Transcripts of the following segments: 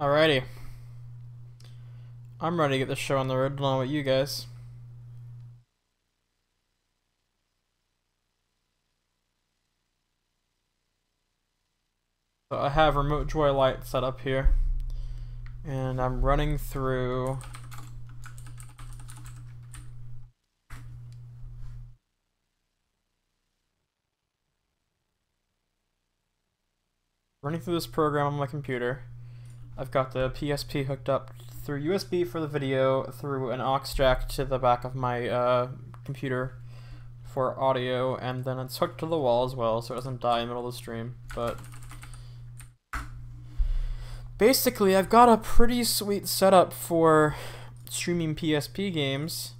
Alrighty. I'm ready to get this show on the road along with you guys. So I have Remotejoylite set up here. And I'm running through this program on my computer. I've got the PSP hooked up through USB for the video, through an aux jack to the back of my computer for audio, and then it's hooked to the wall as well so it doesn't die in the middle of the stream. But basically, I've got a pretty sweet setup for streaming PSP games,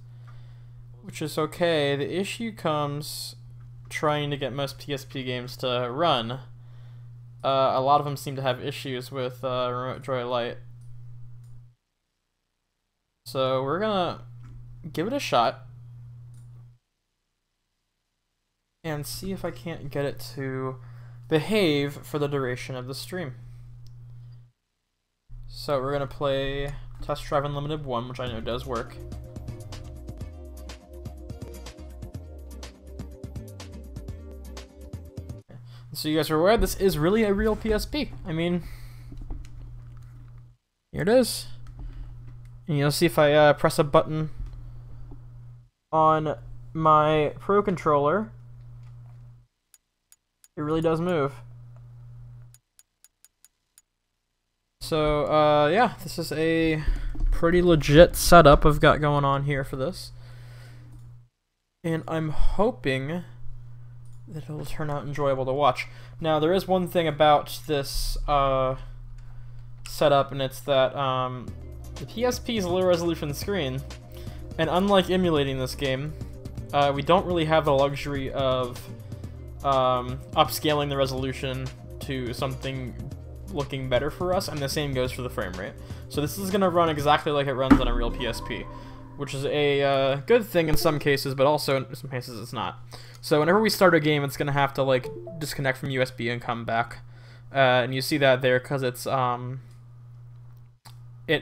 which is okay. The issue comes trying to get most PSP games to run. A lot of them seem to have issues with Remotejoylite. So we're gonna give it a shot and see if I can't get it to behave for the duration of the stream. So we're gonna play Test Drive Unlimited 1, which I know does work. So you guys are aware, this is really a real PSP. I mean, here it is. And you'll see if I press a button on my Pro controller, it really does move. So, yeah, this is a pretty legit setup I've got going on here for this. And I'm hoping that it'll turn out enjoyable to watch. Now, there is one thing about this setup, and it's that the PSP is a low resolution screen, and unlike emulating this game, we don't really have the luxury of upscaling the resolution to something looking better for us, and the same goes for the frame rate. So this is going to run exactly like it runs on a real PSP, which is a good thing in some cases, but also in some cases it's not. So whenever we start a game, it's going to have to like disconnect from USB and come back. And you see that there because it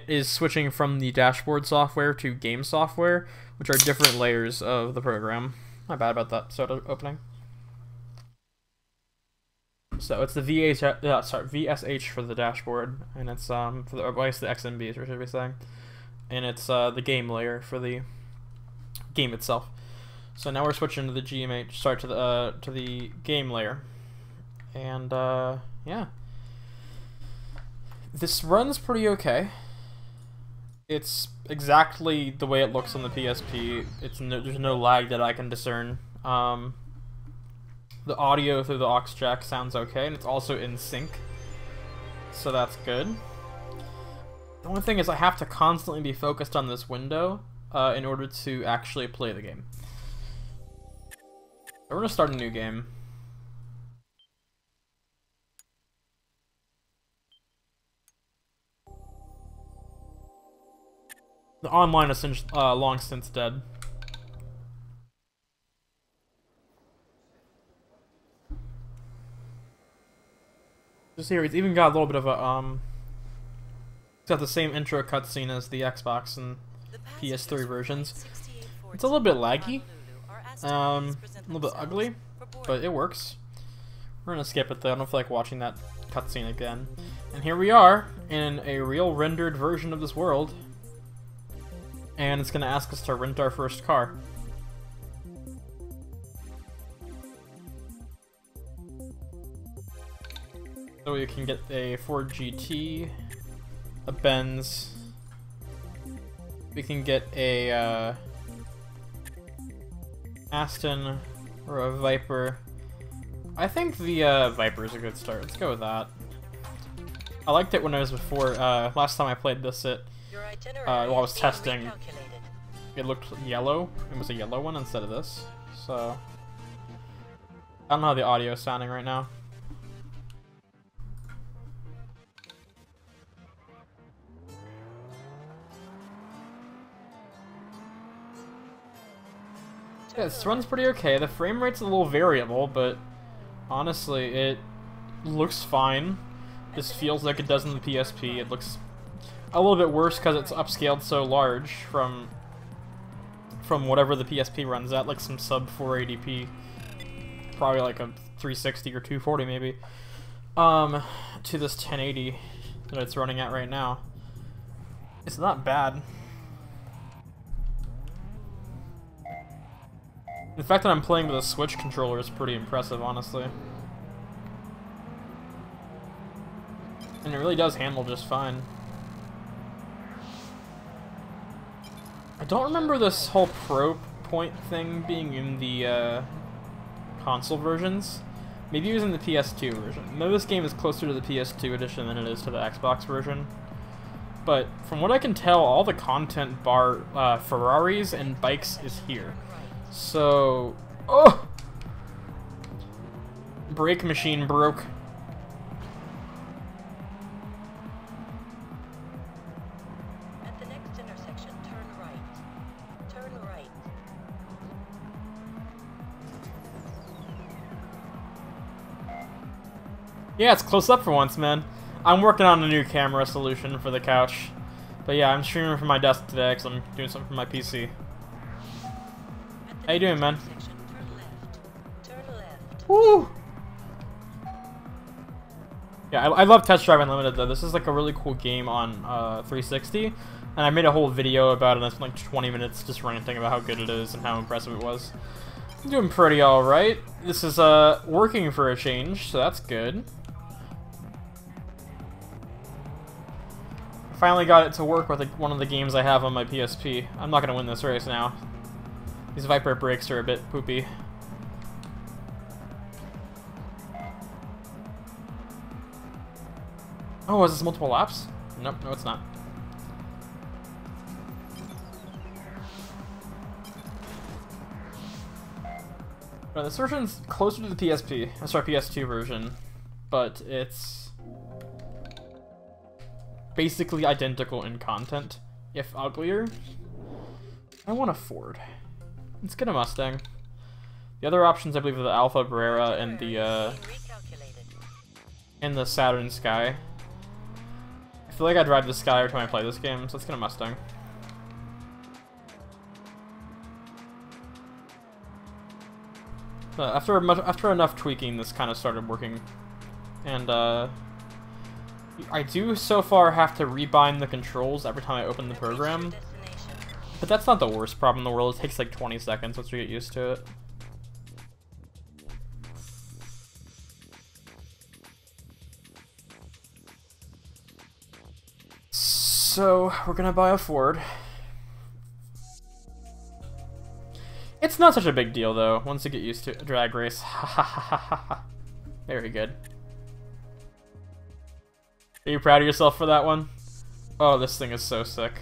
is switching from the dashboard software to game software, which are different layers of the program. Not bad about that soda opening. So it's the VSH for the dashboard, and it's for the, or I guess the XMB, or should we be saying, and it's the game layer for the game itself. So now we're switching to the GMH, sorry, to the game layer, and yeah, this runs pretty okay. It's exactly the way it looks on the PSP. There's no lag that I can discern. The audio through the aux jack sounds okay, and it's also in sync, so that's good. The only thing is I have to constantly be focused on this window in order to actually play the game. So we're going to start a new game. The online is long since dead. Just here, it's even got a little bit of a it's got the same intro cutscene as the Xbox and PS3 versions. It's a little bit laggy, a little bit ugly, but it works. We're gonna skip it though. I don't feel like watching that cutscene again. And here we are in a real rendered version of this world, and it's gonna ask us to rent our first car. So we can get a Ford GT, a Benz, we can get a Aston or a Viper. I think the Viper is a good start. Let's go with that. I liked it when I was before, last time I played this, while I was testing, it looked yellow. It was a yellow one instead of this, so I don't know how the audio is sounding right now. Yeah, this runs pretty okay. The frame rate's a little variable, but honestly, it looks fine. This feels like it does in the PSP. It looks a little bit worse because it's upscaled so large from whatever the PSP runs at, like some sub 480p, probably like a 360 or 240 maybe, to this 1080 that it's running at right now. It's not bad. The fact that I'm playing with a Switch controller is pretty impressive, honestly. And it really does handle just fine. I don't remember this whole Pro Point thing being in the console versions. Maybe it was in the PS2 version. I know this game is closer to the PS2 edition than it is to the Xbox version. But from what I can tell, all the content bar Ferraris and bikes is here. So... Oh! Brake machine broke. Yeah, it's close up for once, man. I'm working on a new camera solution for the couch. But yeah, I'm streaming from my desk today because I'm doing something for my PC. How you doing, man? Woo! Yeah, I love Test Drive Unlimited, though. This is like a really cool game on 360. And I made a whole video about it, and it's like 20 minutes just ranting about how good it is and how impressive it was. I'm doing pretty alright. This is working for a change, so that's good. Finally got it to work with one of the games I have on my PSP. I'm not gonna win this race now. These Viper brakes are a bit poopy. Oh, is this multiple laps? Nope, no it's not. No, this version's closer to the PSP. Sorry, PS2 version, but it's basically identical in content, if uglier. I want a Ford. Let's get a Mustang. The other options, I believe, are the Alfa Brera and the Saturn Sky. I feel like I drive the Sky every time I play this game, so let's get a Mustang. After enough tweaking, this kind of started working, and I do so far have to rebind the controls every time I open the program, but that's not the worst problem in the world. It takes like 20 seconds once you get used to it. So we're gonna buy a Ford. It's not such a big deal though, once you get used to a drag race. Very good. Are you proud of yourself for that one? Oh, this thing is so sick.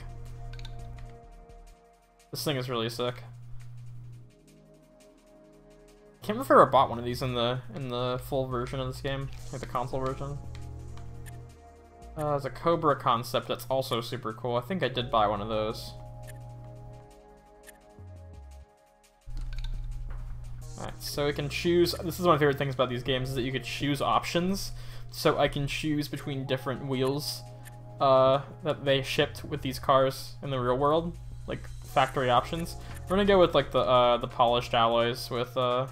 This thing is really sick. Can't remember if I ever bought one of these in the full version of this game, like the console version. There's a Cobra concept that's also super cool. I think I did buy one of those. Alright, so we can choose. This is one of my favorite things about these games, is that you could choose options. So I can choose between different wheels that they shipped with these cars in the real world, like factory options. We're gonna go with like the polished alloys with the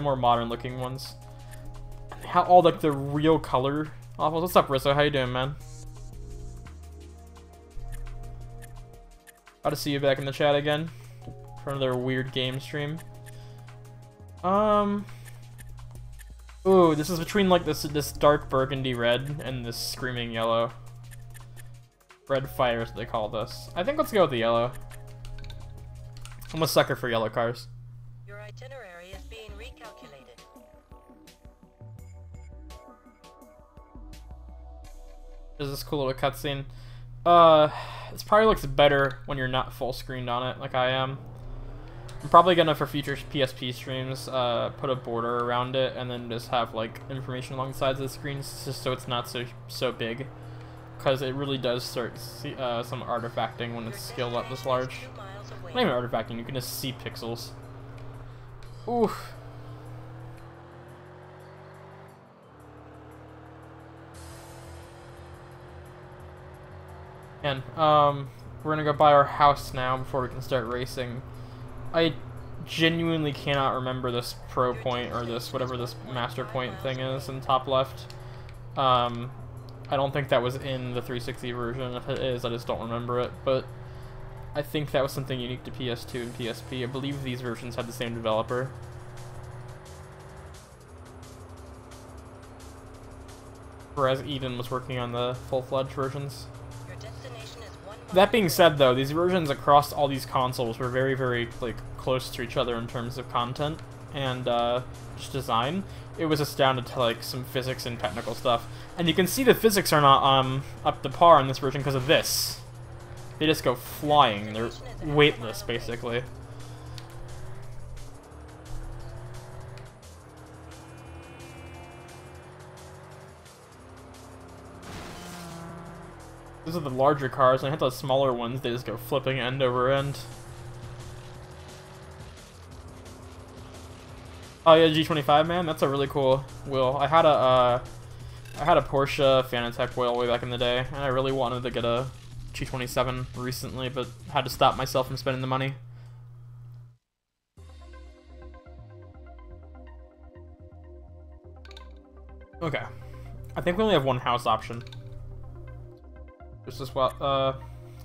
more modern looking ones. How all like the real color offals. What's up, Rizzo? How you doing, man? Glad to see you back in the chat again for another weird game stream. Ooh, this is between like this dark burgundy red and this screaming yellow. Red fire is what they call this. I think let's go with the yellow. I'm a sucker for yellow cars. Your itinerary is being recalculated. There's this cool little cutscene. This probably looks better when you're not full screened on it, like I am. I'm probably gonna, for future PSP streams, put a border around it and then just have like information along the sides of the screens, just so it's not so big, because it really does start some artifacting when it's scaled up this large. Not even artifacting, you can just see pixels. Oof. And, we're gonna go buy our house now before we can start racing. I genuinely cannot remember this pro point, or this, whatever this master point thing is in top left. I don't think that was in the 360 version. If it is, I just don't remember it, but I think that was something unique to PS2 and PSP. I believe these versions had the same developer. Whereas Eden was working on the full-fledged versions. That being said, though, these versions across all these consoles were very, very, like, close to each other in terms of content and just design. It was just down to, like, some physics and technical stuff. And you can see the physics are not up to par in this version because of this. They just go flying. They're weightless, basically. These are the larger cars, and I hit those smaller ones, they just go flipping end over end. Oh yeah, G25, man, that's a really cool wheel. I had a Porsche Fanatec wheel way back in the day, and I really wanted to get a G27 recently, but had to stop myself from spending the money. Okay, I think we only have one house option. Just as well,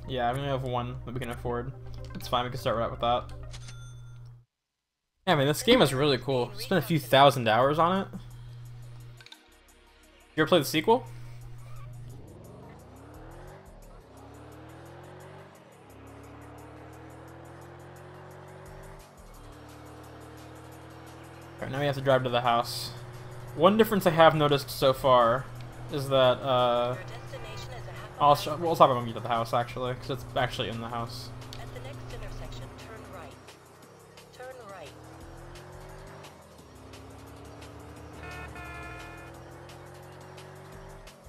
yeah, we only have one that we can afford. It's fine, we can start right with that. Yeah, I mean, this game is really cool. Spent a few thousand hours on it. You ever play the sequel? Alright, now we have to drive to the house. One difference I have noticed so far is that, we'll talk about when we get to the house, actually, because it's actually in the house. At the next intersection, turn right. Turn right.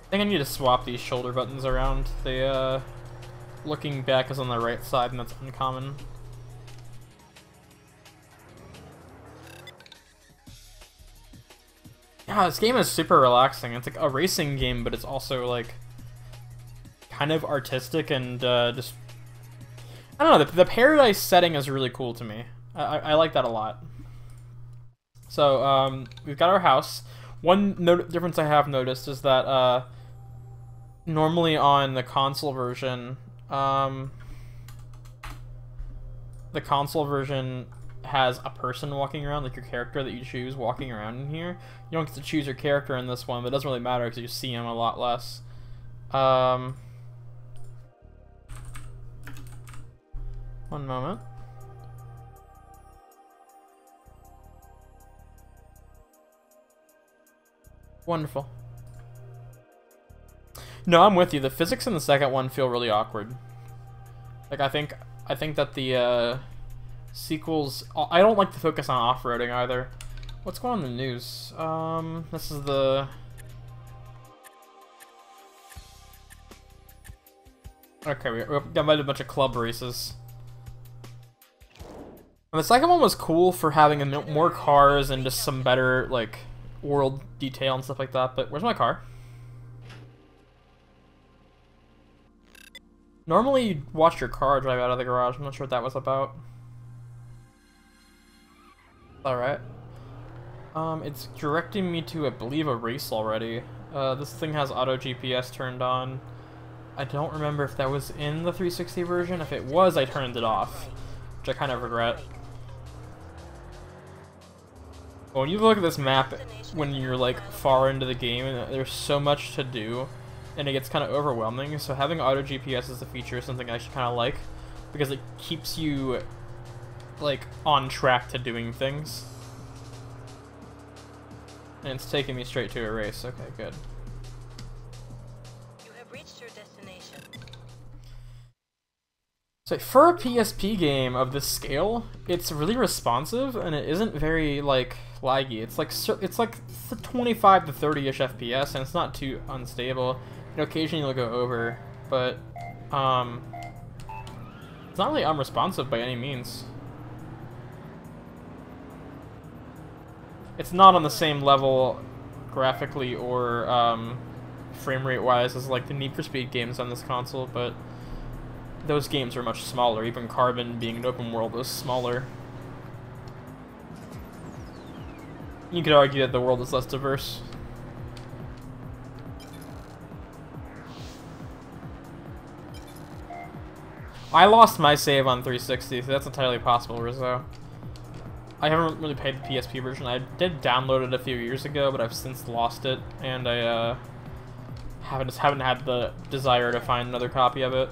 I think I need to swap these shoulder buttons around. They, looking back is on the right side, and that's uncommon. Yeah, this game is super relaxing. It's like a racing game, but it's also, like, kind of artistic and just, I don't know, the paradise setting is really cool to me. I like that a lot. So we've got our house. One difference I have noticed is that normally on the console version has a person walking around, like your character that you choose walking around in here. You don't get to choose your character in this one, but it doesn't really matter because you see him a lot less. One moment. Wonderful. No, I'm with you. The physics in the second one feel really awkward. Like, I think that the sequels, I don't like to focus on off-roading either. What's going on in the news? This is the... Okay, we got a bunch of club races. And the second one was cool for having more cars and just some better, like, world detail and stuff like that, but where's my car? Normally you'd watch your car drive out of the garage. I'm not sure what that was about. Alright. It's directing me to, I believe, a race already. This thing has auto GPS turned on. I don't remember if that was in the 360 version. If it was, I turned it off, which I kind of regret. But when you look at this map, when you're like far into the game, there's so much to do, and it gets kind of overwhelming. So having auto GPS as a feature is something I actually kind of like, because it keeps you like on track to doing things. And it's taking me straight to a race. Okay, good. You have reached your destination. So for a PSP game of this scale, it's really responsive and it isn't very like laggy. It's like 25 to 30-ish FPS, and it's not too unstable. And occasionally it'll go over, but it's not really unresponsive by any means. It's not on the same level graphically or frame rate wise as like the Need for Speed games on this console, but those games are much smaller. Even Carbon, being an open world, was smaller. You could argue that the world is less diverse. I lost my save on 360, so that's entirely possible, Rizzo. I haven't really played the PSP version. I did download it a few years ago, but I've since lost it, and I haven't had the desire to find another copy of it.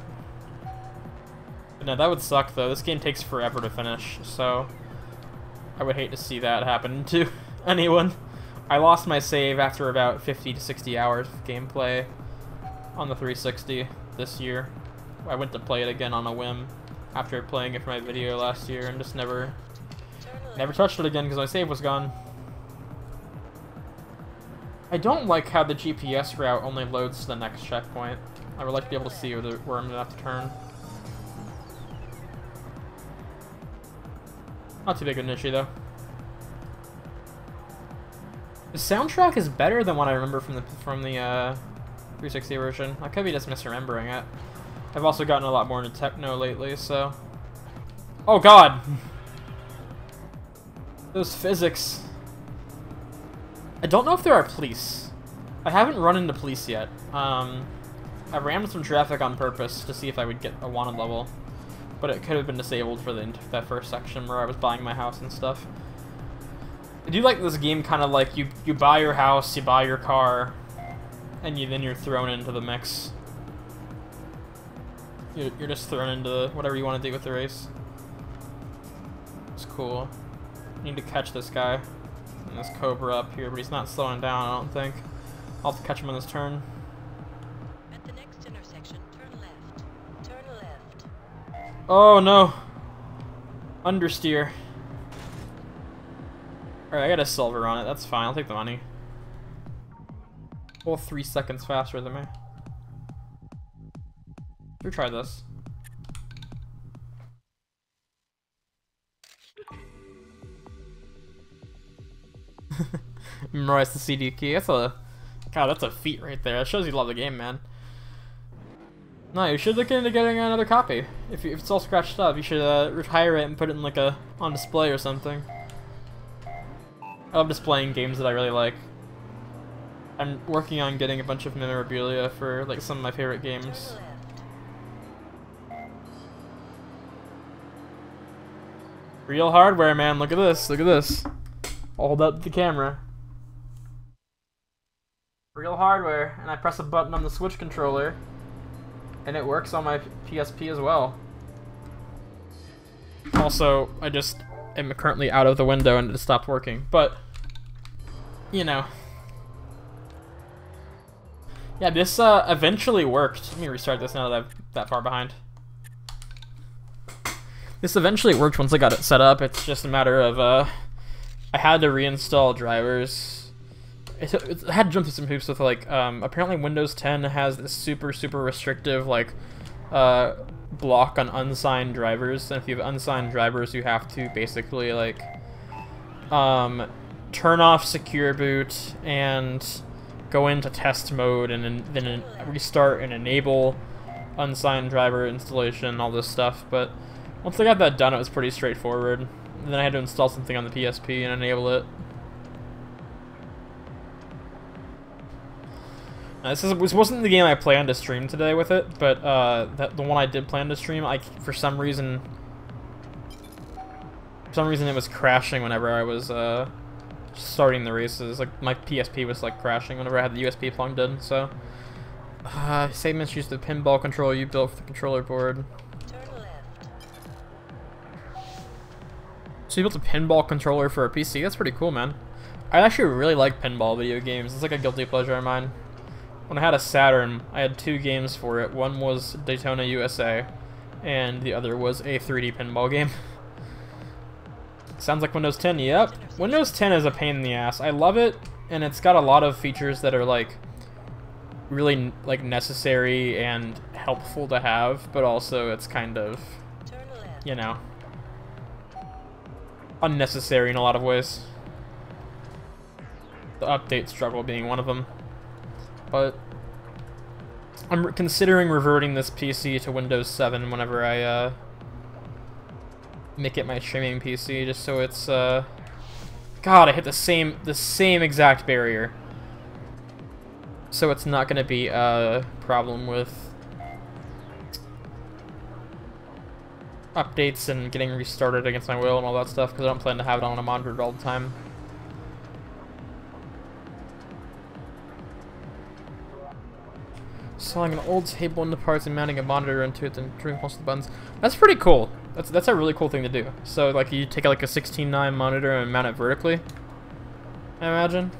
But no, that would suck though. This game takes forever to finish, so I would hate to see that happen to anyone. I lost my save after about 50 to 60 hours of gameplay on the 360 this year. I went to play it again on a whim after playing it for my video last year and just never touched it again because my save was gone. I don't like how the GPS route only loads to the next checkpoint. I would like to be able to see where I'm gonna have to turn. Not too big of an issue though. The soundtrack is better than what I remember from the 360 version. I could be just misremembering it. I've also gotten a lot more into techno lately, so... Oh god! Those physics. I don't know if there are police. I haven't run into police yet. I rammed some traffic on purpose to see if I would get a wanted level. But it could have been disabled for that first section where I was buying my house and stuff. I do like this game kind of like you buy your house, you buy your car, and then you're thrown into the mix. You're just thrown into whatever you want to do with the race. It's cool. I need to catch this guy and this Cobra up here, but he's not slowing down, I don't think. I'll have to catch him on this turn. At the next intersection, turn left. Turn left. Oh no! Understeer. Alright, I got a silver on it. That's fine. I'll take the money. Well, 3 seconds faster than me. We try this. Memorize the CD key. That's a feat right there. That shows you love the game, man. No, you should look into getting another copy. If it's all scratched up, you should retire it and put it in like on display or something. I love displaying games that I really like. I'm working on getting a bunch of memorabilia for like some of my favorite games. Real hardware, man. Look at this. Look at this. I'll hold up the camera. Real hardware. And I press a button on the Switch controller. And it works on my PSP as well. Also, I just am currently out of the window and it stopped working. But, you know. Yeah, this eventually worked. Let me restart this now that I'm that far behind. This eventually worked once I got it set up. It's just a matter of, I had to reinstall drivers. I had to jump through some hoops with, like, apparently Windows 10 has this super restrictive, like, block on unsigned drivers. And if you have unsigned drivers, you have to basically, like, turn off Secure Boot and go into test mode and then restart and enable unsigned driver installation, all this stuff. But once I got that done, it was pretty straightforward. And then I had to install something on the PSP and enable it. Now, this wasn't the game I planned to stream today with it, but the one I did plan to stream, for some reason it was crashing whenever I was starting the races. Like my PSP was like crashing whenever I had the USB plugged in. So, segments use the pinball controller you built for the controller board. So you built a pinball controller for a PC? That's pretty cool, man. I actually really like pinball video games. It's like a guilty pleasure of mine. When I had a Saturn, I had 2 games for it. One was Daytona USA, and the other was a 3D pinball game. Sounds like Windows 10, yep. Windows 10 is a pain in the ass. I love it, and it's got a lot of features that are like really like necessary and helpful to have, but also it's kind of, you know, unnecessary in a lot of ways. The update struggle being one of them. But I'm considering reverting this PC to Windows 7 whenever I make it my streaming PC, just so it's God, I hit the same exact barrier. So it's not going to be a problem with updates and getting restarted against my will and all that stuff, because I don't plan to have it on a monitor all the time. Selling an old table into parts and mounting a monitor into it and turning most of the buttons. That's pretty cool. That's a really cool thing to do. So like you take like a 16:9 monitor and mount it vertically, I imagine.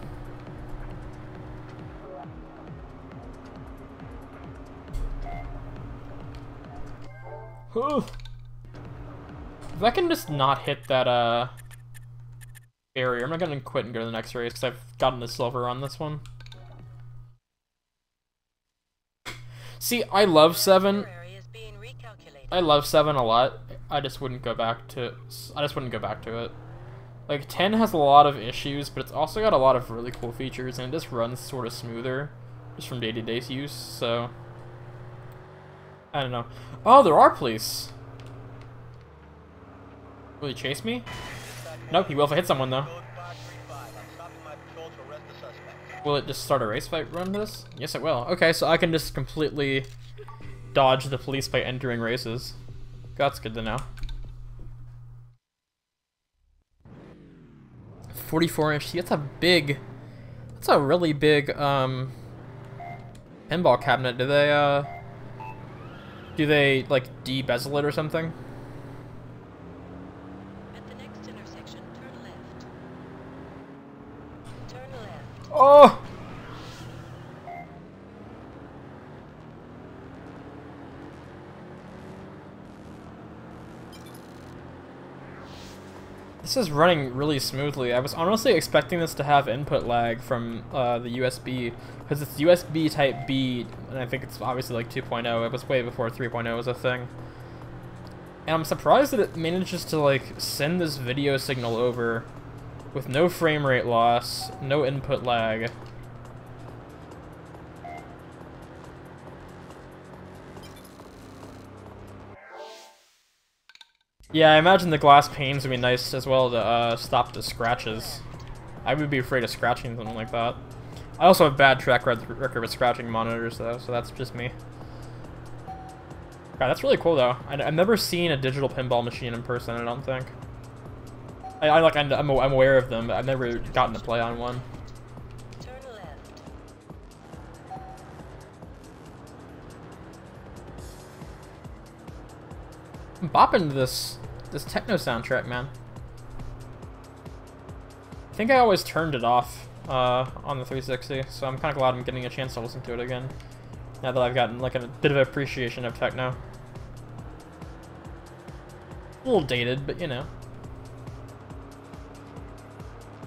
If I can just not hit that barrier, I'm not gonna quit and go to the next race because I've gotten the silver on this one. See, I love 7. I love 7 a lot. I just wouldn't go back to it. Like 10 has a lot of issues, but it's also got a lot of really cool features, and it just runs sort of smoother just from day-to-day use. So I don't know. Oh, there are police. Will he chase me? Nope, he will if I hit someone though. Will it just start a race if I run this? Yes, it will. Okay, so I can just completely dodge the police by entering races. That's good to know. 44-inch. That's a really big pinball cabinet. Do they like de-bezel it or something? At the next intersection, turn left. Turn left. Oh! This is running really smoothly. I was honestly expecting this to have input lag from the USB, because it's USB type B, and I think it's obviously like 2.0. It was way before 3.0 was a thing. And I'm surprised that it manages to like send this video signal over with no frame rate loss, no input lag. Yeah, I imagine the glass panes would be nice as well to stop the scratches. I would be afraid of scratching something like that. I also have bad track record with scratching monitors though, so that's just me. God, that's really cool though. I've never seen a digital pinball machine in person, I don't think. I'm aware of them, but I've never gotten to play on one. Turn left. I'm bopping to this techno soundtrack, man. I think I always turned it off on the 360, so I'm kind of glad I'm getting a chance to listen to it again, now that I've gotten like a bit of appreciation of techno. A little dated, but you know.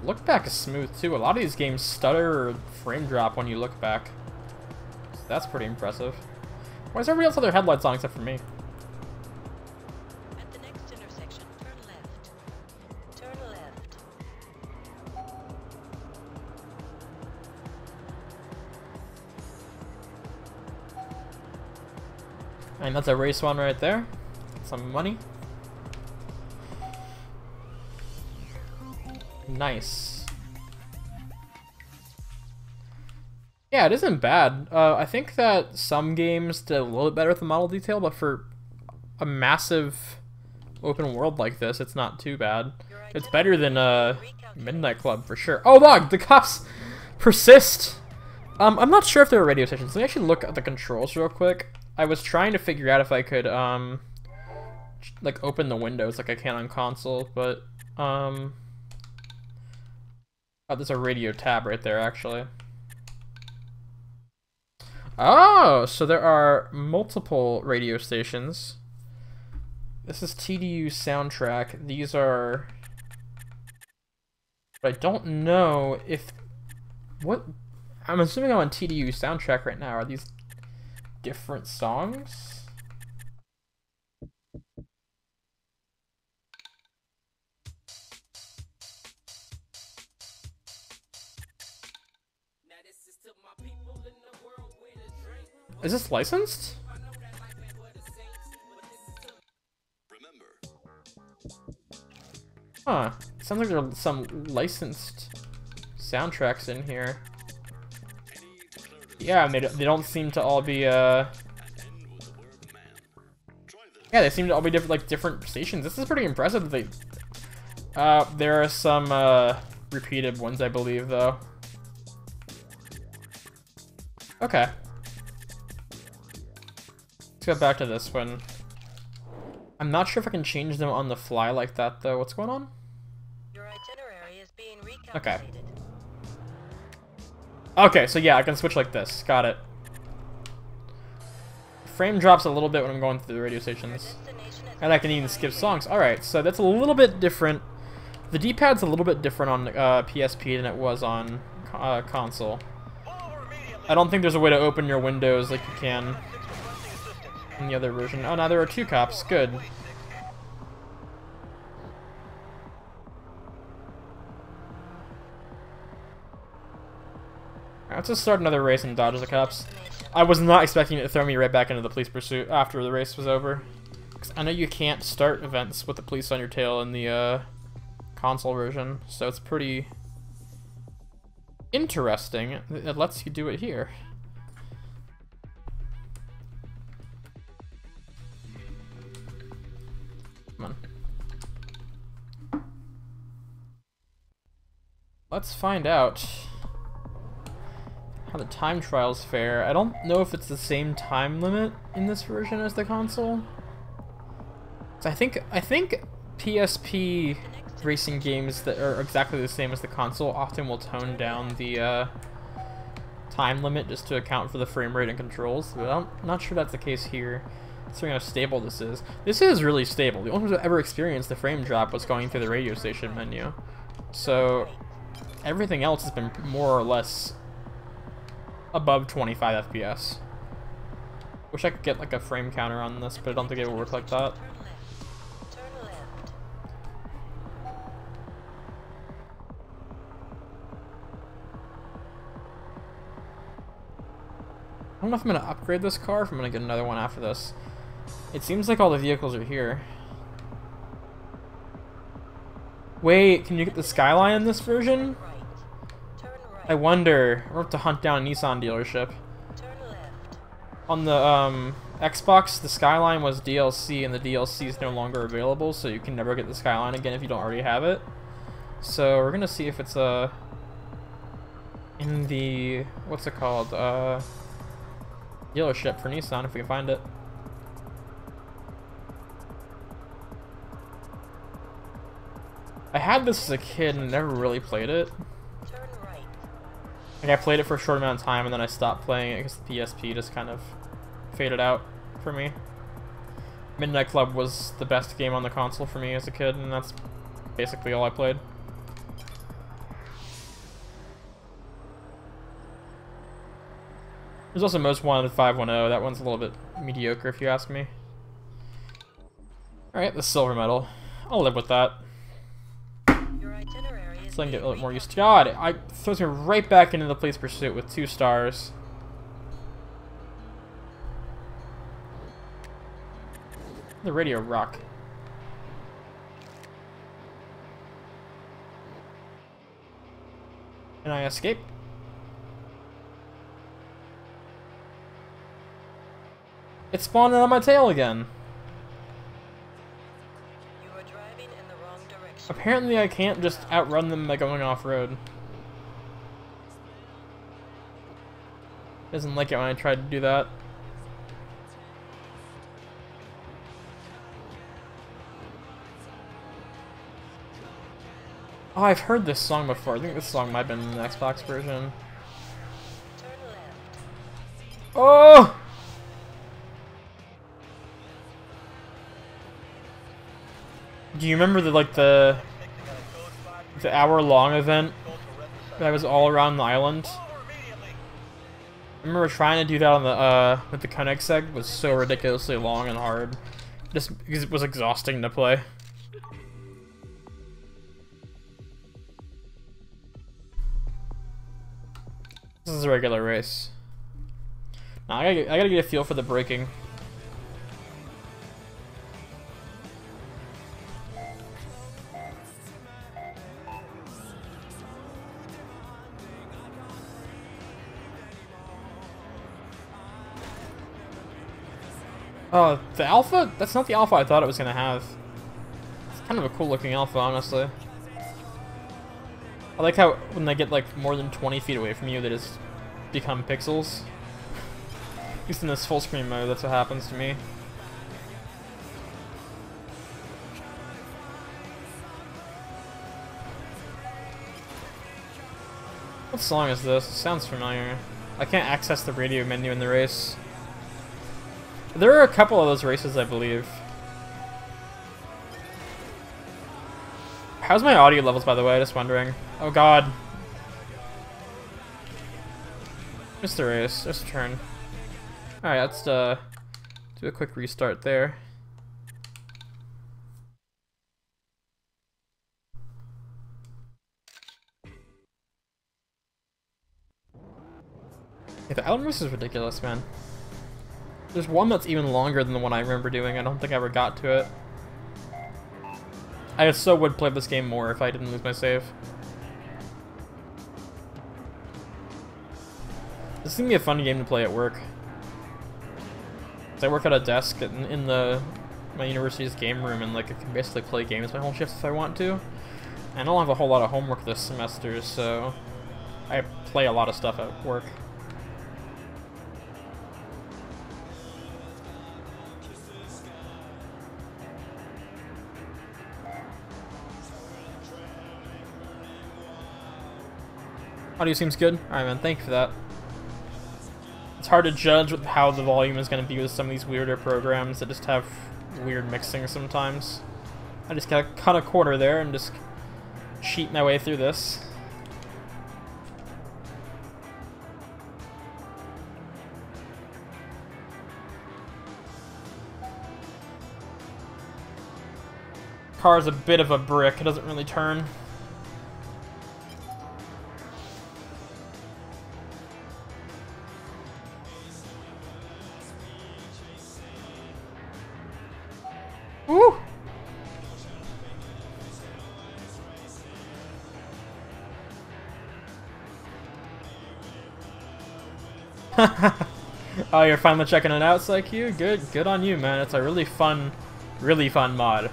Look back is smooth too. A lot of these games stutter or frame drop when you look back. So that's pretty impressive. Why does everybody else have their headlights on except for me? At the next intersection, turn left. Turn left. And that's a race one right there. Some money. Nice. Yeah, it isn't bad. I think that some games did a little bit better with the model detail, but for a massive open world like this, it's not too bad. It's better than Midnight Club for sure. Oh, look, the cops persist. I'm not sure if there are radio stations. Let me actually look at the controls real quick. I was trying to figure out if I could like open the windows like I can on console, but oh, there's a radio tab right there actually. Oh, so there are multiple radio stations. This is TDU soundtrack. These are... But I don't know if... What? I'm assuming I'm on TDU soundtrack right now. Are these different songs? Is this licensed? Huh. Sounds like there are some licensed soundtracks in here. Yeah, and they don't seem to all be, yeah, they seem to all be different, like, different stations. This is pretty impressive that they... there are some, repeated ones, I believe, though. Okay. Let's go back to this one. I'm not sure if I can change them on the fly like that, though. What's going on? Your itinerary is being recalculated. Okay. Okay, so yeah, I can switch like this. Got it. Frame drops a little bit when I'm going through the radio stations. And I can even skip songs. Alright, so that's a little bit different. The D-pad's a little bit different on PSP than it was on console. I don't think there's a way to open your windows like you can in the other version. Oh, now there are 2 cops. Good. Let's just start another race and dodge the cops. I was not expecting it to throw me right back into the police pursuit after the race was over. 'Cause I know you can't start events with the police on your tail in the console version, so it's pretty interesting. It lets you do it here. Come on. Let's find out how the time trials fare. I don't know if it's the same time limit in this version as the console. So I think PSP racing games that are exactly the same as the console often will tone down the time limit just to account for the frame rate and controls. But I'm not sure that's the case here. Considering how stable this is. This is really stable. The only time I've ever experienced the frame drop was going through the radio station menu. So everything else has been more or less above 25 FPS. Wish I could get like a frame counter on this, but I don't think it will work like that. Turn left. I don't know if I'm going to upgrade this car or if I'm going to get another one after this. It seems like all the vehicles are here. Wait, can you get the Skyline in this version? Turn right. I wonder. We'll have to hunt down a Nissan dealership. Turn left. On the Xbox, the Skyline was DLC, and the DLC is no longer available, so you can never get the Skyline again if you don't already have it. So we're gonna see if it's in the, what's it called, dealership for Nissan, if we can find it. I had this as a kid and never really played it. Turn right. Like, I played it for a short amount of time and then I stopped playing it because the PSP just kind of faded out for me. Midnight Club was the best game on the console for me as a kid, and that's basically all I played. There's also Most Wanted 510. That one's a little bit mediocre if you ask me. Alright, the silver medal. I'll live with that. Your itinerary is So I can get a being little more used to. God, I throws me right back into the police pursuit with 2 stars. The radio rock. Can I escape? It spawned on my tail again. You are driving in the wrong direction. Apparently I can't just outrun them by going off-road. Doesn't like it when I try to do that. Oh, I've heard this song before. I think this song might have been in the Xbox version. Turn left. Oh! Do you remember the hour-long event that was all around the island? I remember trying to do that on the with the Koenigsegg. It was so ridiculously long and hard, just because it was exhausting to play. This is a regular race. Nah, I gotta get a feel for the braking. Oh, the alpha? That's not the alpha I thought it was gonna have. It's kind of a cool looking alpha, honestly. I like how when they get like more than 20 feet away from you, they just become pixels. At least in this full screen mode, that's what happens to me. What song is this? It sounds familiar. I can't access the radio menu in the race. There are a couple of those races, I believe. How's my audio levels, by the way? Just wondering. Oh god. Just a race. Just a turn. Alright, let's do a quick restart there. Yeah, the Island Race is ridiculous, man. There's one that's even longer than the one I remember doing. I don't think I ever got to it. I so would play this game more if I didn't lose my save. This is gonna be a fun game to play at work. 'Cause I work at a desk in my university's game room, and like I can basically play games my whole shift if I want to. And I don't have a whole lot of homework this semester, so I play a lot of stuff at work. Audio seems good. Alright, man, thank you for that. It's hard to judge with how the volume is going to be with some of these weirder programs that just have weird mixing sometimes. I just gotta cut a corner there and just cheat my way through this. Car's a bit of a brick, it doesn't really turn. Woo! Oh, you're finally checking it out, Psyche? Good on you, man. It's a really fun mod.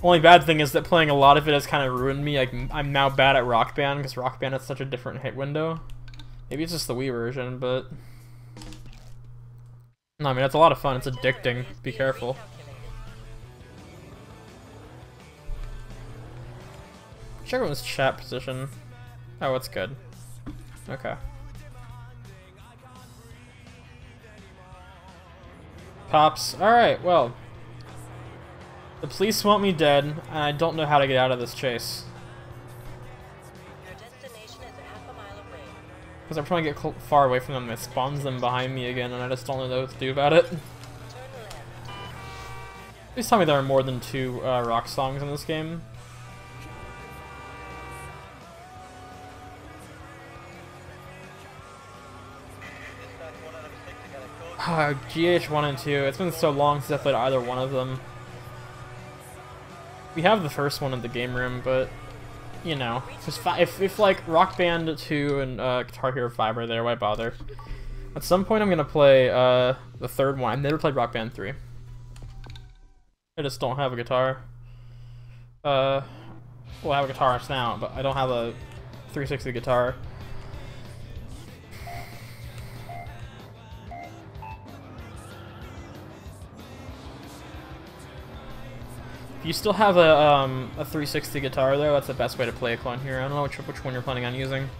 Only bad thing is that playing a lot of it has kind of ruined me. Like, I'm now bad at Rock Band because Rock Band is such a different hit window. Maybe it's just the Wii version, but no, I mean it's a lot of fun. It's addicting. Be careful. Check everyone's chat position. Oh, it's good. Okay. Pops. Alright, well. The police want me dead, and I don't know how to get out of this chase. Your destination is a half a mile away. Because I'm trying to get far away from them, it spawns them behind me again, and I just don't know what to do about it. Turn left. Please tell me there are more than 2 rock songs in this game. GH1 and 2. It's been so long since I played either one of them. We have the first one in the game room, but you know, if like Rock Band 2 and Guitar Hero 5 are there, why bother? At some point, I'm gonna play the third one. I've never played Rock Band 3. I just don't have a guitar. Well, I have a guitarist now, but I don't have a 360 guitar. If you still have a 360 guitar though, that's the best way to play a Clone Hero. I don't know which one you're planning on using.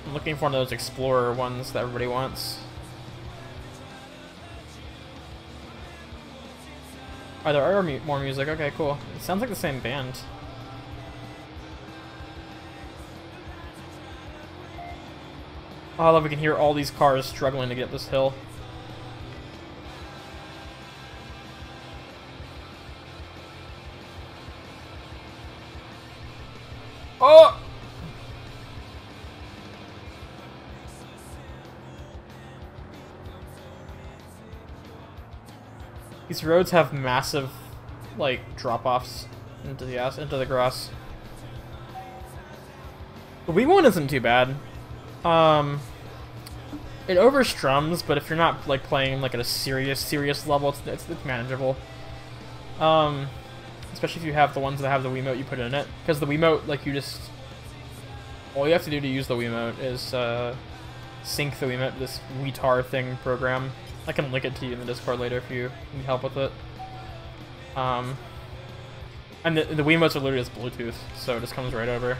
I'm looking for one of those Explorer ones that everybody wants. Oh, there are more music. Okay, cool. It sounds like the same band. Oh, I love we can hear all these cars struggling to get up this hill. Oh! These roads have massive, like, drop-offs into the grass. The Wii one isn't too bad. It overstrums, but if you're not like playing like at a serious level, it's manageable. Especially if you have the ones that have the Wiimote you put in it, because the Wiimote, like, all you have to do to use the Wiimote is sync the Wiimote to this Wiitar thing program. I can link it to you in the Discord later if you need help with it. And the Wiimotes are literally just Bluetooth, so it just comes right over.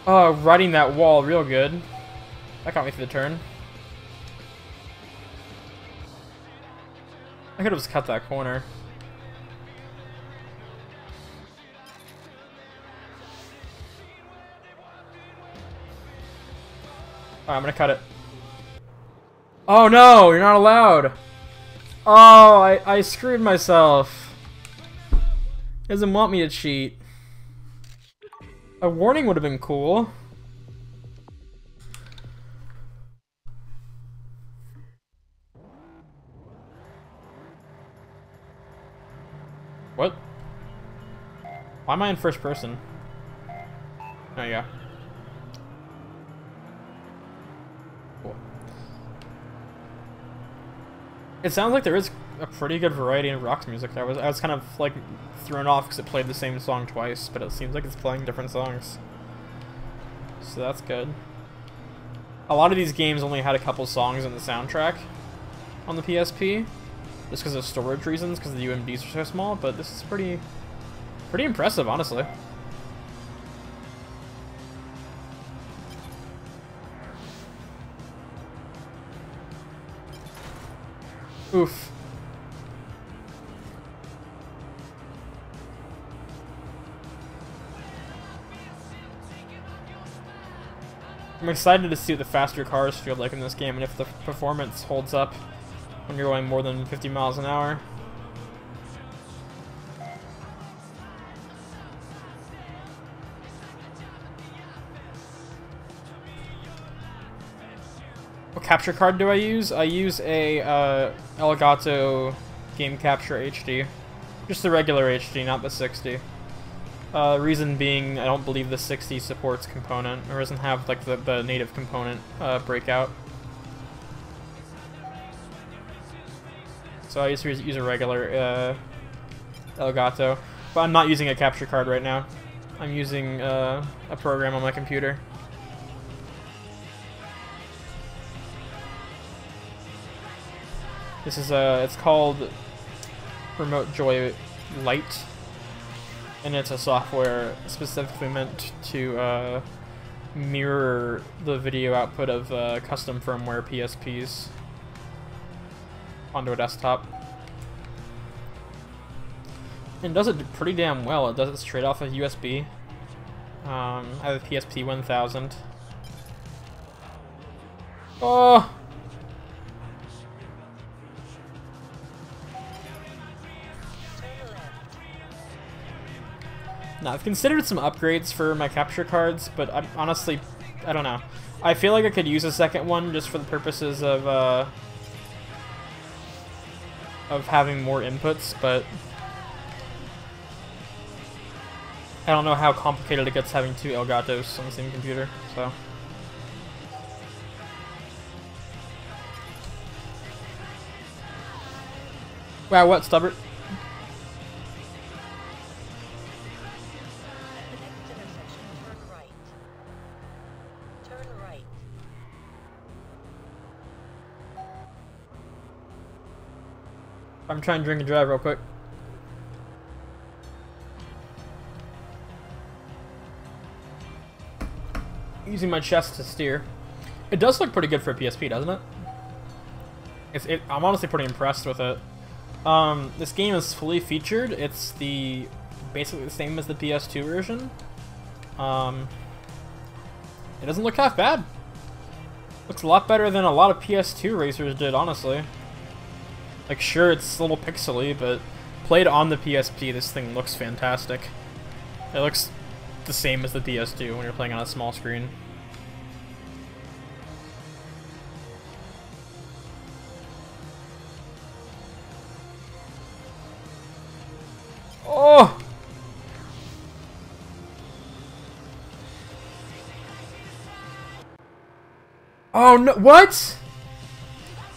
Oh, riding that wall real good. That got me through the turn. I could have just cut that corner. Alright, I'm gonna cut it. Oh no, you're not allowed! Oh, I screwed myself. It doesn't want me to cheat. A warning would have been cool. What? Why am I in first person? Oh yeah. Cool. It sounds like there is a pretty good variety in Rock's music. I was kind of like thrown off because it played the same song twice, but it seems like it's playing different songs. So that's good. A lot of these games only had a couple songs in the soundtrack on the PSP, just because of storage reasons, because the UMDs are so small. But this is pretty impressive, honestly. Oof. I'm excited to see what the faster cars feel like in this game, and if the performance holds up when you're going more than 50 miles an hour. What capture card do I use? I use a Elgato Game Capture HD. Just the regular HD, not the 60. Reason being, I don't believe the 60 supports component, or doesn't have like the native component breakout. So I used to use a regular Elgato, but I'm not using a capture card right now. I'm using a program on my computer. This is it's called Remotejoylite. And it's a software specifically meant to mirror the video output of custom firmware PSPs onto a desktop. And does it pretty damn well. It does it straight off of USB. I have a PSP 1000. Oh! Now, I've considered some upgrades for my capture cards, but honestly, I don't know. I feel like I could use a second one just for the purposes of having more inputs, but I don't know how complicated it gets having two Elgatos on the same computer, so. Wow, what, Stubbert? I'm trying to drink and drive real quick. Using my chest to steer. It does look pretty good for a PSP, doesn't it? I'm honestly pretty impressed with it. This game is fully featured. It's basically the same as the PS2 version. It doesn't look half bad. Looks a lot better than a lot of PS2 racers did, honestly. Like, sure, it's a little pixely, but played on the PSP, this thing looks fantastic. It looks the same as the PS2 when you're playing on a small screen. Oh no! What?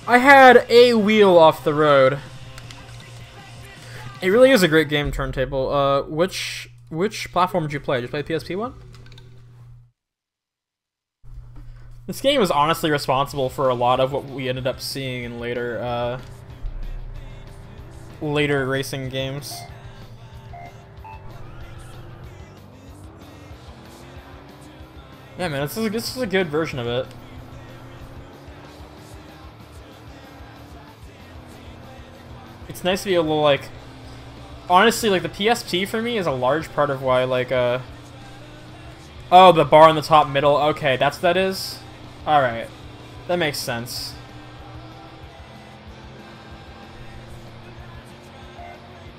I had a wheel off the road. It really is a great game, Turntable. Which platform did you play? Did you play the PSP one? This game was honestly responsible for a lot of what we ended up seeing in later racing games. Yeah, man, this is a good version of it. It's nice to be able to, like, honestly, like, the PSP for me is a large part of why, like, oh, the bar in the top middle. Okay, that's what that is? Alright. That makes sense.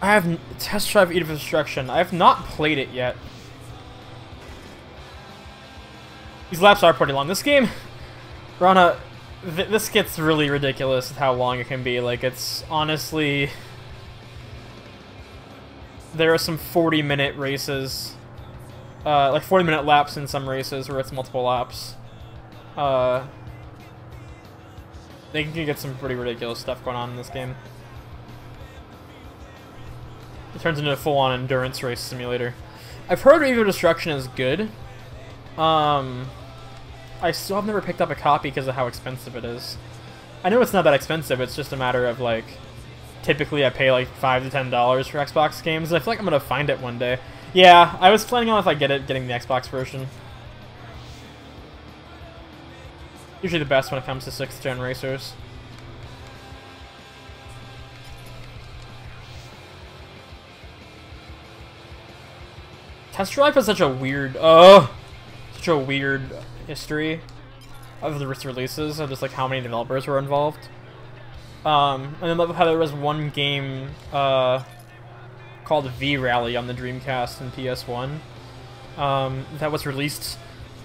I have Test Drive Eve of Destruction. I have not played it yet. These laps are pretty long. This game, Rana, this gets really ridiculous with how long it can be. Like, it's honestly... There are some 40-minute races. Like 40-minute laps in some races where it's multiple laps. They can get some pretty ridiculous stuff going on in this game. It turns into a full-on endurance race simulator. I've heard Eve of Destruction is good. I still have never picked up a copy because of how expensive it is. I know it's not that expensive, it's just a matter of, like, typically I pay like $5 to $10 for Xbox games, and I feel like I'm gonna find it one day. Yeah, I was planning on, if I get it, getting the Xbox version. Usually the best when it comes to 6th gen racers. Test Drive has such a weird, history of the releases, of just like how many developers were involved. And I love how there was one game called V-Rally on the Dreamcast and PS1 that was released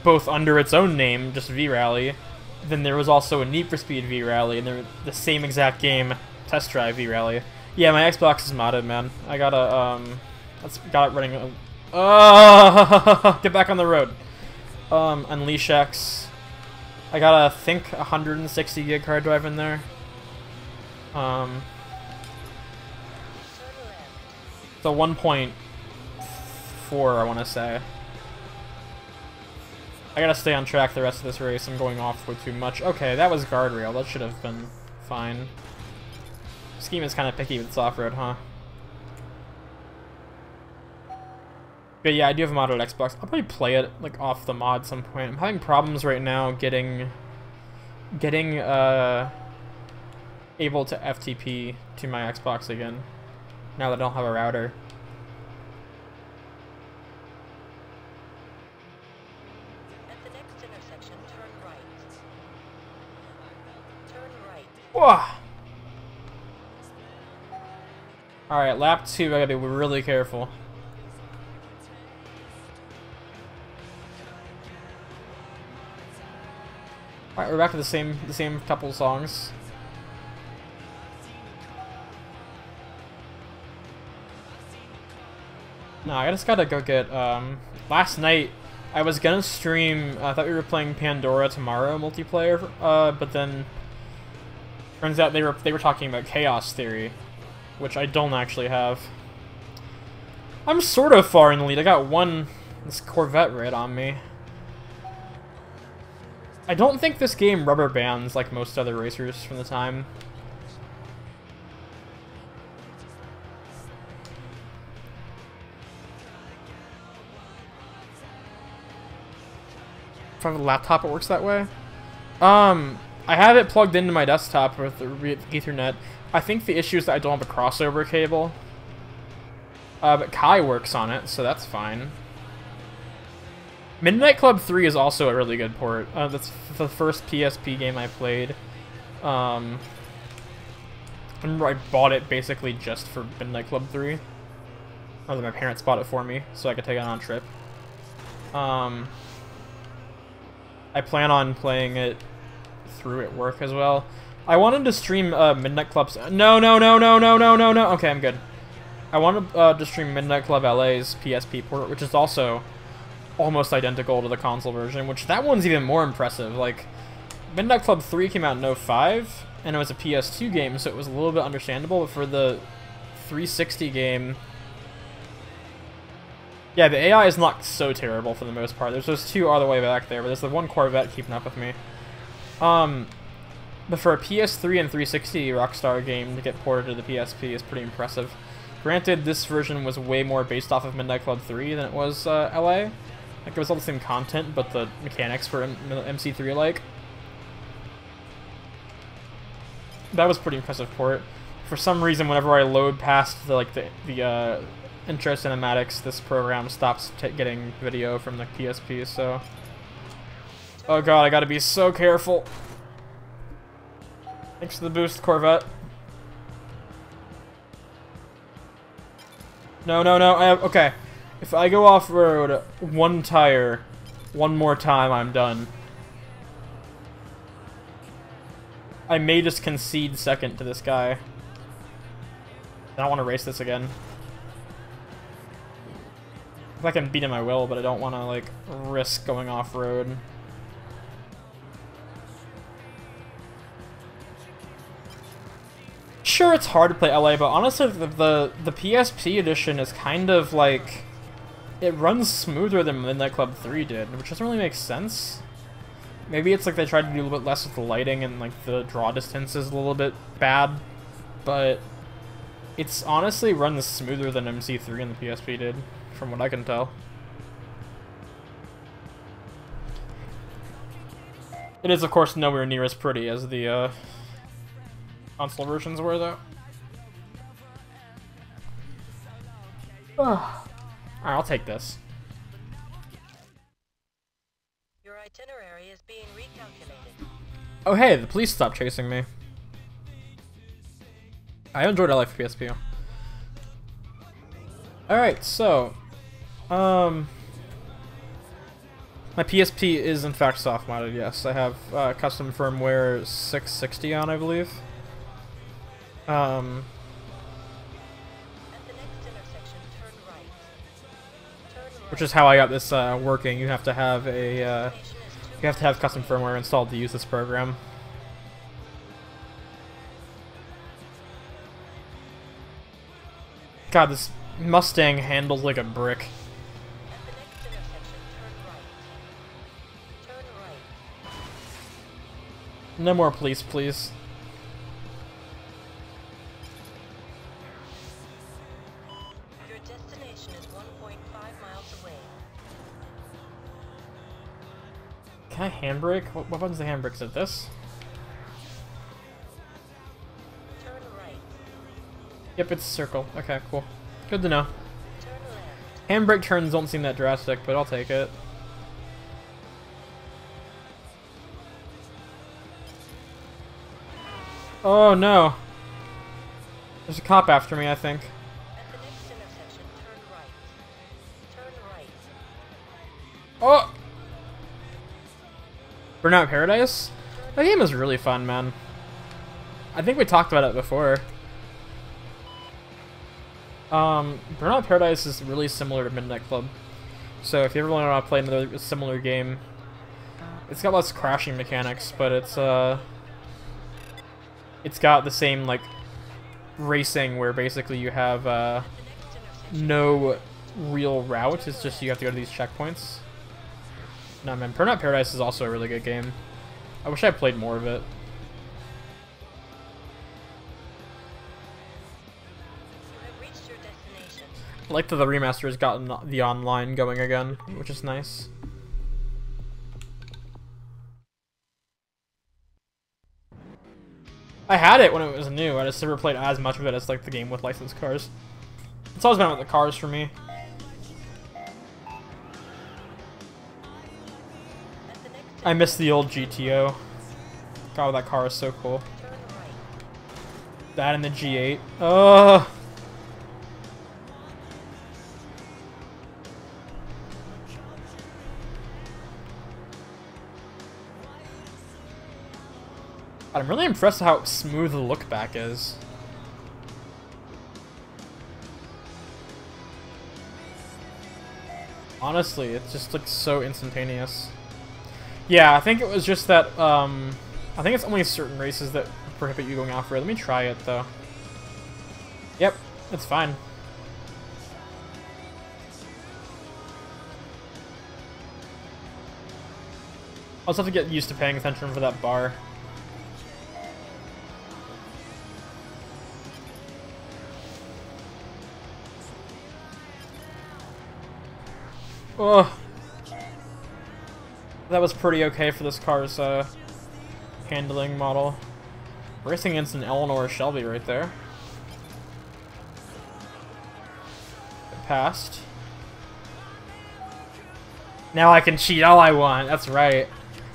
both under its own name, just V-Rally. Then there was also a Need for Speed V-Rally, and they're the same exact game, Test Drive V-Rally. Yeah, my Xbox is modded, man. I gotta, got it running. Get back on the road. Unleash X. I got I think 160 gig hard drive in there. The 1.4, I want to say. I gotta stay on track the rest of this race. I'm going off way too much. Okay, that was guardrail. That should have been fine. This game is kind of picky with its off-road, huh? But yeah, I do have a modded Xbox. I'll probably play it like off the mod some point. I'm having problems right now getting able to FTP to my Xbox again, now that I don't have a router. At the next intersection, turn right. Turn right. Whoa! Alright, lap 2, I gotta be really careful. Alright, we're back to the same couple songs. No, I just gotta go get, last night, I was gonna stream, I thought we were playing Pandora Tomorrow multiplayer, but then, turns out they were talking about Chaos Theory, which I don't actually have. I'm sort of far in the lead. I got this Corvette right on me. I don't think this game rubber bands like most other racers from the time. If I have a laptop, it works that way. I have it plugged into my desktop with the Ethernet. I think the issue is that I don't have a crossover cable. But Kai works on it, so that's fine. Midnight Club 3 is also a really good port. That's the first PSP game I played. I remember I bought it basically just for Midnight Club 3. Other than my parents bought it for me, so I could take it on a trip. I plan on playing it through at work as well. I wanted to stream Midnight Club's... No. Okay, I'm good. I wanted to stream Midnight Club LA's PSP port, which is also almost identical to the console version, which that one's even more impressive. Like, Midnight Club 3 came out in '05, and it was a PS2 game, so it was a little bit understandable, but for the 360 game... Yeah, the AI is not so terrible for the most part. There's those two all the way back there, but there's the one Corvette keeping up with me. But for a PS3 and 360 Rockstar game to get ported to the PSP is pretty impressive. Granted, this version was way more based off of Midnight Club 3 than it was LA. Like, it was all the same content, but the mechanics were MC3-like. That was pretty impressive port. For some reason, whenever I load past the intro cinematics, this program stops getting video from the PSP, so... Oh god, I gotta be so careful. Thanks for the boost, Corvette. No, no, no, okay. If I go off-road one tire, one more time, I'm done. I may just concede second to this guy. I don't want to race this again. If I can beat him, I will, but I don't want to, like, risk going off-road. Sure, it's hard to play LA, but honestly, the PSP edition is kind of, like... It runs smoother than Midnight Club 3 did, which doesn't really make sense. Maybe it's like they tried to do a little bit less with the lighting and, like, the draw distance is a little bit bad, but... It's honestly runs smoother than MC3 and the PSP did, from what I can tell. It is, of course, nowhere near as pretty as the console versions were, though. Alright, I'll take this. Your itinerary is being recalculated. Oh hey, the police stopped chasing me. I enjoyed LA for PSP. Alright, so... My PSP is in fact soft-modded, yes. I have custom firmware 660 on, I believe. At the next intersection, turn right. Turn right. Which is how I got this working. You have to have a you have to have custom firmware installed to use this program. God, this Mustang handles like a brick. At the next intersection, turn right. Turn right. No more police, please. Your destination is 1.5 miles away. Can I handbrake? What button's the handbrake? Is it this? Turn right. Yep, it's circle. Okay, cool. Good to know. Turn left. Handbrake turns don't seem that drastic, but I'll take it. Oh no! There's a cop after me, I think. At the next intersection, turn right. Turn right. Oh! Burnout Paradise? That game is really fun, man. I think we talked about it before. Burnout Paradise is really similar to Midnight Club. So if you ever want to play another similar game, it's got less crashing mechanics, but it's got the same, like, racing where basically you have no real route. It's just you have to go to these checkpoints. No, man, Burnout Paradise is also a really good game. I wish I played more of it. You have reached your destination. I like that the remaster has gotten the online going again, which is nice. I had it when it was new. I just never played as much of it as like the game with licensed cars. It's always been with the cars for me. I miss the old GTO. God, that car is so cool. Turn right. That and the G8. Ugh. I'm really impressed how smooth the look back is. Honestly, it just looks so instantaneous. Yeah, I think it was just that, I think it's only certain races that prohibit you going off-road. Let me try it, though. Yep, it's fine. I'll just have to get used to paying attention for that bar. Oh, that was pretty okay for this car's handling model. Racing against an Eleanor Shelby right there. It passed. Now I can cheat all I want. That's right.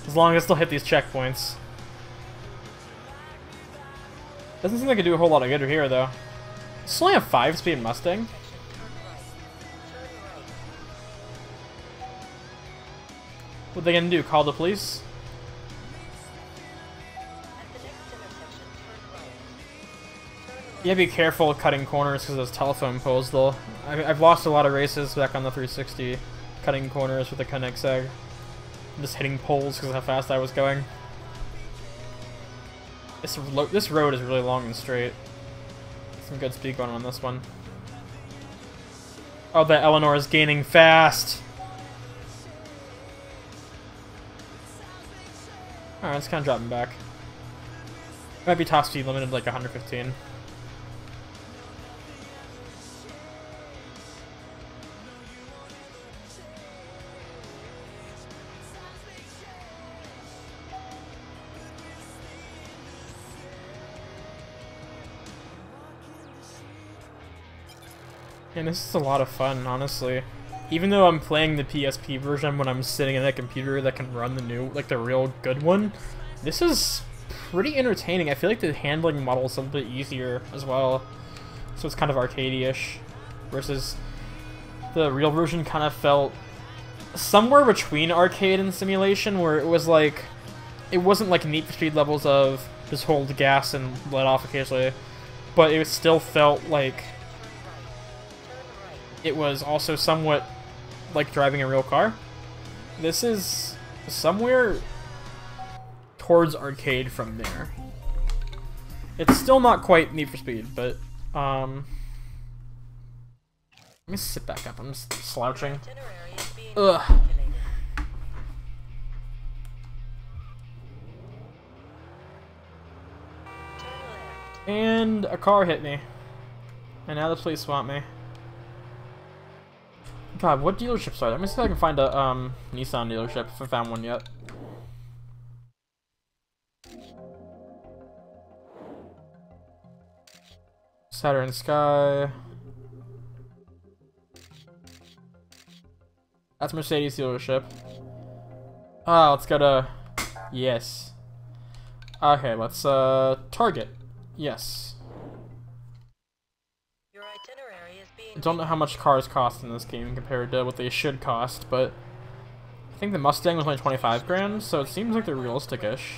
As long as I still hit these checkpoints. Doesn't seem like I do a whole lot of good here, though. It's only a 5-speed Mustang. What are they gonna do? Call the police? Yeah, be careful cutting corners because of those telephone poles, though. I've lost a lot of races back on the 360, cutting corners with the Koenigsegg. Just hitting poles because of how fast I was going. This road is really long and straight. Some good speed going on this one. Oh, that Eleanor is gaining fast. Alright, it's kind of dropping back. Might be top speed limited like 115. And this is a lot of fun, honestly. Even though I'm playing the PSP version when I'm sitting in a computer that can run the new, like the real good one, this is pretty entertaining. I feel like the handling model is a little bit easier as well, so it's kind of arcade-ish, versus the real version kind of felt somewhere between arcade and simulation, where it was like, it wasn't like Need for Speed levels of just hold gas and let off occasionally, but it still felt like it was also somewhat like driving a real car. This is somewhere towards arcade from there. It's still not quite Need for Speed, but let me sit back up. I'm just slouching. Ugh. And a car hit me. And now the police want me. God, what dealerships are there? Let me see if I can find a Nissan dealership, if I found one yet. Saturn Sky. That's Mercedes dealership. Ah, let's go to... Yes. Okay, let's Target. Yes. I don't know how much cars cost in this game compared to what they should cost, but I think the Mustang was only 25 grand, so it seems like they're realistic-ish.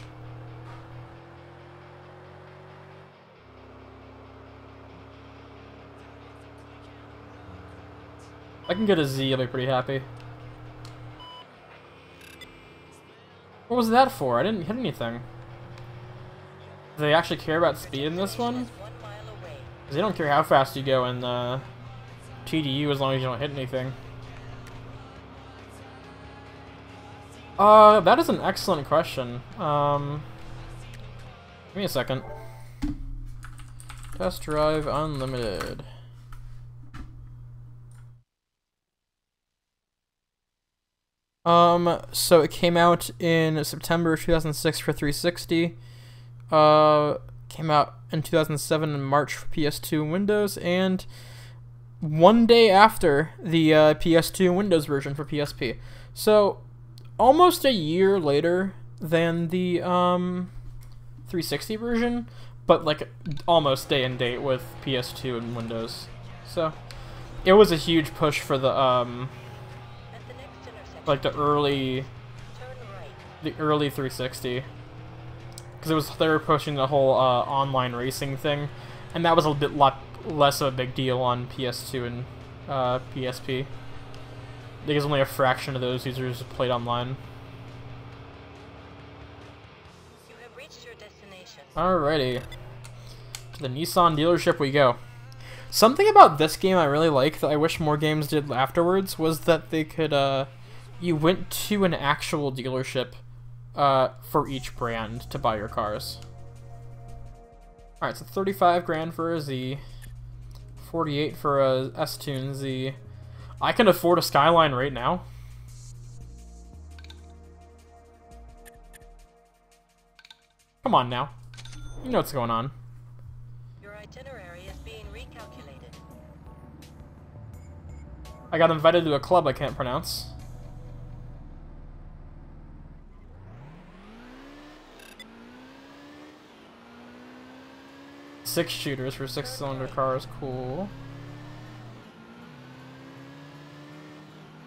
If I can get a Z, I'll be pretty happy. What was that for? I didn't hit anything. Do they actually care about speed in this one? Because they don't care how fast you go in TDU as long as you don't hit anything. That is an excellent question. Give me a second. Test Drive Unlimited. So it came out in September 2006 for 360. Came out in 2007 in March for PS2 and Windows, and one day after the PS2 and Windows version for PSP. So almost a year later than the 360 version, but like almost day and date with PS2 and Windows. So it was a huge push for the like the early 360, because it was, they were pushing the whole online racing thing, and that was a lot less of a big deal on PS2 and PSP. Because only a fraction of those users played online. Alrighty. To the Nissan dealership we go. Something about this game I really like that I wish more games did afterwards was that they could, you went to an actual dealership for each brand to buy your cars. Alright, so 35 grand for a Z, 48 for a S-Tune Z. I can afford a Skyline right now. Come on now. You know what's going on. Your itinerary is being recalculated. I got invited to a club I can't pronounce. Six shooters for 6-cylinder cars, cool.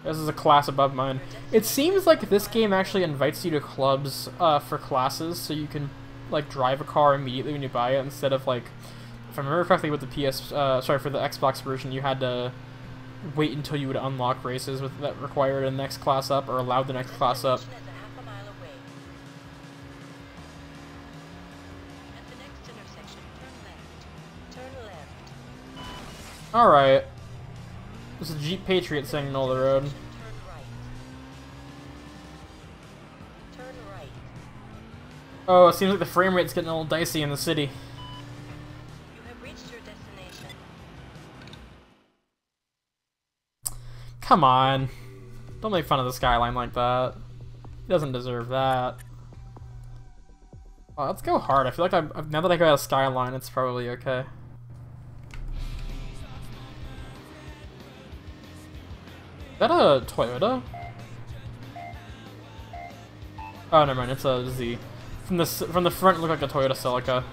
This is a class above mine. It seems like this game actually invites you to clubs for classes, so you can like drive a car immediately when you buy it, instead of like, if I remember correctly, with the for the Xbox version, you had to wait until you would unlock races with that required the next class up or allowed the next class up. Alright. There's a Jeep Patriot signal the road. Turn right. Oh, it seems like the frame rate's getting a little dicey in the city. You have reached your destination. Come on. Don't make fun of the Skyline like that. He doesn't deserve that. Oh, let's go hard. I feel like now that I got a Skyline, it's probably okay. Is that a Toyota? Oh, never mind. It's a Z. From the front, it looked like a Toyota Celica.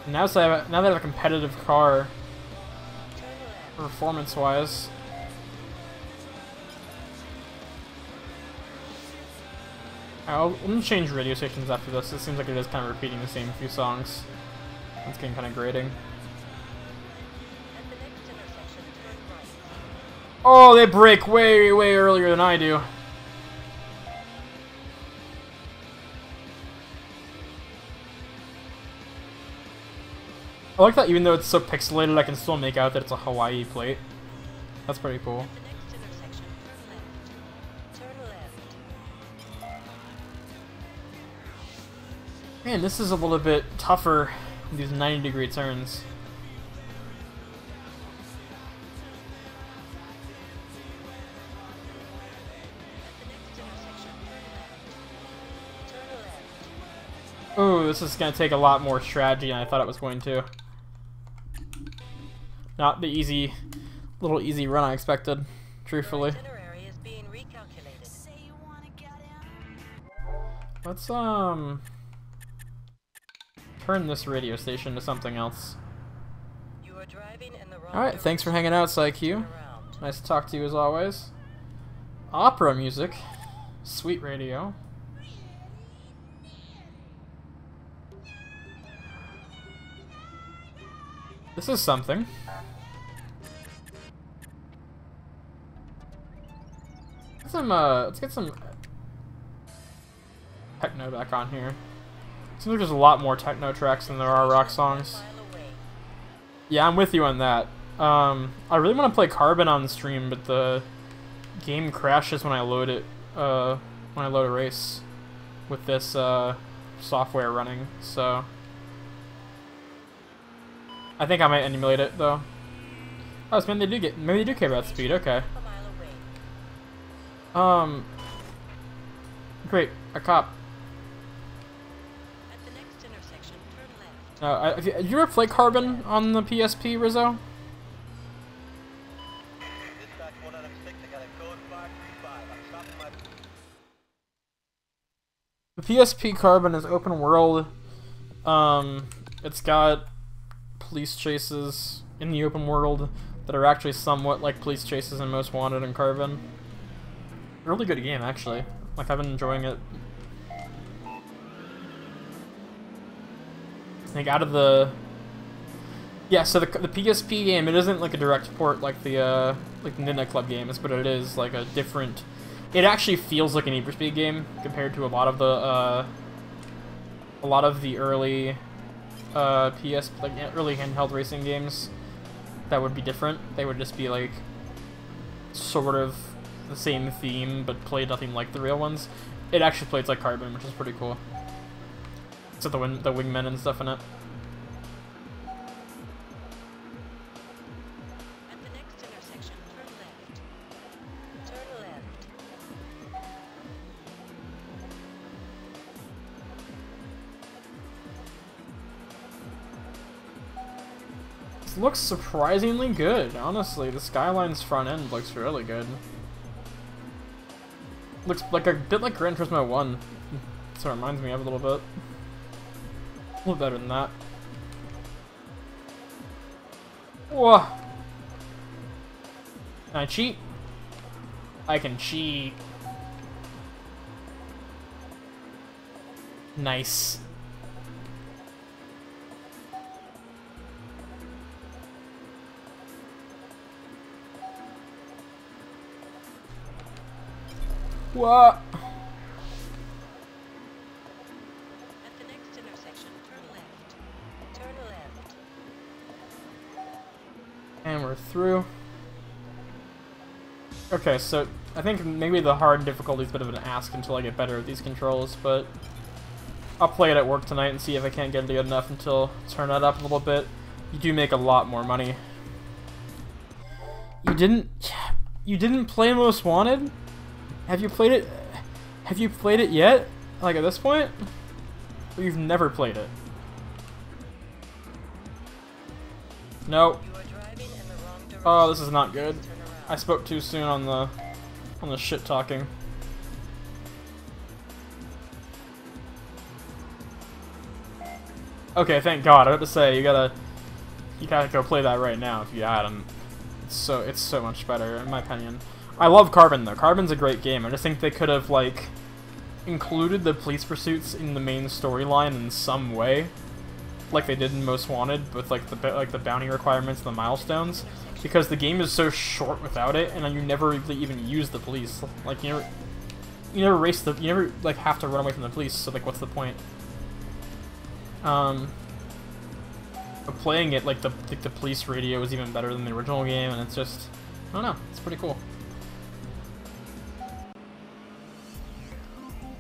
Now they have a competitive car, performance-wise. I'm gonna change radio stations after this. It seems like it is kind of repeating the same few songs. It's getting kind of grating. Oh, they brake way, way earlier than I do. I like that even though it's so pixelated, I can still make out that it's a Hawaii plate. That's pretty cool. Man, this is a little bit tougher, these 90-degree turns. Oh, this is going to take a lot more strategy than I thought it was going to. Not the easy, little easy run I expected, truthfully. Let's, turn this radio station to something else. Alright, thanks for hanging out, PsyQ. Nice to talk to you as always. Opera music. Sweet radio. This is something. Let's get some techno back on here. Seems like there's a lot more techno tracks than there are rock songs. Yeah, I'm with you on that. I really want to play Carbon on the stream, but the game crashes when I load it. When I load a race with this software running. So I think I might emulate it though. Oh, so maybe they do care about speed. Okay. Great, a cop. Have you ever played Carbon on the PSP, Rizzo? The PSP Carbon is open world. It's got police chases in the open world that are actually somewhat like police chases in Most Wanted and Carbon. Really good game, actually. Like, I've been enjoying it. I think out of the... Yeah, so the PSP game, it isn't like a direct port like the Midnight Club games, but it is like a different It actually feels like a Need for Speed game compared to a lot of the early like early handheld racing games that would be different. They would just be like sort of the same theme but played nothing like the real ones. It actually plays like Carbon, which is pretty cool. Except the wingmen and stuff in it. At the next intersection, turn left. Turn left. This looks surprisingly good, honestly. The Skyline's front end looks really good. Looks like a bit like Gran Turismo 1. So it reminds me of a little bit. A little better than that. Whoa! Can I cheat? I can cheat. Nice. What? At the next intersection, turn left. Turn left. And we're through. Okay, so I think maybe the hard difficulty is a bit of an ask until I get better at these controls, but I'll play it at work tonight and see if I can't get it good enough until turn that up a little bit. You do make a lot more money. You didn't play Most Wanted? Have you played it? Have you played it yet? Like at this point? Or you've never played it? No. You are driving in the wrong direction. Oh, this is not good. Turn around. I spoke too soon on the shit talking. Okay, thank God. I have to say you gotta go play that right now if you hadn't. It's so much better in my opinion. I love Carbon though. Carbon's a great game. I just think they could have like included the police pursuits in the main storyline in some way, like they did in Most Wanted with like the bounty requirements and the milestones, because the game is so short without it, and you never really even use the police. Like you never like have to run away from the police. So like, what's the point? But playing it like the police radio is even better than the original game, and it's just I don't know. It's pretty cool.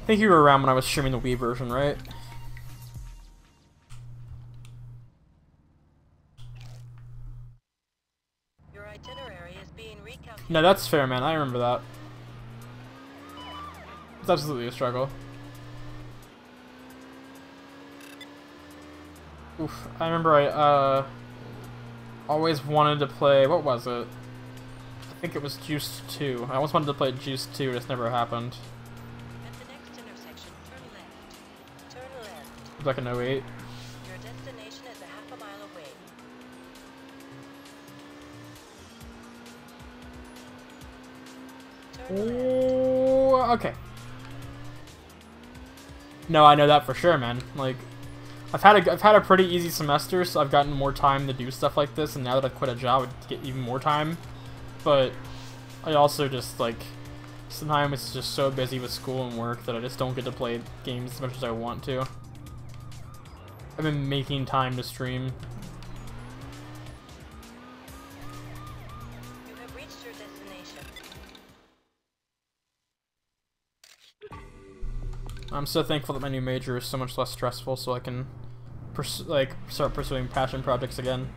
I think you were around when I was streaming the Wii version, right? Your itinerary is being recalculated. No, that's fair, man. I remember that. It's absolutely a struggle. Oof. I remember I always wanted to play, what was it? I think it was Juice 2. I always wanted to play Juice 2, just never happened. At the next intersection, turn left. Turn left. It was like an 08. Your destination is a half a mile away. Turn left. Oh, okay. No, I know that for sure, man. Like, I've had a pretty easy semester, so I've gotten more time to do stuff like this, and now that I've quit a job, I get even more time. But I also just, like, sometimes it's just so busy with school and work that I just don't get to play games as much as I want to. I've been making time to stream. You have reached your destination. I'm so thankful that my new major is so much less stressful, so I can start pursuing passion projects again.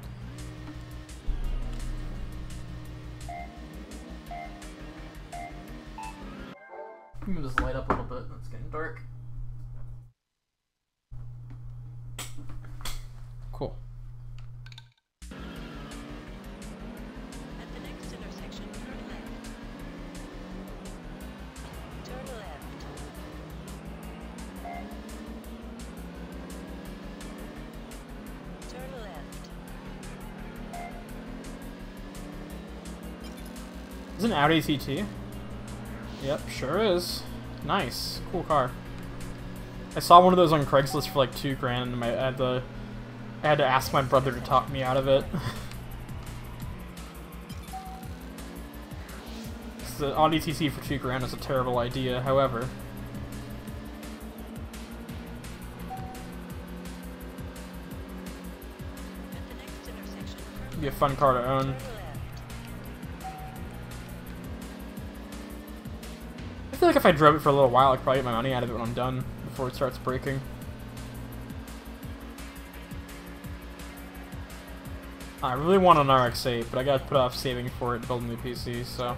Move this light up a little bit. It's getting dark. Cool. At the next intersection, turn left. Turn left. Turn left. Is it an Audi TT? Yep, sure is. Nice. Cool car. I saw one of those on Craigslist for like $2 grand, and I had to ask my brother to talk me out of it. the Audi TT for $2,000 is a terrible idea, however. It'd be a fun car to own. I feel like if I drove it for a little while, I could probably get my money out of it when I'm done, before it starts breaking. I really want an RX-8, but I gotta put off saving for it, building the PC, so...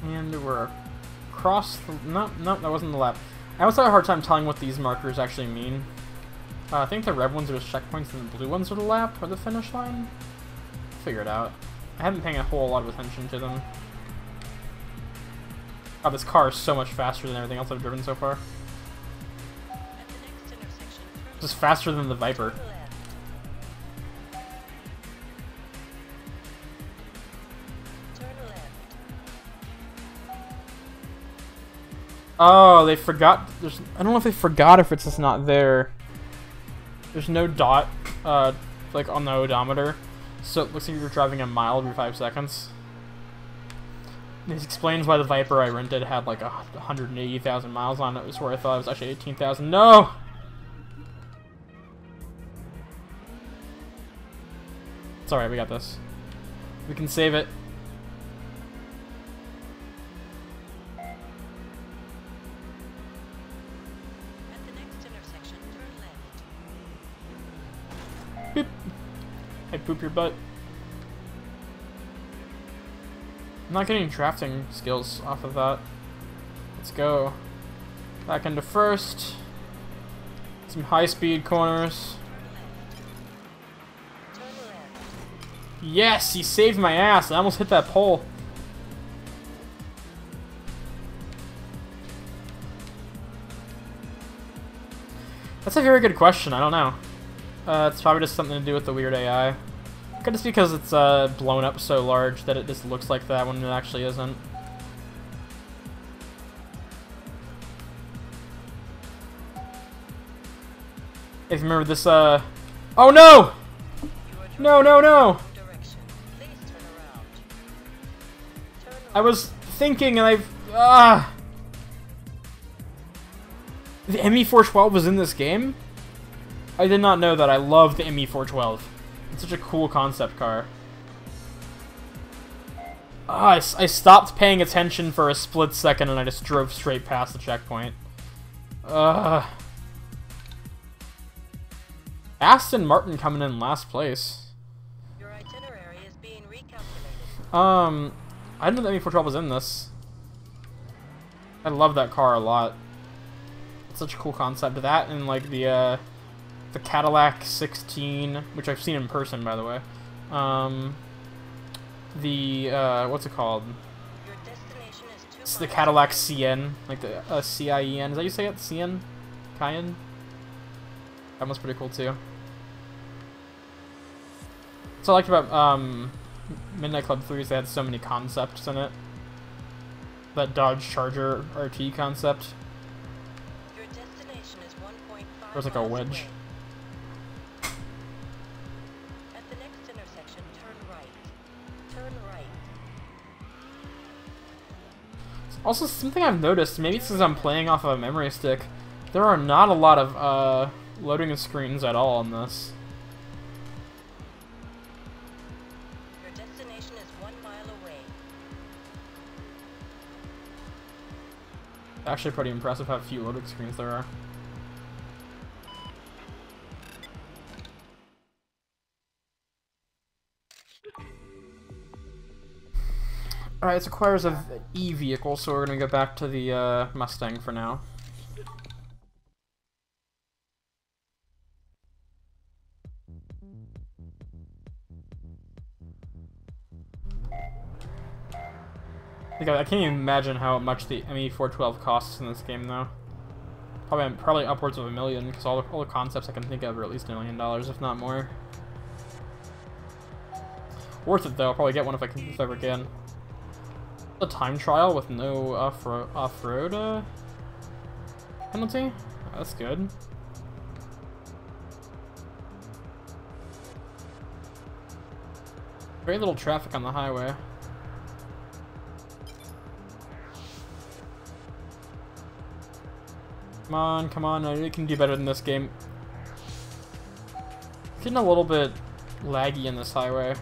And we're across the... No, that wasn't the lap. I also had a hard time telling what these markers actually mean. I think the red ones are just checkpoints and the blue ones are the lap, or the finish line. Figure it out. I haven't been paying a whole lot of attention to them. Oh, this car is so much faster than everything else I've driven so far. Just faster than the Viper. Oh, they forgot. I don't know if they forgot if it's just not there. There's no dot, like on the odometer, so it looks like you're driving a mile every 5 seconds. This explains why the Viper I rented had like 180,000 miles on it. It was where I thought it was actually 18,000. No! It's alright, we got this. We can save it. Boop. Hey, poop your butt. I'm not getting drafting skills off of that. Let's go. Back into first. Some high-speed corners. Yes, he saved my ass. I almost hit that pole. That's a very good question. I don't know. It's probably just something to do with the weird AI. Could just because it's blown up so large that it just looks like that when it actually isn't. If you remember this, oh no! No, no, no! I was thinking and The ME412 was in this game? I did not know that. I love the ME412. It's such a cool concept car. I stopped paying attention for a split second and I just drove straight past the checkpoint. Aston Martin coming in last place. Your itinerary is being recalculated. I didn't know that ME412 was in this. I love that car a lot. It's such a cool concept. That and like the Cadillac 16, which I've seen in person, by the way. What's it called? Your destination is 2 It's the Cadillac CN, like the CIEN. Is that how you say it? CN? Cayenne? That one's pretty cool too. So I liked about Midnight Club 3 is they had so many concepts in it. That Dodge Charger RT concept. Your destination is 1.5 There was like a wedge. away. At the next intersection, turn right. Turn right. Also, something I've noticed, maybe it's because I'm playing off of a memory stick, there are not a lot of loading screens at all in this. Your destination is 1 mile away. Actually pretty impressive how few loading screens there are. Alright, it requires an E-vehicle, so we're gonna go back to the Mustang for now. I can't even imagine how much the ME412 costs in this game, though. Probably upwards of $1 million, because all the concepts I can think of are at least $1 million, if not more. Worth it, though. I'll probably get one if I ever can. A time trial with no off-road penalty? That's good. Very little traffic on the highway. Come on, I know you can do better than this game. It's getting a little bit laggy in this highway.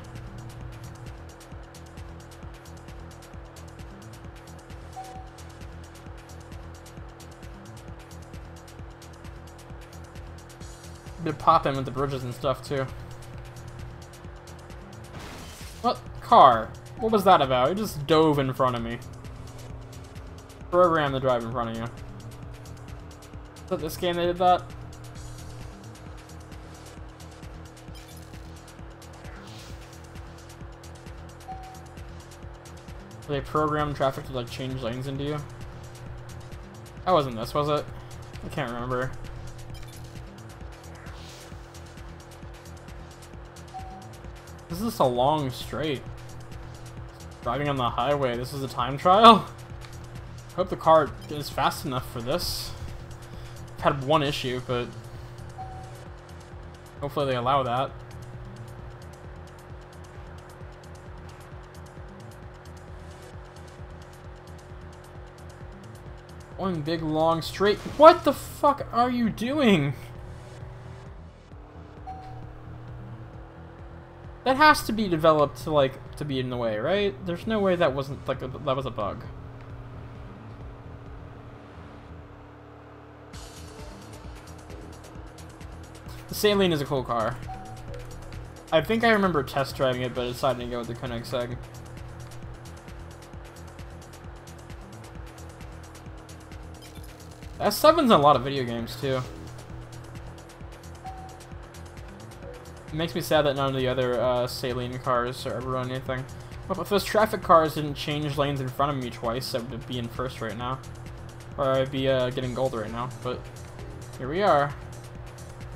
Bit popping with the bridges and stuff too. What? Car? What was that about? It just dove in front of me. Program to drive in front of you. Is that this game they did that? They programmed traffic to like change lanes into you? That wasn't this, was it? I can't remember. This is a long straight. Driving on the highway, this is a time trial? I hope the car is fast enough for this. I've had one issue, but hopefully they allow that. One big long straight. What the fuck are you doing? That has to be developed to like to be in the way, right? There's no way that wasn't like that was a bug. The Saline is a cool car. I think I remember test driving it, but I decided to go with the Koenigsegg. S7's in a lot of video games too. It makes me sad that none of the other Saline cars are ever on anything. Well, if those traffic cars didn't change lanes in front of me twice, I would be in first right now. Or I'd be getting gold right now, but here we are.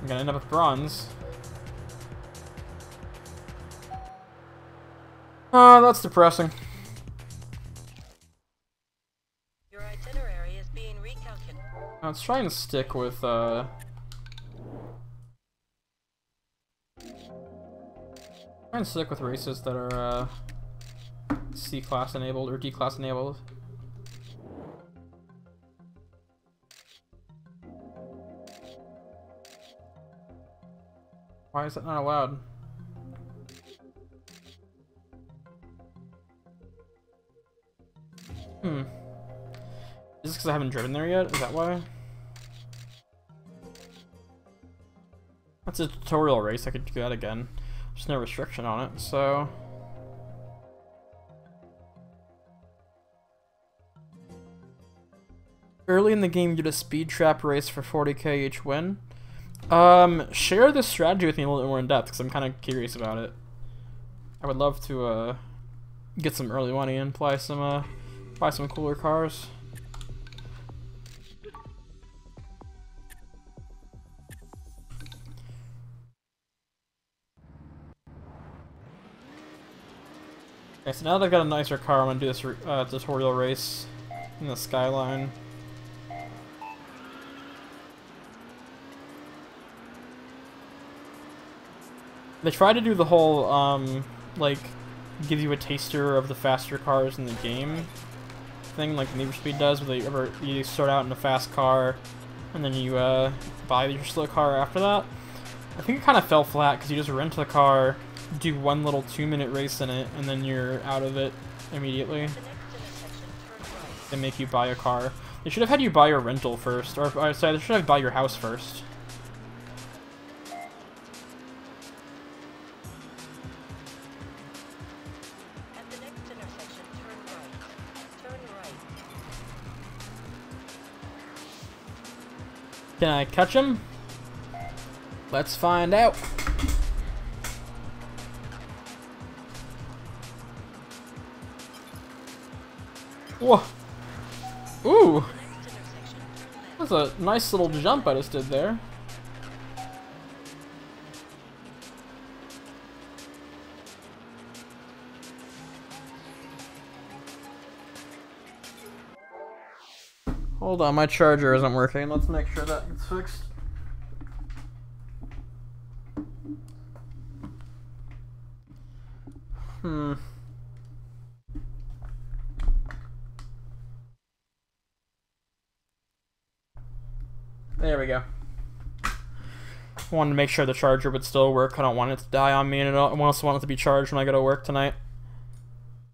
I'm gonna end up with bronze. Oh, that's depressing. Your itinerary is being recalculated. Let's try and stick with try and stick with races that are C-class enabled or D-class enabled. Why is that not allowed? Is this because I haven't driven there yet? Is that why? That's a tutorial race, I could do that again. There's no restriction on it, so... Early in the game, you did a speed trap race for 40k each win. Share this strategy with me a little bit more in depth, because I'm kind of curious about it. I would love to, get some early money and buy some cooler cars. Okay, so now that I've got a nicer car, I'm gonna do this tutorial race in the Skyline. They try to do the whole, like, give you a taster of the faster cars in the game thing, like Need for Speed does, where you start out in a fast car, and then you, buy your slow car after that. I think it kind of fell flat, because you just rent the car, do one little 2-minute race in it, and then you're out of it immediately. They make you buy a car. They should have had you buy your rental first, or sorry, they should have buy your house first. Can I catch him? Let's find out. Whoa. Ooh. That's a nice little jump I just did there. Hold on, my charger isn't working. Let's make sure that gets fixed. There we go. Wanted to make sure the charger would still work. I don't want it to die on me, and I also want it to be charged when I go to work tonight.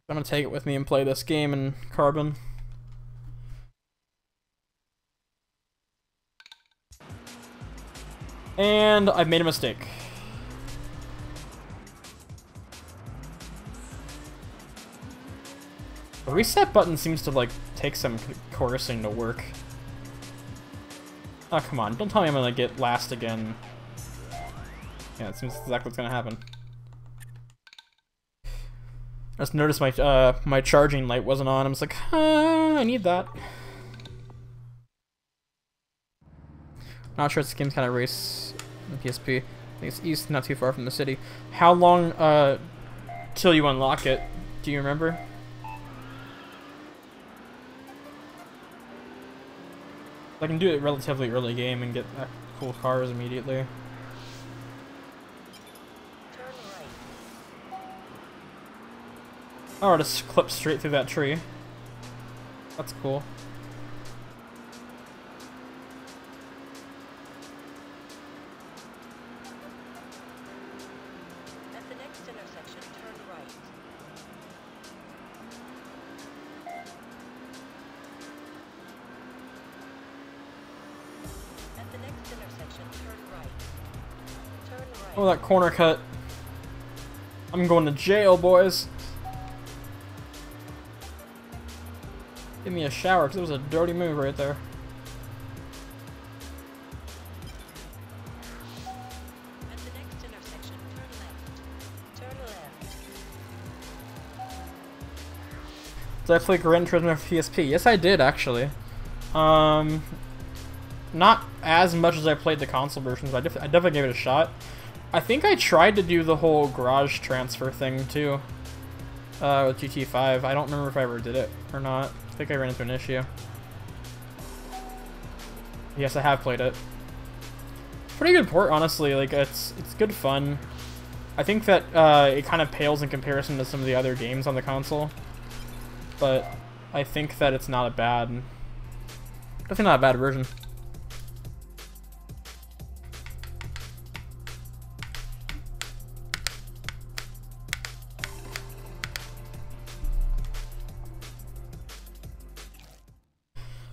I'm gonna take it with me and play this game in Carbon. And I've made a mistake. The reset button seems to, like, take some coercing to work. Oh, come on. Don't tell me I'm gonna get last again. Yeah, it seems exactly what's gonna happen. I just noticed my my charging light wasn't on. I was like, I need that. Not sure if this game's kind of race in the PSP. I think it's east, not too far from the city. How long till you unlock it? Do you remember? I can do it relatively early game and get cool cars immediately. Oh, I just clipped straight through that tree. That's cool. At the next intersection, turn right. At the next intersection, turn right. Turn right. Oh, that corner cut. I'm going to jail, boys. Give me a shower, because it was a dirty move right there. At the next intersection, turn left. Turn left. Did I play Gran Turismo for PSP? Yes, I did, actually. Not as much as I played the console versions, but I definitely gave it a shot. I think I tried to do the whole garage transfer thing, too. With GT5. I don't remember if I ever did it or not. I think I ran into an issue. Yes, I have played it. Pretty good port, honestly. Like, it's good fun. I think that it kind of pales in comparison to some of the other games on the console, but I think that it's not a bad, definitely not a bad version.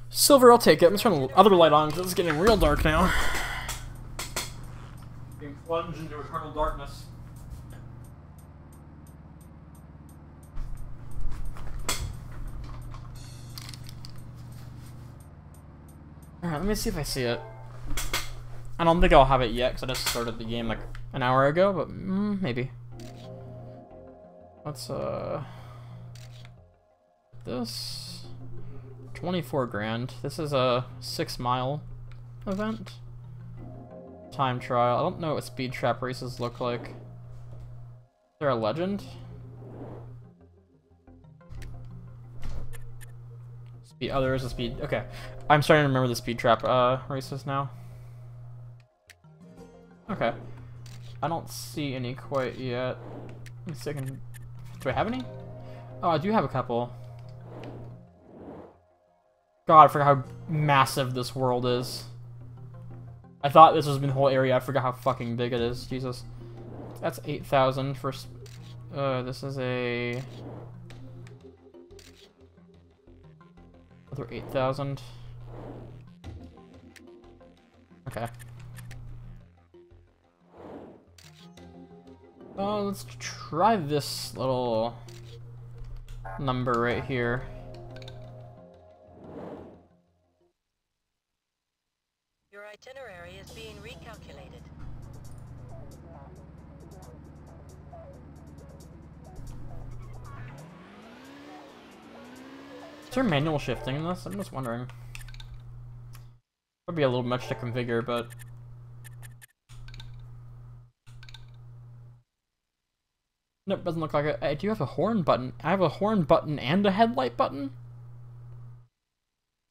Silver, I'll take it. I'm just turning the other light on because it's getting real dark now. Being plunged into eternal darkness. Alright, let me see if I see it. I don't think I'll have it yet because I just started the game like an hour ago, but maybe. Let's, this. 24 grand. This is a 6-mile event. Time trial. I don't know what speed trap races look like. Is there a legend? Speed. Oh, there is a speed. Okay. I'm starting to remember the speed trap races now. Okay. I don't see any quite yet. Let me see if I can... Do I have any? Oh, I do have a couple. God, I forgot how massive this world is. I thought this was the whole area. I forgot how fucking big it is. Jesus. That's 8,000 for... this is a... Another 8,000. Okay. Let's try this little number right here. Your itinerary is being recalculated. Is there manual shifting in this? I'm just wondering. Would be a little much to configure, but... Nope, doesn't look like it. I do have a horn button. I have a horn button and a headlight button?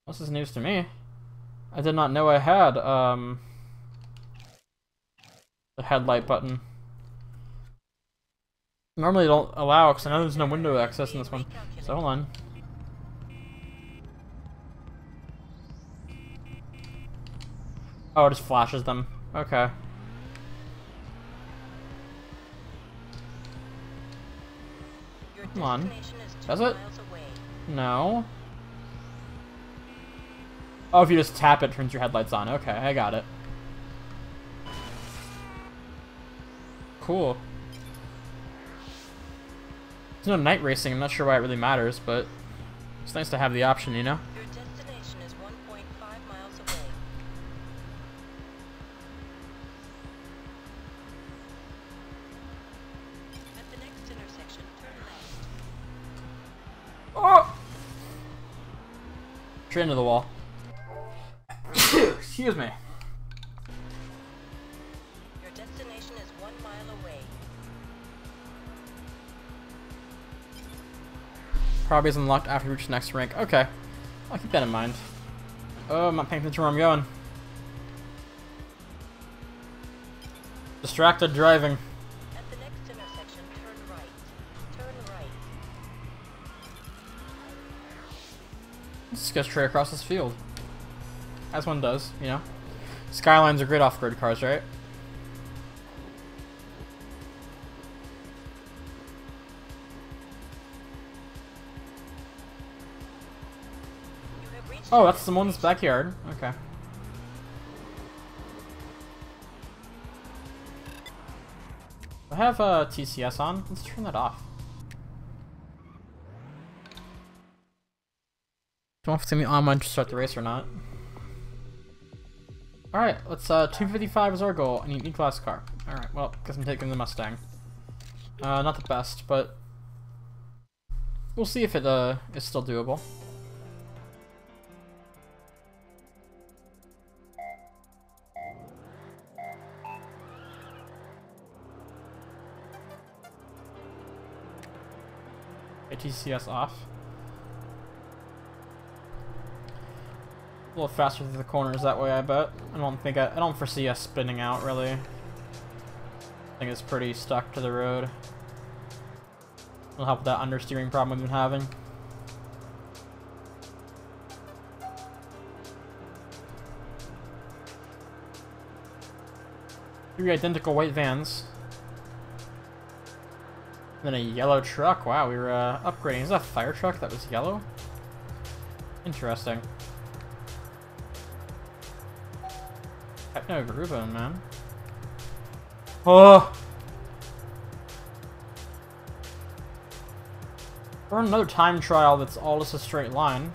This is news to me. I did not know I had, the headlight button. Normally they don't allow, because I know there's no window access in this one. So hold on. Oh, it just flashes them. Okay. Come on. Does it? No. Oh, if you just tap it, it turns your headlights on. Okay, I got it. Cool. There's no night racing. I'm not sure why it really matters, but it's nice to have the option, you know? Your destination is 1.5 miles away. At the next intersection, turn left. Oh! Straight into the wall. Excuse me. Your destination is 1 mile away. Probably is unlocked after you reach the next rank. Okay. I'll keep that in mind. Oh, I'm not paying attention to where I'm going. Distracted driving. At the next intersection, turn right. Turn right. Let's just go straight across this field. As one does, you know. Skylines are great off-road cars, right? You have reached Oh, that's someone's backyard. Okay. I have TCS on. Let's turn that off. Don't know if it's gonna be on when to start the race or not. Alright, let's 255 is our goal. I need an E-Class car. Alright, well, guess I'm taking the Mustang. Not the best, but we'll see if it is still doable. Okay, TCS off. A little faster through the corners that way, I bet. I don't foresee us spinning out, really. I think it's pretty stuck to the road. It'll help with that understeering problem we've been having. 3 identical white vans. And then a yellow truck. Wow, we were upgrading. Is that a fire truck that was yellow? Interesting. Techno Groovin', man. Oh! Or another time trial that's all just a straight line.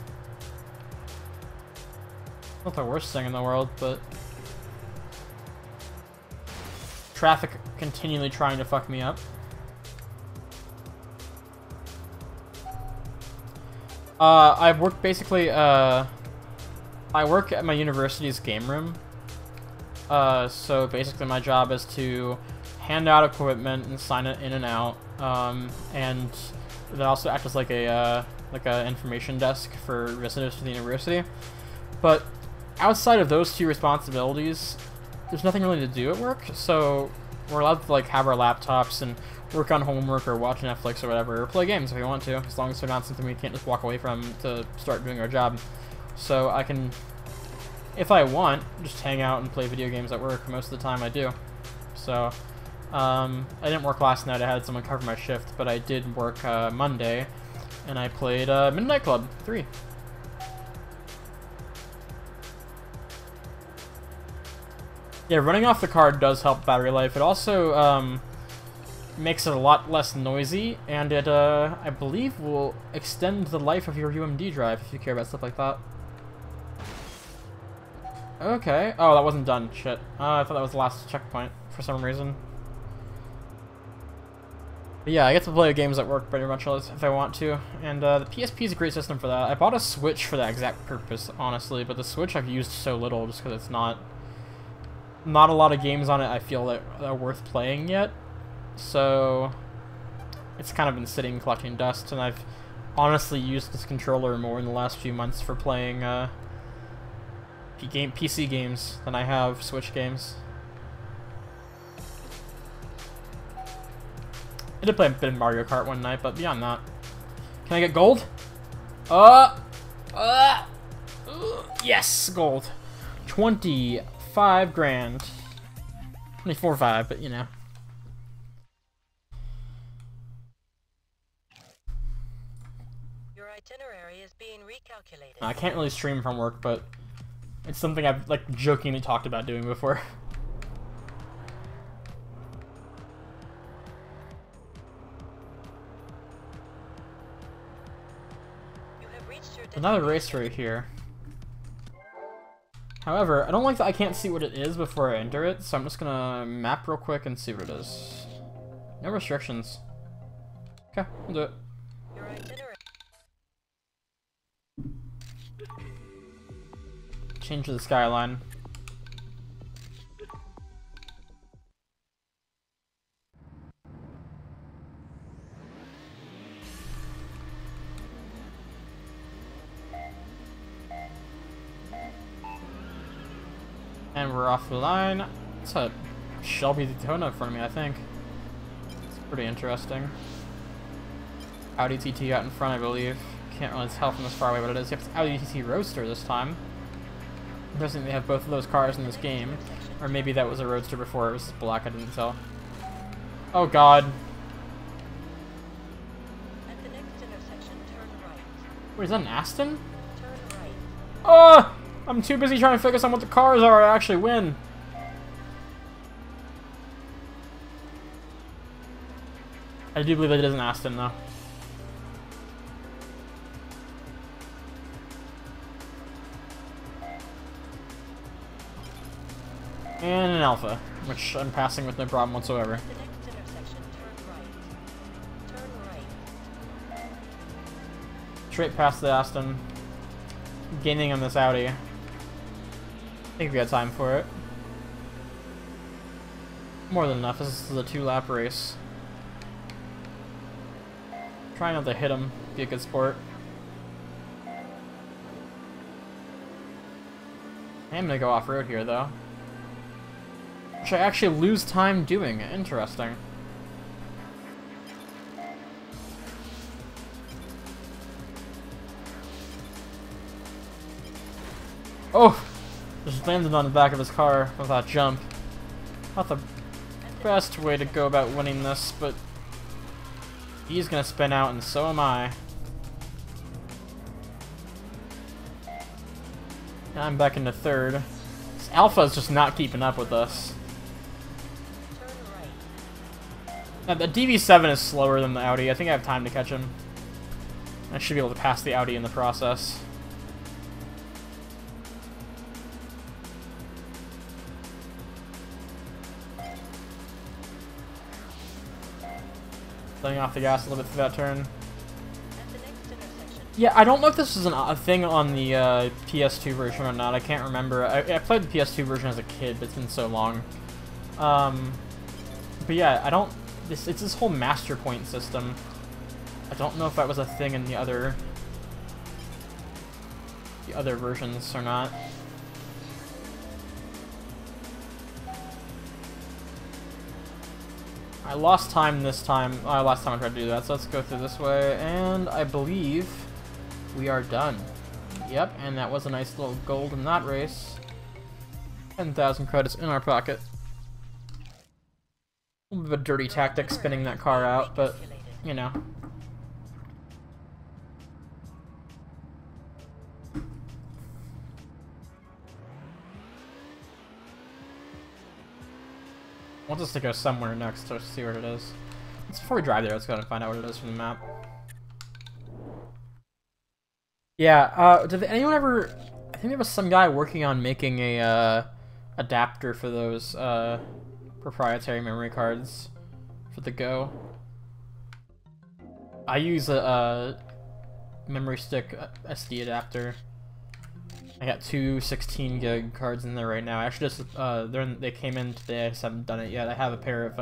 Not the worst thing in the world, but traffic continually trying to fuck me up. I work basically, I work at my university's game room. So basically my job is to hand out equipment and sign it in and out, and they also act as like a information desk for visitors to the university. But outside of those 2 responsibilities, there's nothing really to do at work, so we're allowed to like have our laptops and work on homework or watch Netflix or whatever, or play games if we want to, as long as they're not something we can't just walk away from to start doing our job. So I can, if I want, just hang out and play video games at work. Most of the time I do. So I didn't work last night, I had someone cover my shift, but I did work Monday, and I played Midnight Club 3. Yeah, running off the car does help battery life. It also makes it a lot less noisy, and it, I believe, will extend the life of your UMD drive if you care about stuff like that. Okay. Oh, that wasn't done. Shit. I thought that was the last checkpoint for some reason. But yeah, I get to play games at work pretty much if I want to, and the PSP is a great system for that. I bought a Switch for that exact purpose, honestly, but the Switch I've used so little just because it's not a lot of games on it I feel that are worth playing yet. So it's kind of been sitting collecting dust, and I've honestly used this controller more in the last few months for playing PC games than I have Switch games. I did play a bit of Mario Kart one night, but beyond that. Can I get gold? Yes, gold. 25 grand. 24.5, but you know. Your itinerary is being recalculated. I can't really stream from work, but it's something I've like jokingly talked about doing before. Another race right here. However, I don't like that I can't see what it is before I enter it, so I'm just gonna map real quick and see what it is. No restrictions. Okay, we'll do it. Change to the skyline. And we're off the line. It's a Shelby Daytona in front of me, I think. It's pretty interesting. Audi TT out in front, I believe. Can't really tell from this far away what it is. Yep, it's Audi TT Roadster this time. Interesting they have both of those cars in this game. Or maybe that was a Roadster before it was black, I didn't tell. Oh god. At the next intersection, turn right. Wait, is that an Aston? Turn right. Oh! I'm too busy trying to focus on what the cars are to actually win. I do believe it is an Aston, though. And an Alpha, which I'm passing with no problem whatsoever. At the next intersection, turn right. Turn right. Straight past the Aston. Gaining on this Audi. I think we got time for it. More than enough. This is a 2-lap race. Try not to hit him. Be a good sport. I am gonna go off-road here, though. Which I actually lose time doing. Interesting. Oh! Just landed on the back of his car with that jump. Not the best way to go about winning this, but he's gonna spin out and so am I. And I'm back into third. This Alpha's just not keeping up with us. Now, the DV7 is slower than the Audi. I think I have time to catch him. I should be able to pass the Audi in the process. Letting off the gas a little bit through that turn. Yeah, I don't know if this is a thing on the PS2 version or not. I can't remember. I played the PS2 version as a kid, but it's been so long. But yeah, I don't... It's this whole master point system. I don't know if that was a thing in the other versions or not. I lost time this time. Last time I tried to do that, so let's go through this way, and I believe we are done. Yep, and that was a nice little gold in that race. 10,000 credits in our pocket. A little bit of a dirty tactic spinning that car out, but, you know. We'll just to go somewhere next to see what it is. Before we drive there, let's go and find out what it is from the map. Yeah, did anyone ever... I think there was some guy working on making a adapter for those proprietary memory cards for the Go. I use a memory stick SD adapter. I got two 16 gig cards in there right now. Actually, just they came in today. I just haven't done it yet. I have a pair of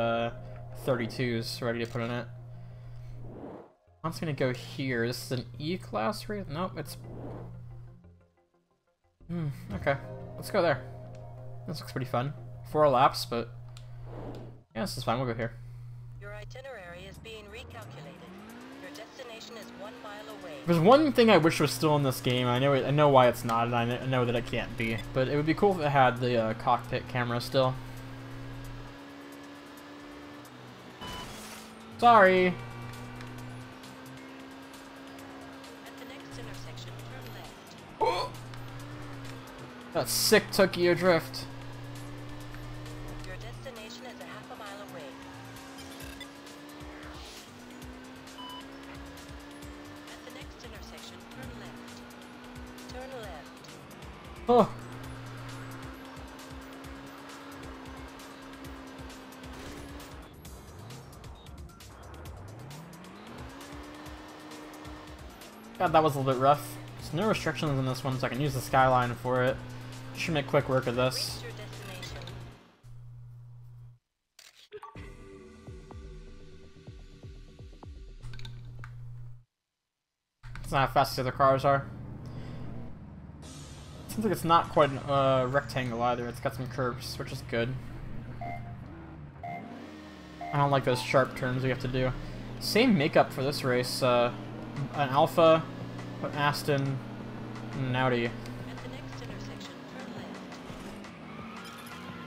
32s ready to put in it. I'm just gonna go here. This is an E-class race? Nope, it's... okay. Let's go there. This looks pretty fun. 4 laps, but... yeah, this is fine. We'll go here. Your itinerary is being recalculated. Your destination is 1 mile away. There's one thing I wish was still in this game. I know why it's not, and I know that it can't be. But it would be cool if it had the cockpit camera still. Sorry. At the next intersection, turn left. That sick Tokyo drift. Your destination is a half a mile away. At the next intersection, turn left. Turn left. Oh. God, that was a little bit rough. There's no restrictions in this one, so I can use the skyline for it. Should make quick work of this. Reach your destination. It's not how fast the other cars are. Seems like it's not quite a rectangle either. It's got some curves, which is good. I don't like those sharp turns we have to do. Same makeup for this race. An Alpha, an Aston, and an Audi. At the next intersection, turn left.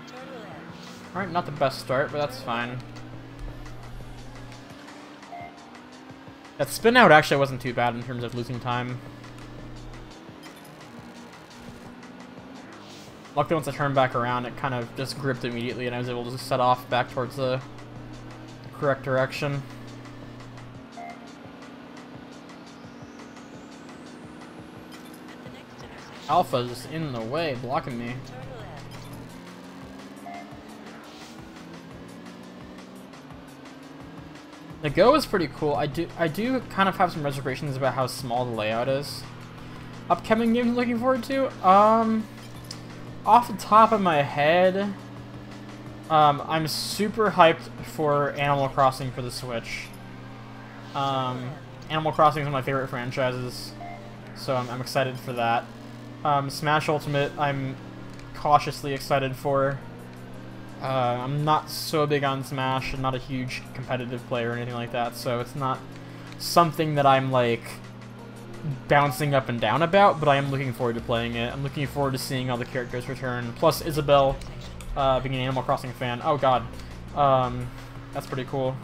Turn left. Alright, not the best start, but that's fine. That spin out actually wasn't too bad in terms of losing time. Luckily, once I turned back around, it kind of just gripped immediately, and I was able to set off back towards the correct direction. At the next intersection, Alpha's in the way, blocking me. turn left. The Go is pretty cool. I do kind of have some reservations about how small the layout is. Upcoming games I'm looking forward to? Off the top of my head, I'm super hyped for Animal Crossing for the Switch. Animal Crossing is one of my favorite franchises, so I'm excited for that. Smash Ultimate, I'm cautiously excited for. I'm not so big on Smash, I'm not a huge competitive player or anything like that, so it's not something that I'm like bouncing up and down about, but I am looking forward to playing it. I'm looking forward to seeing all the characters return, plus Isabelle, being an Animal Crossing fan. Oh god. That's pretty cool.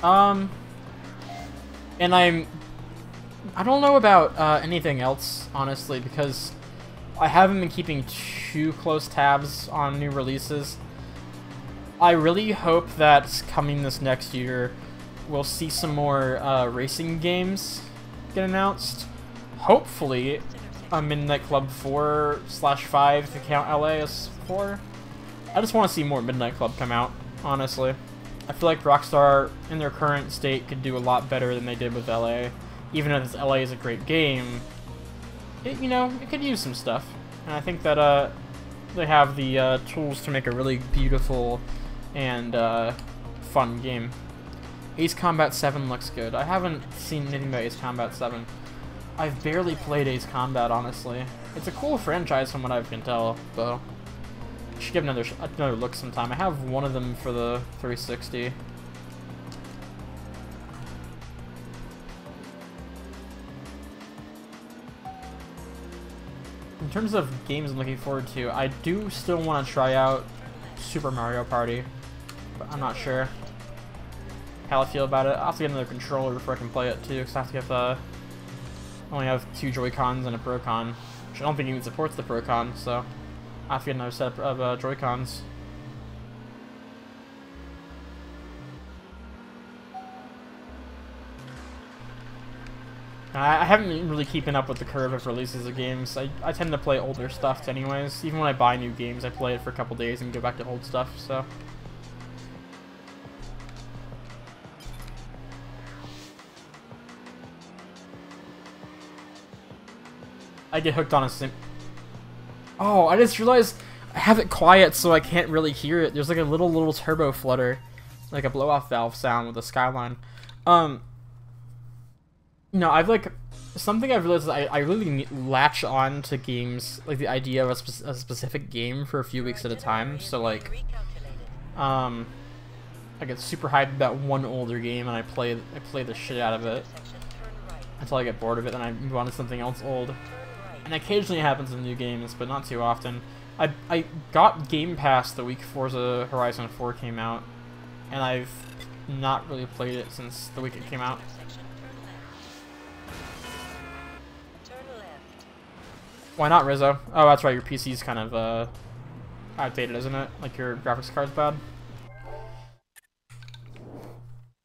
And I don't know about anything else, honestly, because I haven't been keeping too close tabs on new releases. I really hope that coming this next year, we'll see some more racing games get announced. Hopefully, a Midnight Club 4/5 if you count LA as 4. I just want to see more Midnight Club come out, honestly. I feel like Rockstar, in their current state, could do a lot better than they did with LA. Even if LA is a great game, it could use some stuff. And I think that they have the tools to make a really beautiful and fun game. Ace Combat 7 looks good. I haven't seen anything about Ace Combat 7. I've barely played Ace Combat, honestly. It's a cool franchise from what I can tell, though. I should give another look sometime. I have one of them for the 360. In terms of games I'm looking forward to, I do still want to try out Super Mario Party, but I'm not sure how I feel about it. I'll have to get another controller before I can play it too, because I have to get I only have 2 Joy-Cons and a Pro-Con, which I don't think even supports the Pro-Con, so I have to get another set of Joy-Cons. I haven't been really keeping up with the curve of releases of games. I tend to play older stuff anyways. Even when I buy new games, I play it for a couple days and go back to old stuff, so. I get hooked on a sim. Oh, I just realized I have it quiet so I can't really hear it. There's like a little turbo flutter, like a blow-off valve sound with the skyline. I've like something I've realized is I really latch on to games, like the idea of a specific game for a few weeks at a time. So like, I get super hyped about one older game and I play the shit out of it until I get bored of it, then I move on to something else old. And occasionally it happens in new games, but not too often. I got Game Pass the week Forza Horizon 4 came out, and I've not really played it since the week it came out. Why not, Rizzo? Oh, that's right, your PC's kind of outdated, isn't it? Like your graphics card's bad.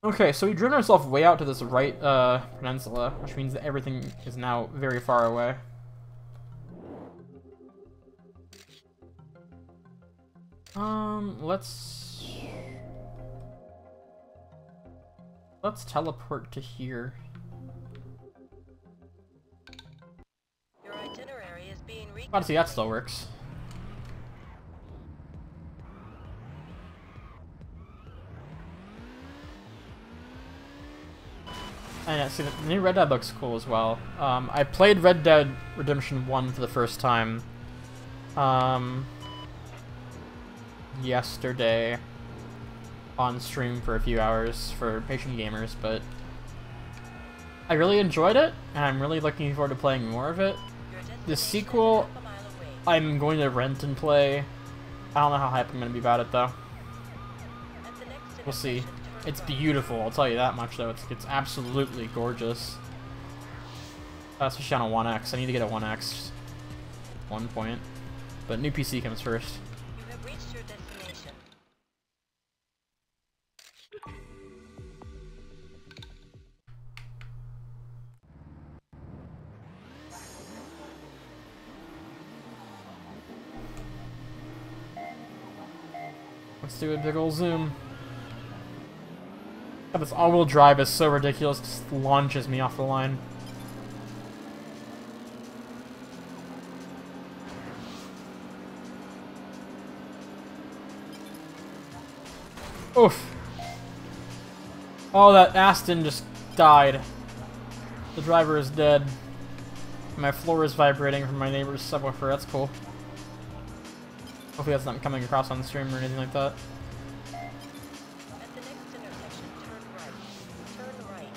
Okay, so we driven ourselves way out to this right peninsula, which means that everything is now very far away. Let's teleport to here. Your itinerary is being Oh, see, that still works. And see, the new Red Dead looks cool as well. I played Red Dead Redemption 1 for the first time yesterday on stream for a few hours for patient gamers, but I really enjoyed it, and I'm really looking forward to playing more of it. The sequel, I'm going to rent and play. I don't know how hyped I'm going to be about it, though. We'll see. It's beautiful, I'll tell you that much, though. It's absolutely gorgeous. Especially on a 1X. I need to get a 1X at one point. But new PC comes first. You have reached your destination. Let's do a big ol' zoom. God, this all-wheel drive is so ridiculous, it just launches me off the line. Oof. Oh, that Aston just died. The driver is dead. My floor is vibrating from my neighbor's subwoofer, that's cool. Hopefully that's not coming across on the stream or anything like that. At the next intersection, turn right. Turn right.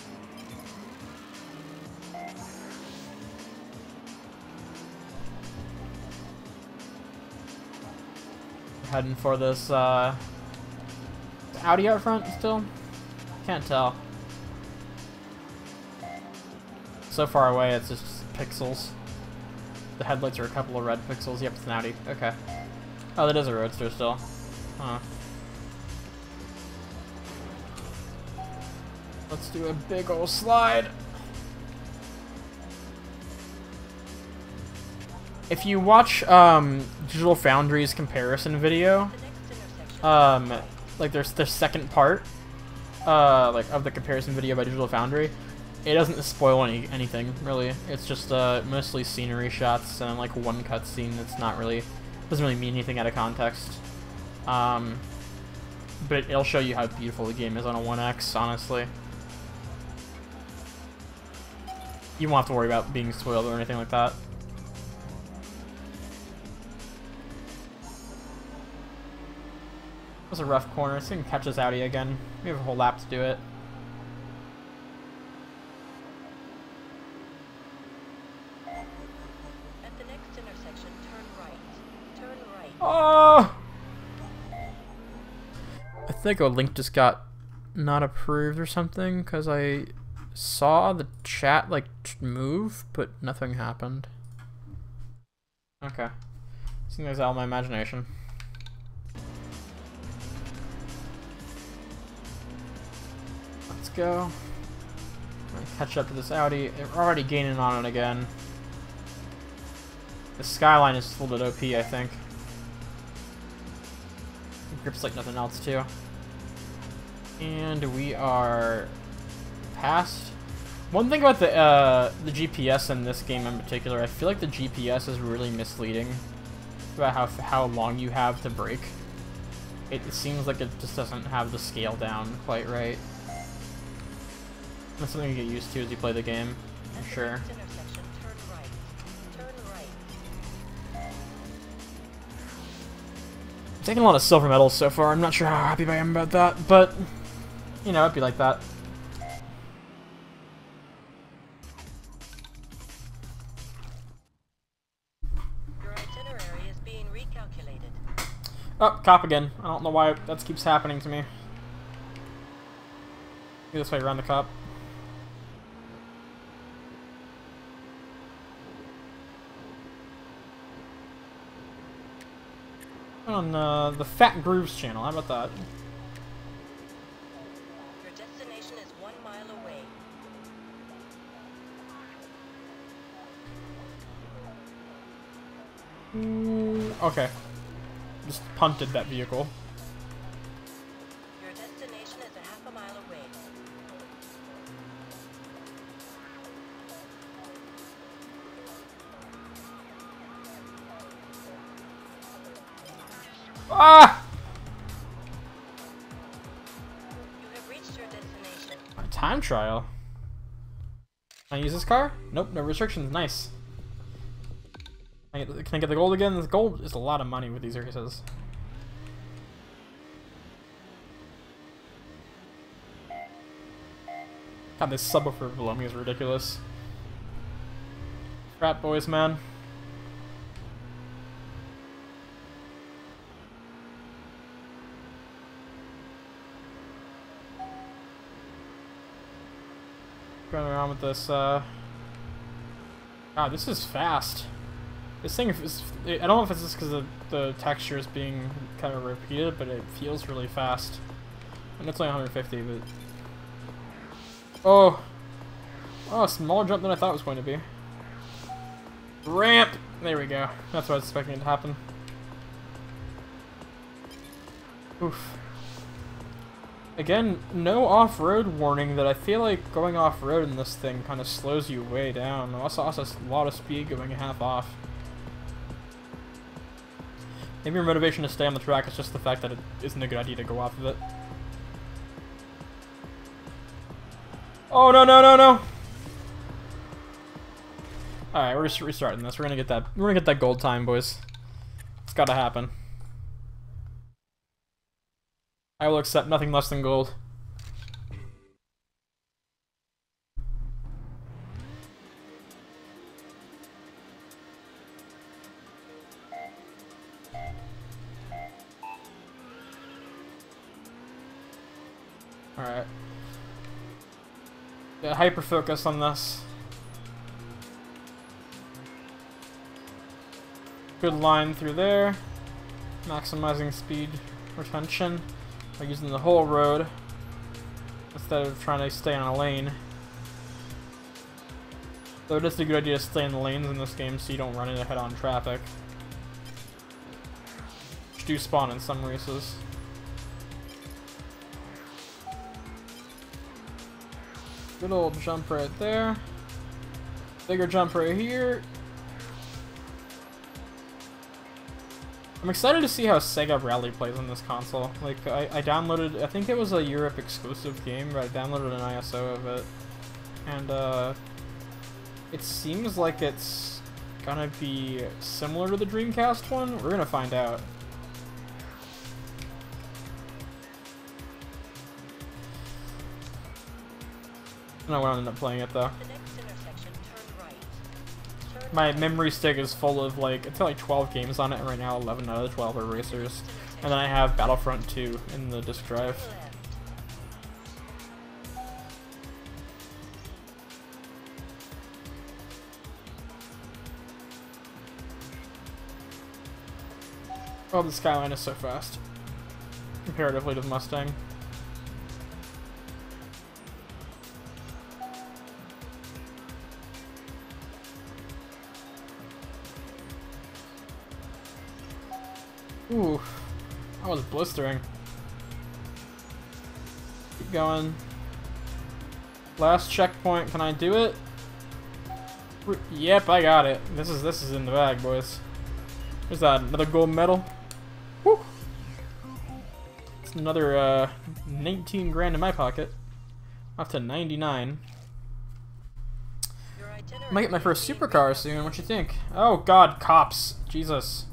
Heading for this, Audi out front still? Can't tell. So far away, it's just pixels. The headlights are a couple of red pixels. Yep, it's an Audi. Okay. Oh, that is a Roadster still. Huh. Let's do a big ol' slide. If you watch Digital Foundry's comparison video, like their second part, like of the comparison video by Digital Foundry, it doesn't spoil anything really. It's just mostly scenery shots and like one cutscene that's not really doesn't really mean anything out of context. But it'll show you how beautiful the game is on a 1X, honestly. You won't have to worry about being spoiled or anything like that. That was a rough corner. It's gonna catch us Audi again. We have a whole lap to do it. At the next intersection, turn right. Turn right. Oh! I think a link just got not approved or something because I saw the chat like move, but nothing happened. Okay. I think that's all my imagination. Let's go. I'm gonna catch up to this Audi. We're already gaining on it again. The skyline is a little bit OP, I think. It grips like nothing else too. And we are past. One thing about the GPS in this game in particular, I feel like the GPS is really misleading about how long you have to brake. It seems like it just doesn't have the scale down quite right. That's something you get used to as you play the game, for sure. Intersection, turn right. Turn right. I'm taking a lot of silver medals so far. I'm not sure how happy I am about that, but you know, it'd be like that. Your itinerary is being recalculated. Oh, cop again. I don't know why that keeps happening to me. Go this way around the cop. On the Fat Grooves channel, how about that? Your destination is 1 mile away. Okay. Just punted that vehicle. Your destination is a half a mile away. Ah! You have reached your destination. A time trial? Can I use this car? Nope, no restrictions. Nice. Can I get the gold again? The gold is a lot of money with these races. God, this subwoofer below me is ridiculous. Frat boys, man. Going around with this, God, this is fast. This thing is, I don't know if it's just because the texture is being kind of repeated, but it feels really fast. And it's only 150, but... Oh! Oh, a smaller jump than I thought it was going to be. Ramp! There we go. That's what I was expecting to happen. Oof. Again, no off-road warning that I feel like going off-road in this thing kind of slows you way down. Also a lot of speed going half off. Maybe your motivation to stay on the track is just the fact that it isn't a good idea to go off of it. Oh, no, no, no, no! Alright, we're just restarting this. We're gonna get that gold time, boys. It's gotta happen. I will accept nothing less than gold. Alright. Yeah, hyper focus on this. Good line through there. Maximizing speed retention by using the whole road instead of trying to stay on a lane. Though it is a good idea to stay in the lanes in this game so you don't run into head-on traffic. Which do spawn in some races. Good old jump right there. Bigger jump right here. I'm excited to see how Sega Rally plays on this console. Like, I downloaded, I think it was a Europe exclusive game, but I downloaded an ISO of it. And, it seems like it's gonna be similar to the Dreamcast one. We're gonna find out. I don't know when I'll end up playing it, though. The next intersection, turn right. Turn My right. memory stick is full of, like, it's got like 12 games on it, and right now 11 out of the 12 are racers. And then I have Battlefront 2 in the disk drive. Left. Oh, the Skyline is so fast. Comparatively to the Mustang. Ooh, that was blistering. Keep going. Last checkpoint, can I do it? Yep, I got it. This is in the bag, boys. There's that, another gold medal. Woo! It's another 19 grand in my pocket. Up to 99. Might get my first supercar soon. What you think? Oh God, cops! Jesus.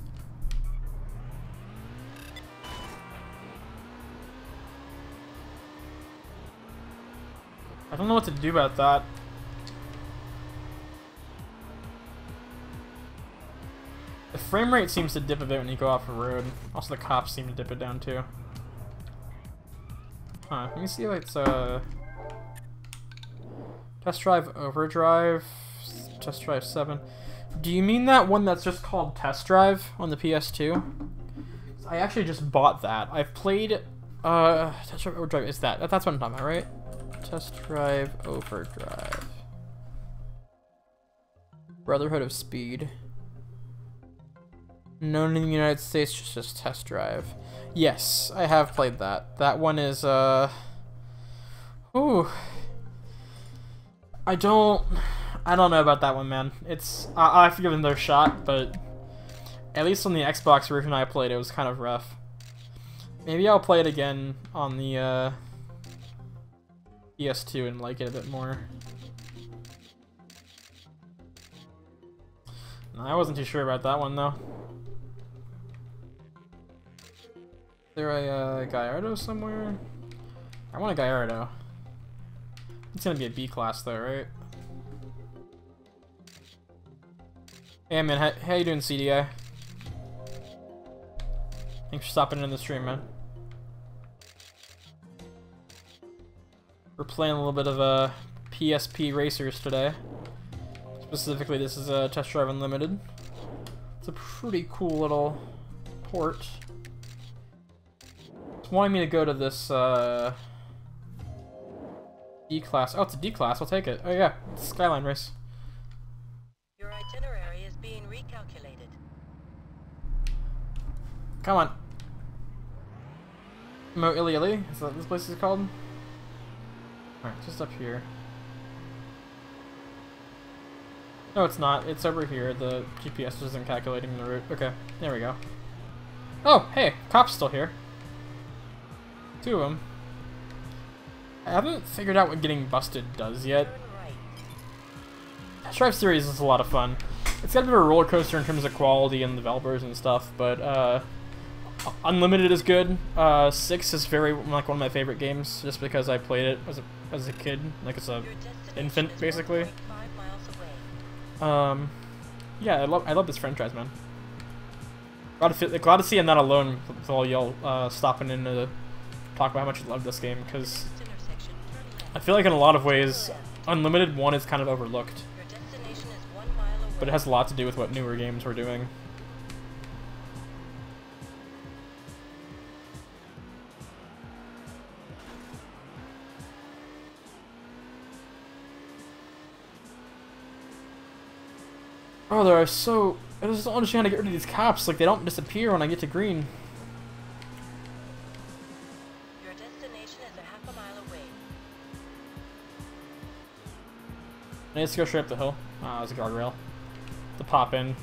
I don't know what to do about that. The frame rate seems to dip a bit when you go off the road. Also, the cops seem to dip it down too. Huh? Let me see if it's Test Drive Overdrive. Test Drive 7. Do you mean that one that's just called Test Drive on the PS2? I actually just bought that. I've played Test Drive Overdrive. Is that's what I'm talking about, right? Test Drive Overdrive. Brotherhood of Speed. Known in the United States just as Test Drive. Yes, I have played that. That one is ooh. I don't know about that one, man. I've given their shot, but at least on the Xbox version I played, it was kind of rough. Maybe I'll play it again on the PS2 and like it a bit more. No, I wasn't too sure about that one though. Is there a Gallardo somewhere? I want a Gallardo. It's gonna be a B class though, right? Hey man, how you doing, CDI? Thanks for stopping in the stream, man. We're playing a little bit of PSP Racers today. Specifically, this is Test Drive Unlimited. It's a pretty cool little port. It's wanting me to go to this D class. Oh, it's a D class. I'll take it. Oh yeah, it's a Skyline race. Your itinerary is being recalculated. Come on. Mo Ili Ili? Is that what this place is called? Alright, just up here. No, it's not. It's over here. The GPS isn't calculating the route. Okay, there we go. Oh, hey, cop's still here. Two of them. I haven't figured out what getting busted does yet. Test Drive series is a lot of fun. It's got a bit of a roller coaster in terms of quality and developers and stuff, but Unlimited is good. 6 is like one of my favorite games, just because I played it as a kid, like as a infant, basically. Yeah, I love this franchise, man. Glad to see I'm not alone with all y'all stopping in to talk about how much you love this game, because I feel like in a lot of ways, Unlimited 1 is kind of overlooked. But it has a lot to do with what newer games we're doing. Oh, there are so... I just don't understand how to get rid of these cops. Like, they don't disappear when I get to green. Your destination is a half a mile away. I need to go straight up the hill. Ah, there's a guardrail. The pop in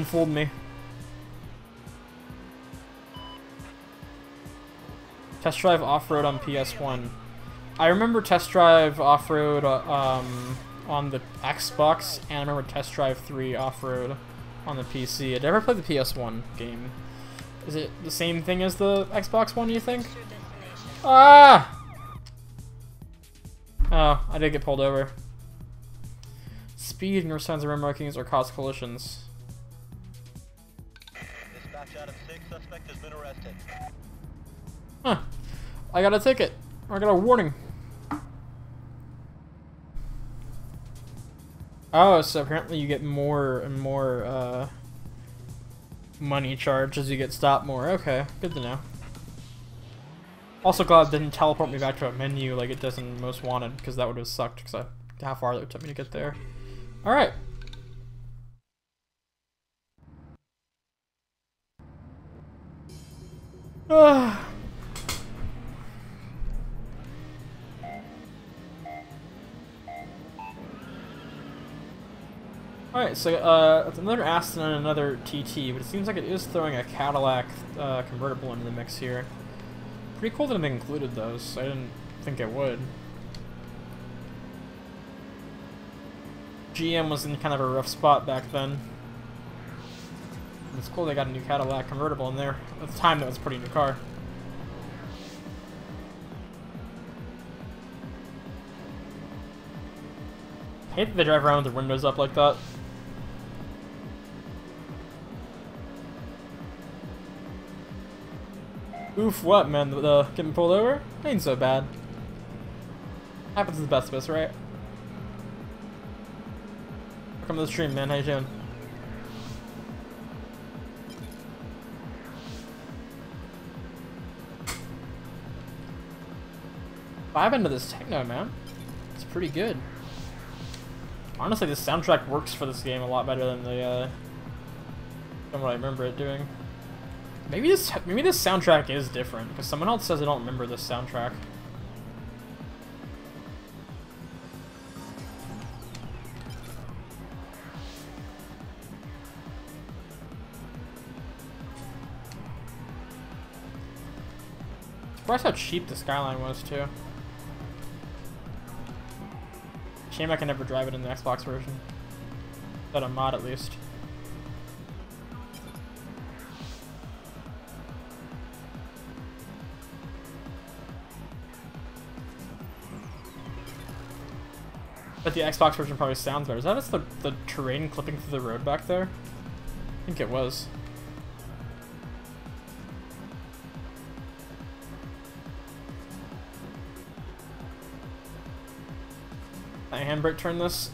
fooled me. Test Drive Off-Road on PS1. I remember Test Drive Off-Road on the Xbox, and I remember Test Drive 3 Off-Road on the PC. I never played the PS1 game. Is it the same thing as the Xbox one, you think? Ah! Oh, I did get pulled over. Speed, north signs of rim markings, or cause collisions. Dispatch out of 6, suspect has been arrested. Huh. I got a ticket. Or I got a warning. Oh, so apparently you get more and more money charged as you get stopped more. Okay, good to know. Also glad it didn't teleport me back to a menu like it does in Most Wanted, because that would have sucked, because how far it took me to get there. Alright. Alright, so it's another Aston and another TT, but it seems like it is throwing a Cadillac convertible into the mix here. Pretty cool that it included those. I didn't think it would. GM was in kind of a rough spot back then. It's cool they got a new Cadillac convertible in there. At the time, that was a pretty new car. I hate that they drive around with their windows up like that. Oof, what, man? The getting pulled over? Ain't so bad. Happens to the best of us, right? Welcome to the stream, man. How you doing? Vibe into this techno, man. It's pretty good. Honestly, the soundtrack works for this game a lot better than the than what I remember it doing. Maybe this soundtrack is different because someone else says I don't remember this soundtrack. Surprised how cheap the Skyline was too. Shame I can never drive it in the Xbox version. But a mod at least. But the Xbox version probably sounds better. Is that the terrain clipping through the road back there? I think it was. I handbrake turn this?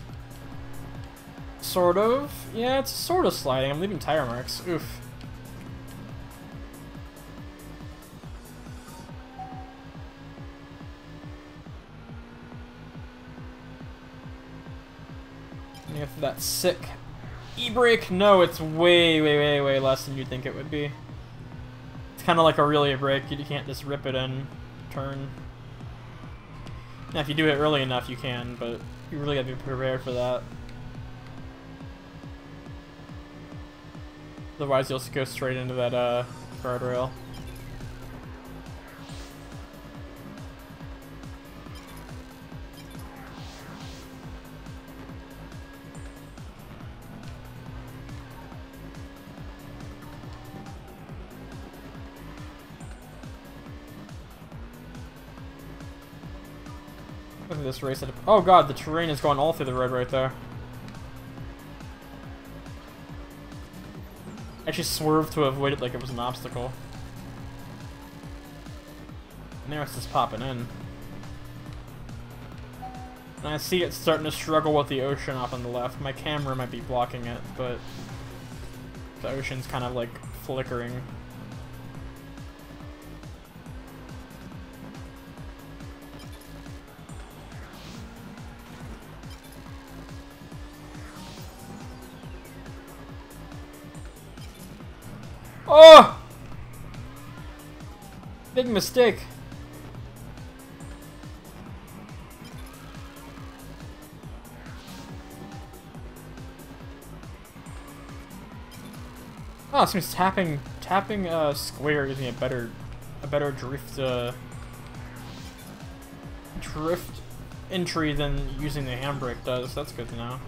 Sort of. Yeah, it's sort of sliding. I'm leaving tire marks. Oof. If that sick e-brake, no, it's way less than you'd think it would be. It's kind of like a really brake. You can't just rip it in, turn. Now, if you do it early enough, you can, but you really gotta be prepared for that. Otherwise, you'll just go straight into that guardrail. Look at this race. Oh god, the terrain is going all through the road right there. I actually swerved to avoid it like it was an obstacle. And now it's just popping in. And I see it starting to struggle with the ocean off on the left. My camera might be blocking it, but the ocean's kind of like flickering. Oh! Big mistake. Oh, it seems tapping square gives me a better drift entry than using the handbrake does. That's good to know.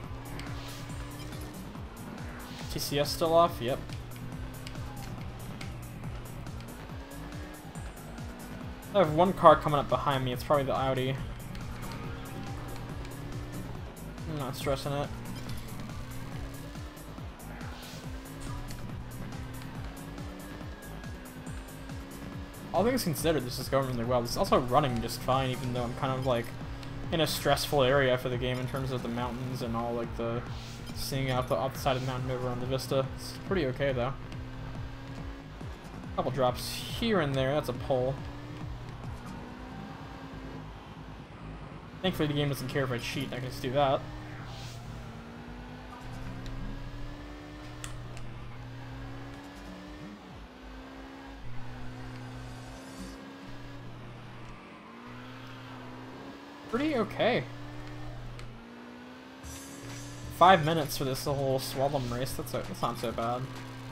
TCS still off? Yep. I have one car coming up behind me. It's probably the Audi. I'm not stressing it. All things considered, this is going really well. This is also running just fine, even though I'm kind of like in a stressful area for the game in terms of the mountains and all like the seeing out the side of the mountain over on the vista. It's pretty okay though. Couple drops here and there. That's a pole. Thankfully the game doesn't care if I cheat, I can just do that. Pretty okay. 5 minutes for this whole slalom race, that's not so bad.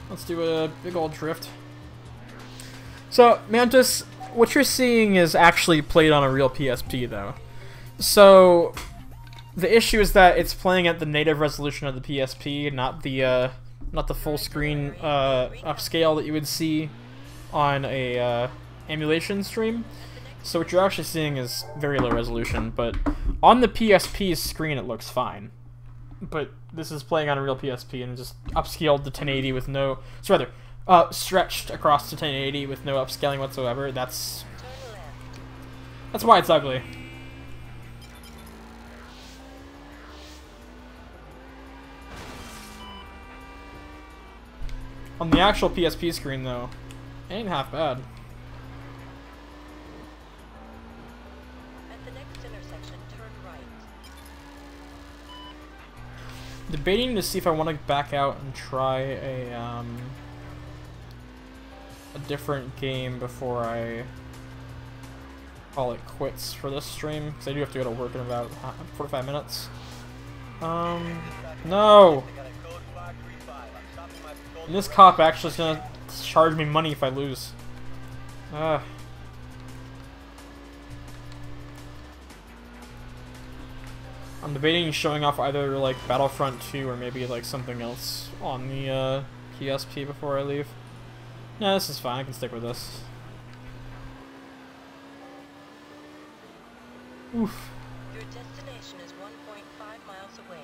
Let's do a big old drift. So, Mantis, what you're seeing is actually played on a real PSP though. So, The issue is that it's playing at the native resolution of the PSP, not the full screen upscale that you would see on a emulation stream. So what you're actually seeing is very low resolution, but on the PSP's screen it looks fine. But this is playing on a real PSP and just upscaled to 1080 with no... So rather, stretched across to 1080 with no upscaling whatsoever. That's why it's ugly. On the actual PSP screen, though, it ain't half bad. At the next intersection, turn right. Debating to see if I want to back out and try a different game before I call it quits for this stream, because I do have to go to work in about 45 minutes. No! And this cop actually is gonna charge me money if I lose. I'm debating showing off either like Battlefront 2 or maybe like something else on the PSP before I leave. No, this is fine. I can stick with this. Oof. Your destination is 1.5 miles away.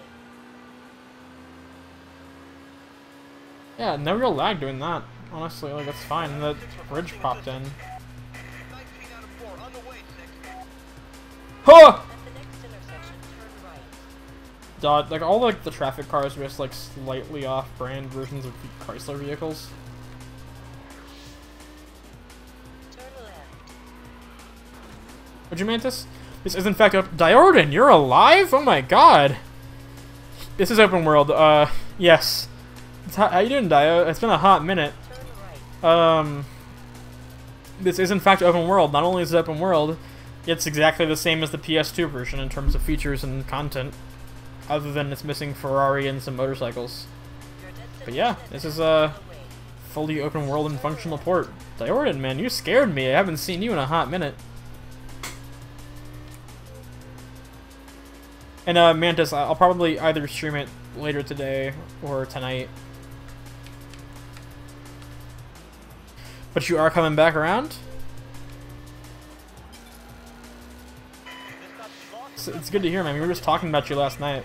Yeah, no real lag doing that. Honestly, like, it's fine. The bridge popped in. Huh! At the next intersection, turn right. Dot, like, all like the traffic cars are just like slightly off-brand versions of Chrysler vehicles. Turn left. Would you Mantis? This is in fact up. Diorden, you're alive? Oh my god. This is open world. Yes. How you doing, Dio? It's been a hot minute. Turn right. This is in fact open world. Not only is it open world, it's exactly the same as the PS2 version in terms of features and content, other than it's missing Ferrari and some motorcycles. But yeah, this is a fully open world and functional port. Diorden, man, you scared me. I haven't seen you in a hot minute. And Mantis, I'll probably either stream it later today or tonight. But you are coming back around? It's good to hear, man. We were just talking about you last night,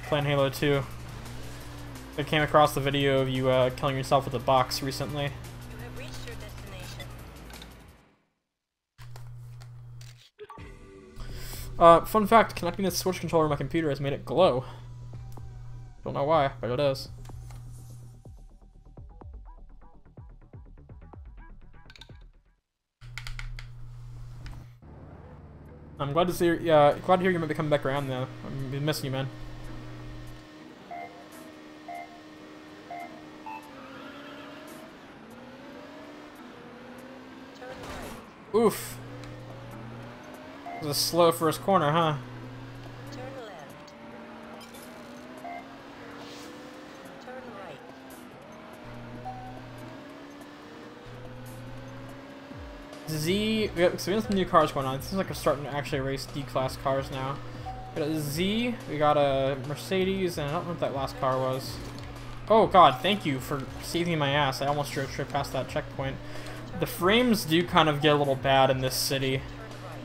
playing Halo 2. I came across the video of you killing yourself with a box recently. You have reached your destination. Fun fact, connecting this Switch controller to my computer has made it glow. Don't know why, but it does. I'm glad to see glad to hear you might be coming back around though. I've been missing you, man. Turn right. Oof. It was a slow first corner, huh? Turn left. Turn right. Z, we got some new cars going on. This is like we're starting to actually race D-class cars now. We got a Z, we got a Mercedes, and I don't know what that last car was. Oh god, thank you for saving my ass. I almost drove straight past that checkpoint. The frames do kind of get a little bad in this city. Turn right.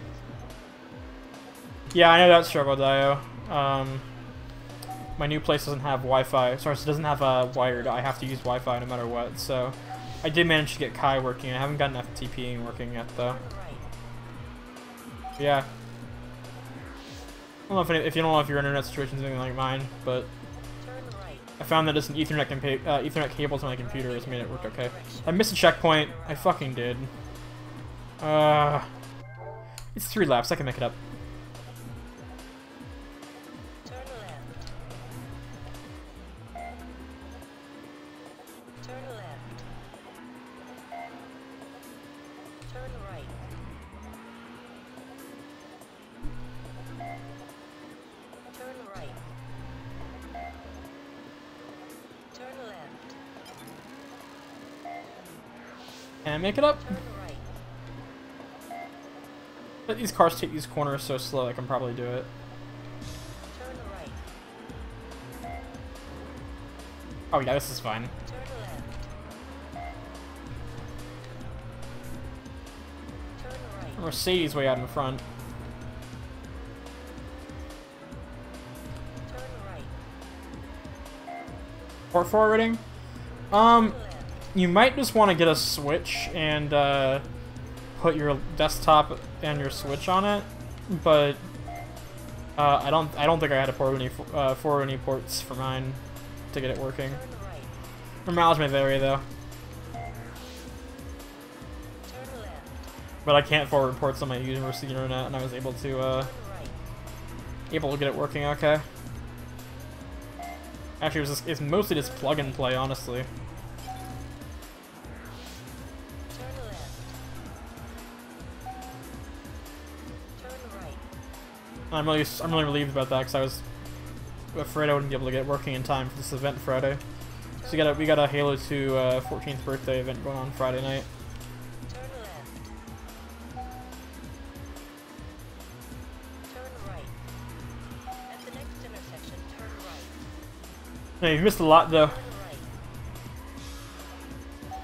Yeah, I know that struggle, Dio. My new place doesn't have Wi-Fi. Sorry, it doesn't have wired. I have to use Wi-Fi no matter what, so... I did manage to get Kai working. I haven't gotten FTPing working yet, though. Yeah. I don't know if you don't know if your internet situation is anything like mine, but I found that just an Ethernet cable to my computer has made it work okay. I missed a checkpoint. I fucking did. It's 3 laps. I can make it up. Turn left. Turn left. Turn right. Turn right. Turn left. Can I make it up? Turn right. But these cars take these corners so slow, I can probably do it. Oh yeah, this is fine. Turn left. Turn right. Mercedes way out in front. Turn right. Port forwarding. Turn left. You might just want to get a Switch and put your desktop and your Switch on it, but I don't think I had to forward any ports for mine to get it working. Turn right. Your mileage may vary though, Turn left. but I can't forward ports on my university internet, and I was able to Turn right. get it working okay. Actually, it's mostly just plug and play, honestly. Turn left. Turn right. I'm really relieved about that because I was afraid I wouldn't be able to get it working in time for this event Friday. So we got a Halo 2 14th birthday event going on Friday night. Turn left. Turn right. At the next intersection, turn right. Hey, you missed a lot though. Turn right.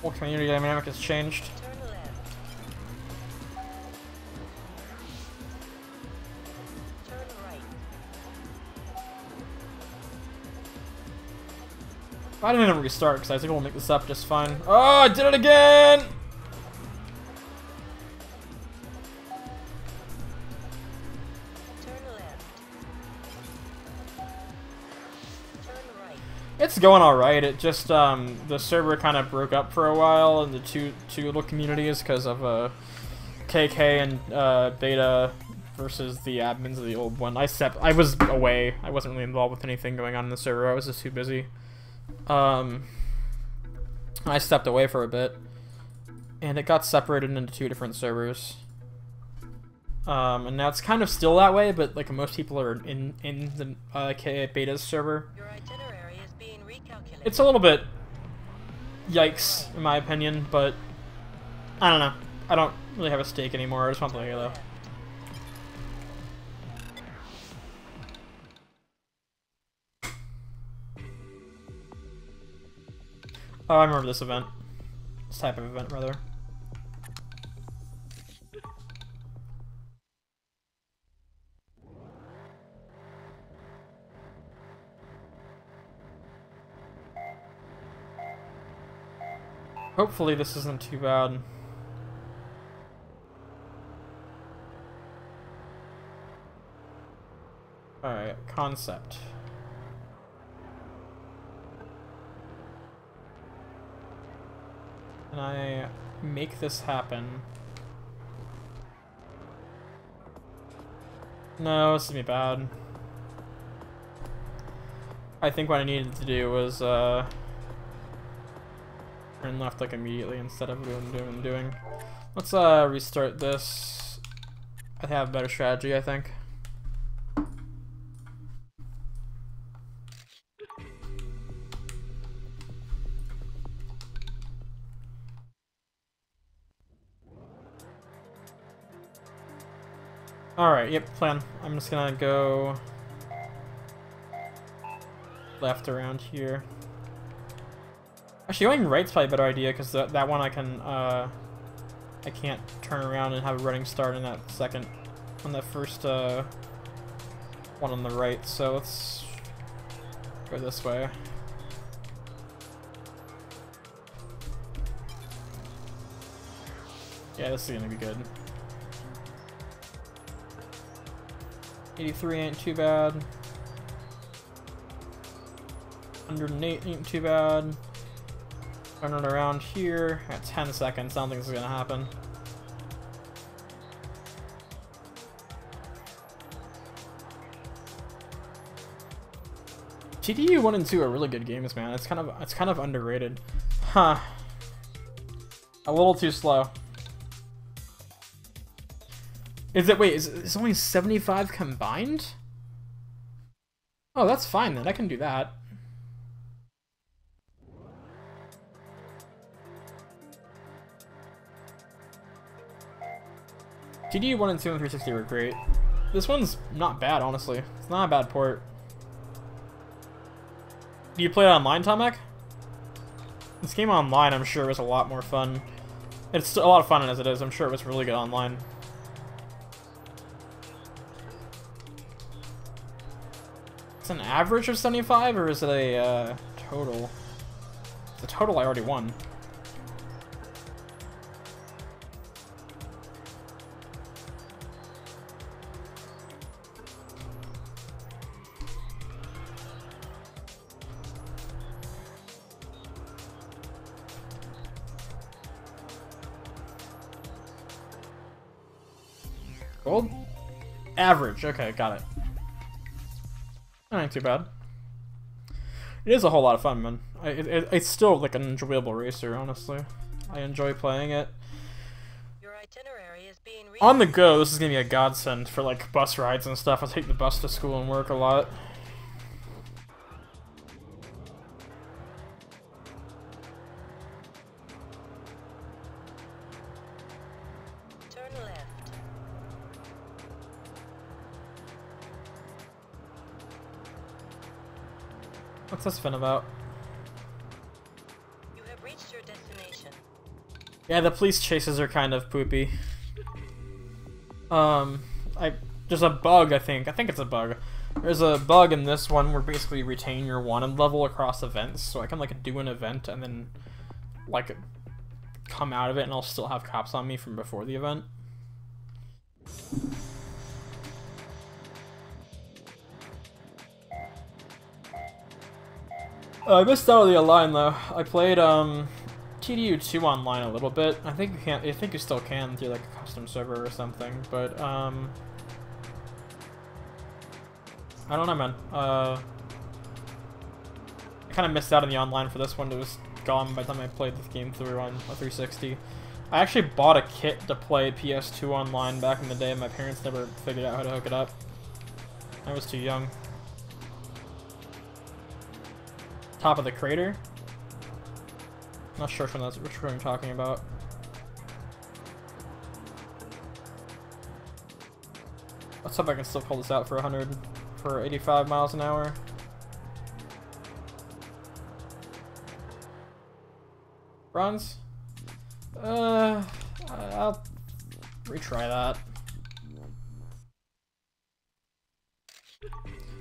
Whole community dynamic has changed. Turn left. Turn right. I didn't even restart because I think we'll make this up just fine. Oh, I did it again! Turn left. Turn right. It's going alright. It just, the server kind of broke up for a while in the two little communities because of, KK and, Beta versus the admins of the old one. I was away. I wasn't really involved with anything going on in the server. I was just too busy. I stepped away for a bit, and it got separated into two different servers. And now it's kind of still that way, but like most people are in the Beta's server. Your itinerary is being recalculated. It's a little bit yikes, in my opinion, but I don't know. I don't really have a stake anymore. I just want to play Halo. Oh, I remember this event. This type of event, rather. Hopefully this isn't too bad. Alright, concept. Can I make this happen? No, this is gonna be bad. I think what I needed to do was turn left like immediately instead of doing. Let's restart this. I have a better strategy, I think. Alright, yep, plan. I'm just gonna go left around here. Actually, going right's probably a better idea, because that one I can't turn around and have a running start in that first one on the right, so let's go this way. Yeah, this is gonna be good. 83 ain't too bad. 108 ain't too bad. Turn it around here at 10 seconds. I don't think this is gonna happen. TDU 1 and 2 are really good games, man. It's kind of underrated. Huh. A little too slow. Is it, wait, is it only 75 combined? Oh, that's fine then. I can do that. TDU 1 and 2 and 360 were great. This one's not bad, honestly. It's not a bad port. Do you play it online, Tomek? This game online, I'm sure, was a lot more fun. It's a lot of fun as it is. I'm sure it was really good online. It's an average of 75, or is it a total? It's a total I already won. Gold? Average. Okay, got it. That ain't too bad. It is a whole lot of fun, man. It's still like an enjoyable racer, honestly. I enjoy playing it. Your itinerary is being On the go, this is gonna be a godsend for like bus rides and stuff. I take the bus to school and work a lot. Turn left. What's this fin about? You have reached your destination. Yeah, the police chases are kind of poopy. There's a bug, I think. I think it's a bug. There's a bug in this one where basically you retain your wanted level across events, so I can like do an event and then like come out of it and I'll still have cops on me from before the event. I missed out on the online though. I played TDU2 online a little bit. I think you can't. I think you still can through like a custom server or something. But I don't know, man. I kind of missed out on the online for this one. It was gone by the time I played this game through on a 360. I actually bought a kit to play PS2 online back in the day. My parents never figured out how to hook it up. I was too young. Top of the crater? Not sure which one I'm talking about. Let's hope I can still pull this out for 85 miles an hour. Bronze? I'll retry that.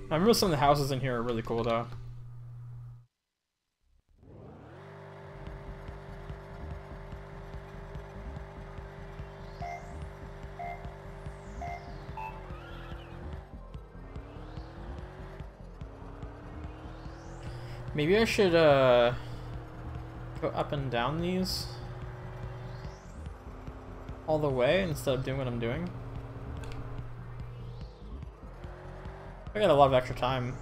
I remember some of the houses in here are really cool though. Maybe I should go up and down these all the way instead of doing what I'm doing. I got a lot of extra time.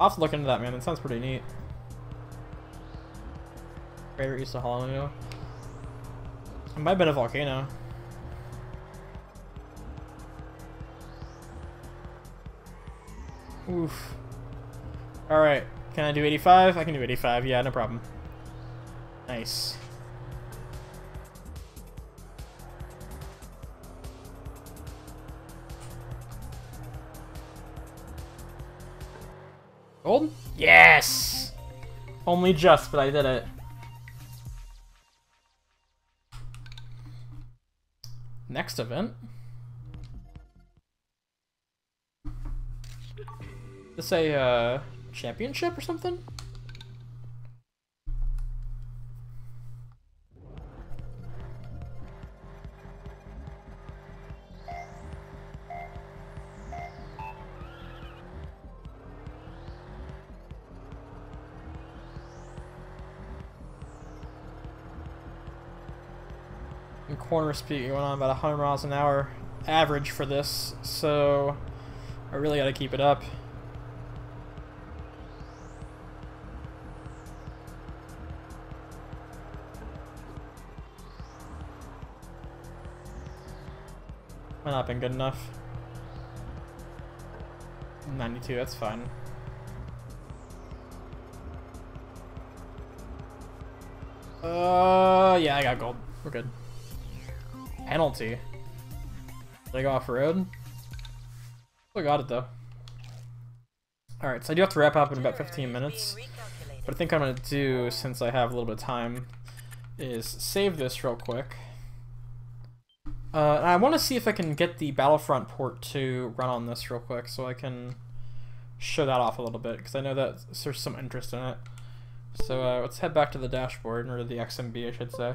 I'll have to look into that, man. It sounds pretty neat. Favorite East of Hollow. It might have been a volcano. Oof. Alright, can I do 85? I can do 85, yeah, no problem. Nice. Gold? Yes! Only just, but I did it. Next event. This a championship or something? And corner speed going on about 100 miles an hour average for this, so I really gotta keep it up. Might not been good enough. 92, that's fine. Yeah, I got gold. We're good. Penalty. Did I go off road? I got it though. Alright, so I do have to wrap up in about 15 minutes. What I think I'm going to do, since I have a little bit of time, is save this real quick. I want to see if I can get the Battlefront port to run on this real quick, so I can show that off a little bit, because I know that there's some interest in it. So let's head back to the dashboard, or the XMB I should say.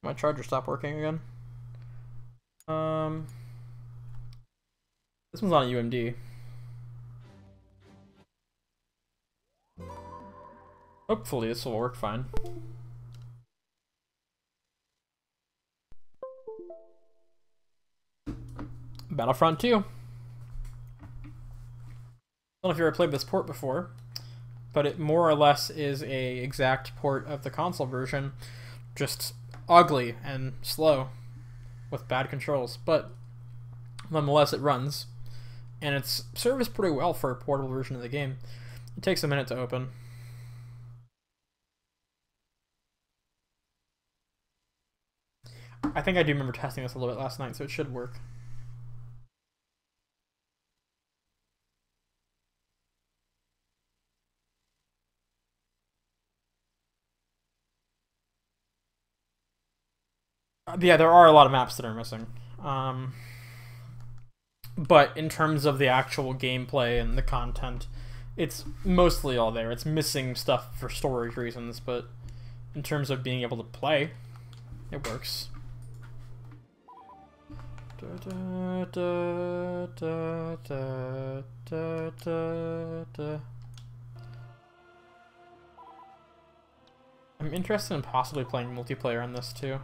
My charger stopped working again. This one's on a UMD. Hopefully this will work fine. Battlefront 2. I don't know if you ever played this port before, but it more or less is a exact port of the console version, just ugly and slow with bad controls, but nonetheless it runs, and it's serviced pretty well for a portable version of the game. It takes a minute to open. I think I do remember testing this a little bit last night, so it should work. Yeah, there are a lot of maps that are missing. But in terms of the actual gameplay and the content, it's mostly all there. It's missing stuff for storage reasons, but in terms of being able to play, it works. I'm interested in possibly playing multiplayer on this too.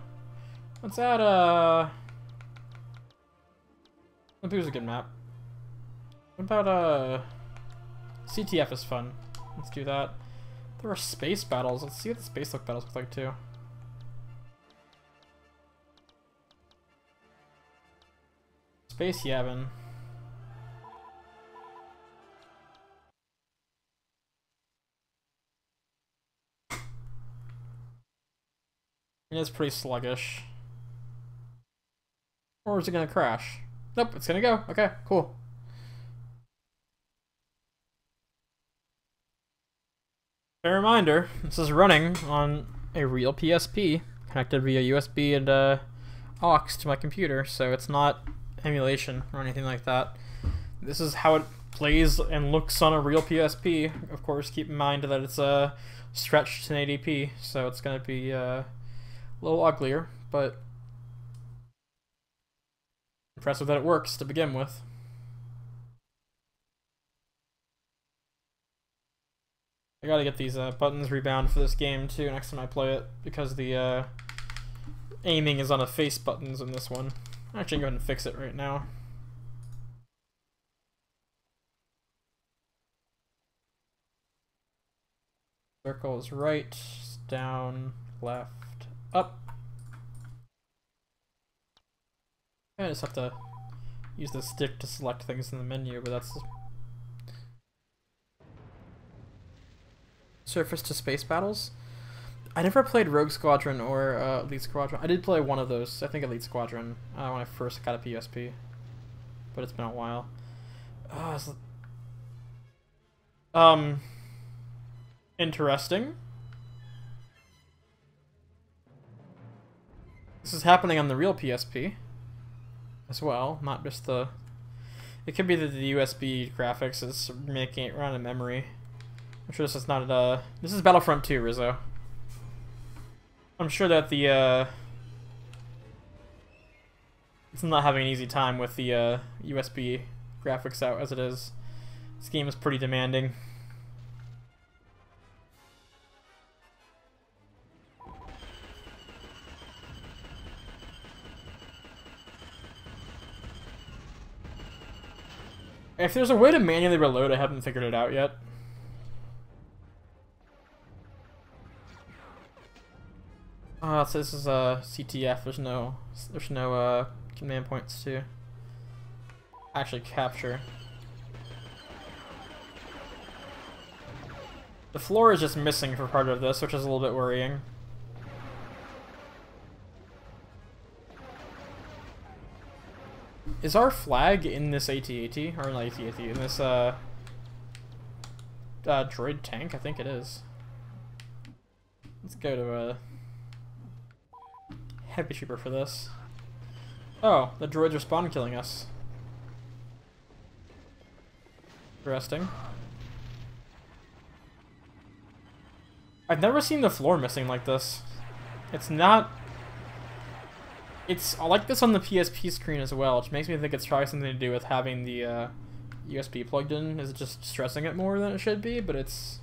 Let's add Maybe it was a good map. What about CTF is fun. Let's do that. There are space battles. Let's see what the space battles look like too. Space Yavin. It's pretty sluggish. Or is it gonna crash? Nope, it's gonna go. Okay, cool. A reminder, this is running on a real PSP, connected via USB and aux to my computer, so it's not emulation or anything like that. This is how it plays and looks on a real PSP. Of course, keep in mind that it's stretched in 1080p, so it's gonna be a little uglier, but impressive that it works to begin with. I gotta get these buttons rebound for this game too next time I play it, because the aiming is on a face buttons in this one. I'm actually going to fix it right now. Circle is right, down, left, up. I just have to use the stick to select things in the menu, but that's surface to space battles. I never played Rogue Squadron or Elite Squadron. I did play one of those, I think Elite Squadron, when I first got a PSP, but it's been a while. Interesting. This is happening on the real PSP as well, not just the... It could be that the USB graphics is making it run in memory. I'm sure this is not this is Battlefront 2, Rizzo. I'm sure that the it's not having an easy time with the USB graphics out as it is. This game is pretty demanding. If there's a way to manually reload, I haven't figured it out yet. So this is CTF. There's no command points to actually capture. The floor is just missing for part of this, which is a little bit worrying. Is our flag in this AT-AT? Or not AT-AT, in this, droid tank? I think it is. Let's go to a heavy trooper for this. Oh, the droids are spawn killing us. Interesting. I've never seen the floor missing like this. It's not... It's like this on the PSP screen as well, which makes me think it's probably something to do with having the USB plugged in. Is it just stressing it more than it should be? But it's...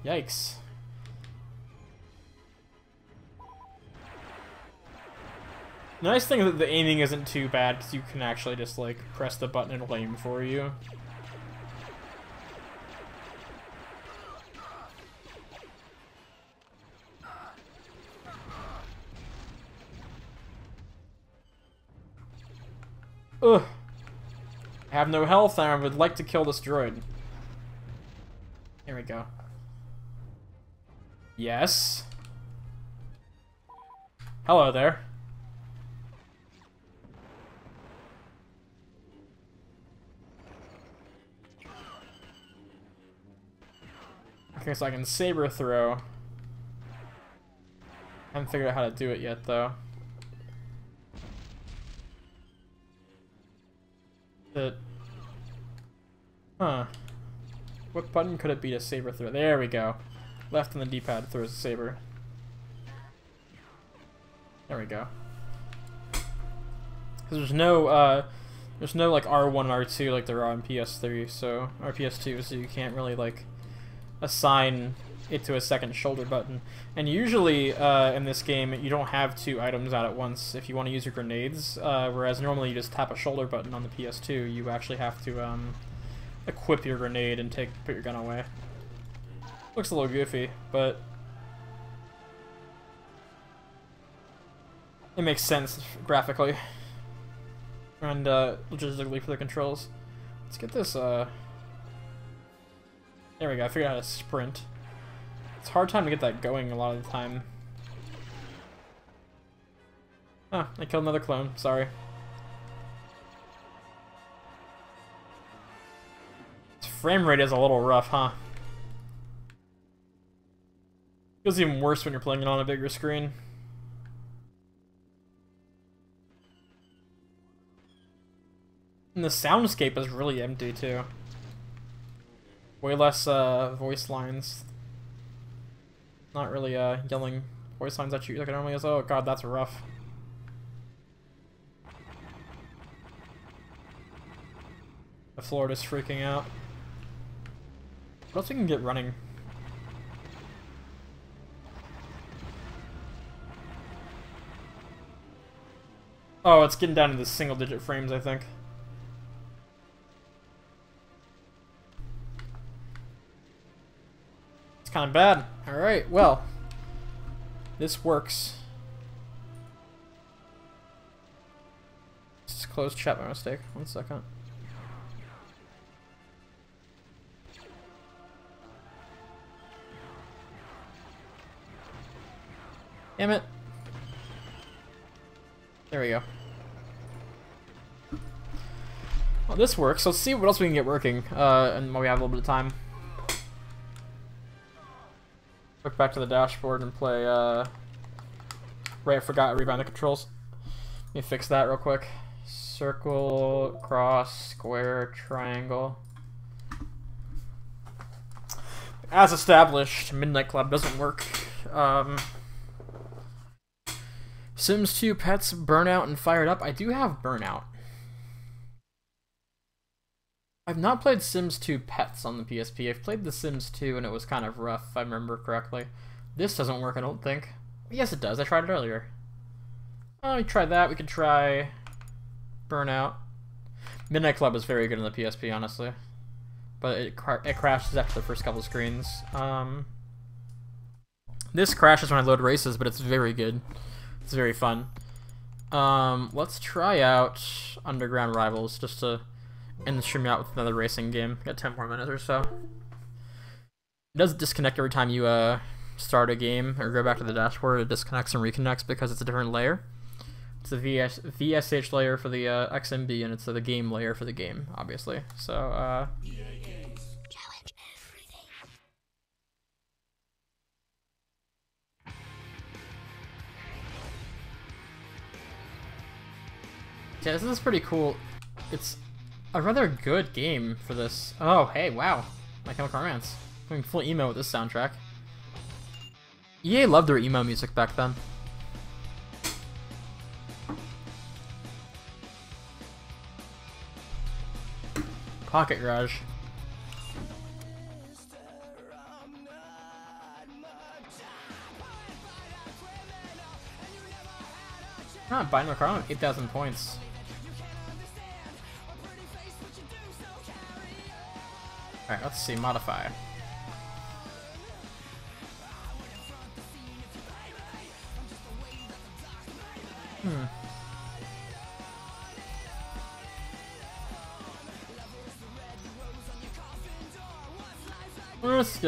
Yikes. The nice thing is that the aiming isn't too bad, because you can actually just, like, press the button and it'll aim for you. Ugh. I have no health and I would like to kill this droid. Here we go. Yes. Hello there. Okay, so I can saber throw. I haven't figured out how to do it yet, though. Huh. What button could it be to saber throw? There we go. Left on the D-pad throws a saber. There we go. Because there's no like R1 and R2 like there are on PS3, so or PS2, so you can't really like assign it to a second shoulder button. And usually in this game you don't have two items out at once if you want to use your grenades, whereas normally you just tap a shoulder button on the PS2. You actually have to equip your grenade and put your gun away. Looks a little goofy, but it makes sense graphically and logistically for the controls. Let's get this there we go, I figured out how to sprint. It's a hard time to get that going a lot of the time. Ah, I killed another clone, sorry. This frame rate is a little rough, huh? Feels even worse when you're playing it on a bigger screen. And the soundscape is really empty too. Way less voice lines. Not really yelling voice lines at you like it normally is. Oh god, that's rough. The floor is freaking out. What else we can get running? Oh, it's getting down to the single-digit frames, I think. It's kind of bad. Alright, well. This works. Just close chat by mistake. 1 second. Damn it. There we go. Well, this works. Let's see what else we can get working, and while we have a little bit of time. Look back to the dashboard and play, right, I forgot to rebind the controls. Let me fix that real quick. Circle, cross, square, triangle. As established, Midnight Club doesn't work. Sims 2 Pets, Burnout, and Fired Up. I do have Burnout. I've not played Sims 2 Pets on the PSP. I've played The Sims 2 and it was kind of rough, if I remember correctly. This doesn't work, I don't think. Yes, it does. I tried it earlier. Oh, we tried that. We could try Burnout. Midnight Club is very good on the PSP, honestly. But it crashes after the first couple screens. This crashes when I load races, but it's very good. It's very fun. Let's try out Underground Rivals just to end the stream out with another racing game. Got 10 more minutes or so. It does disconnect every time you start a game or go back to the dashboard. It disconnects and reconnects because it's a different layer. It's the VSH layer for the XMB, and it's the game layer for the game, obviously. So, Challenge everything. yeah, this is pretty cool. It's a rather good game for this. Oh, hey, wow. My Chemical Romance. Going full emo with this soundtrack. EA loved their emo music back then. Pocket Garage. Ah, Binary Crown, 8,000 points. Alright, let's see, modify. Let's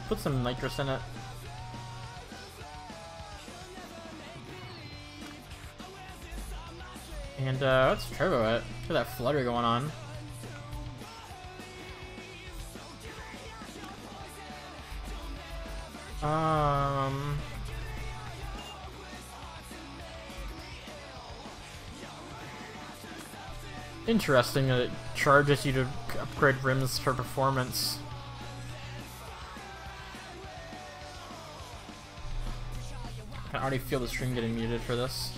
put some nitrous in it. And let's turbo it. Look at that flutter going on. Interesting that it charges you to upgrade rims for performance. I can already feel the stream getting muted for this.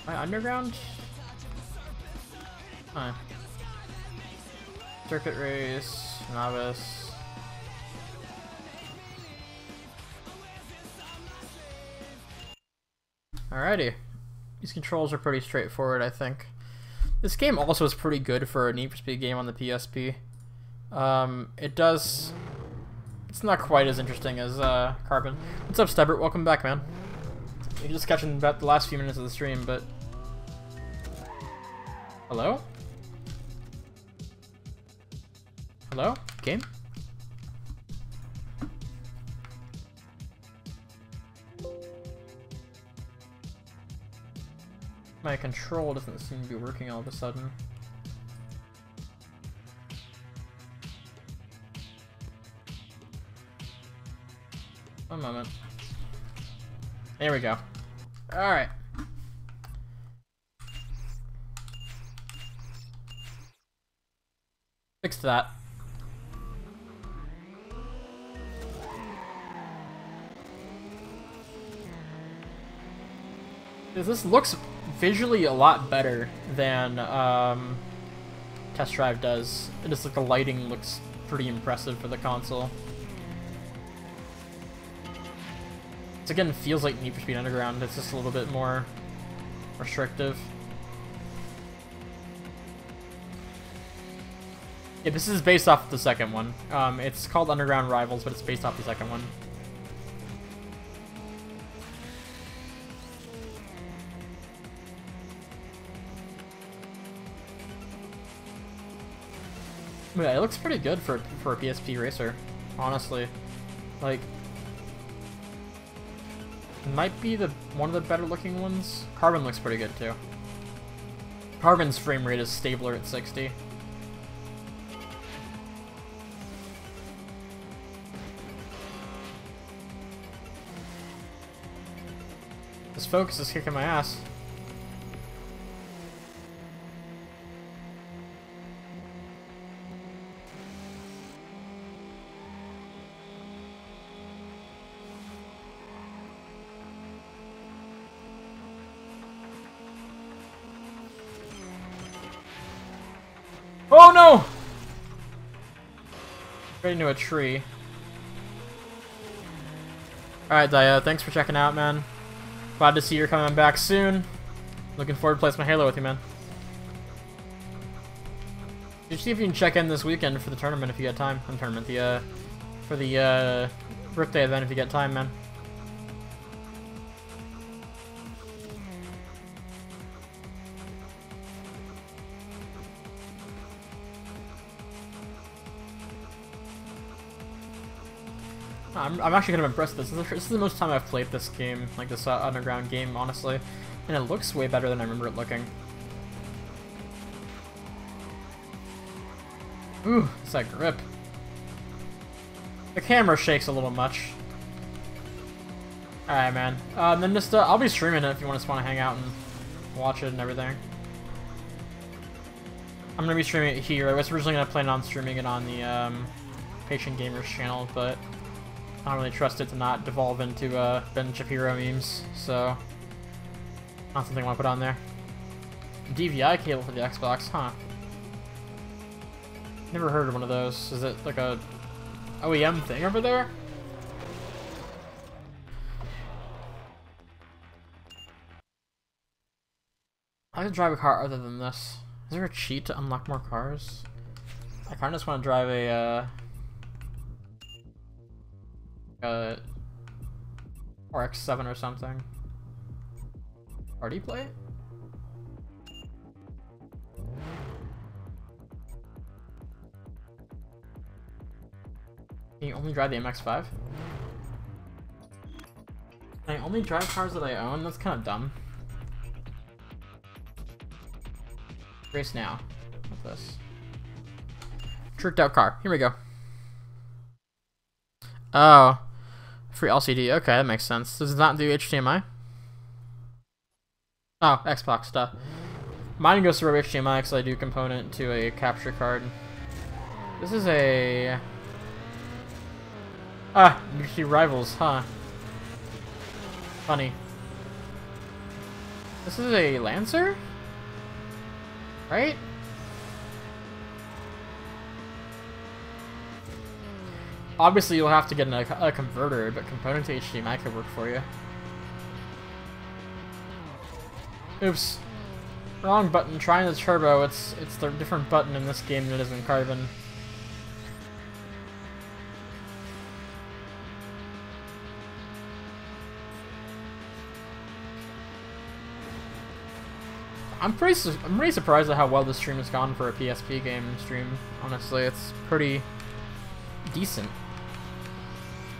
My underground? Huh. Circuit race, novice. Alrighty. These controls are pretty straightforward, I think. This game also is pretty good for a Need for Speed game on the PSP. It's not quite as interesting as Carbon. What's up, Stubbert? Welcome back, man. You're just catching about the last few minutes of the stream, but... Hello? Hello? Game? My control doesn't seem to be working all of a sudden. One moment. There we go. Alright. Fixed that. This looks visually a lot better than Test Drive does. It just like the lighting looks pretty impressive for the console. It again feels like Need for Speed Underground. It's just a little bit more restrictive. Yeah, this is based off the second one. It's called Underground Rivals, but it's based off the second one. Yeah, it looks pretty good for a PSP racer, honestly. Like, it might be one of the better looking ones. Carbon looks pretty good too. Carbon's frame rate is stabler at 60. This focus is kicking my ass. Oh no! Right into a tree. Alright, Dia, thanks for checking out, man. Glad to see you're coming back soon. Looking forward to playing some Halo with you, man. You should see if you can check in this weekend for the tournament if you get time. For the birthday event if you get time, man. I'm actually kind of impressed with this. This is the most time I've played this game, like this underground game, honestly. And it looks way better than I remember it looking. Ooh, it's that grip. The camera shakes a little much. Alright, man. Then just, I'll be streaming it if you just want to hang out and watch it and everything. I'm going to be streaming it here. I was originally going to plan on streaming it on the Patient Gamers channel, but I don't really trust it to not devolve into Ben Shapiro memes, so not something I want to put on there. DVI cable for the Xbox, huh? Never heard of one of those. Is it like a OEM thing over there? I could drive a car other than this. Is there a cheat to unlock more cars? I kind of just want to drive a RX-7 or something. Party play? Can you only drive the MX-5? Can I only drive cars that I own? That's kind of dumb. Race now. What's this? Tricked out car. Here we go. Oh. Free LCD. Okay, that makes sense. Does it not do HDMI? Oh, Xbox stuff. Mine goes through HDMI because I do component to a capture card. This is a... Ah, UC Rivals, huh? Funny. This is a Lancer? Right? Obviously, you'll have to get a converter, but component to HDMI could work for you. Oops. Wrong button. Trying the turbo. It's the different button in this game than it is in Carbon. I'm pretty surprised at how well this stream has gone for a PSP game stream. Honestly, it's pretty decent.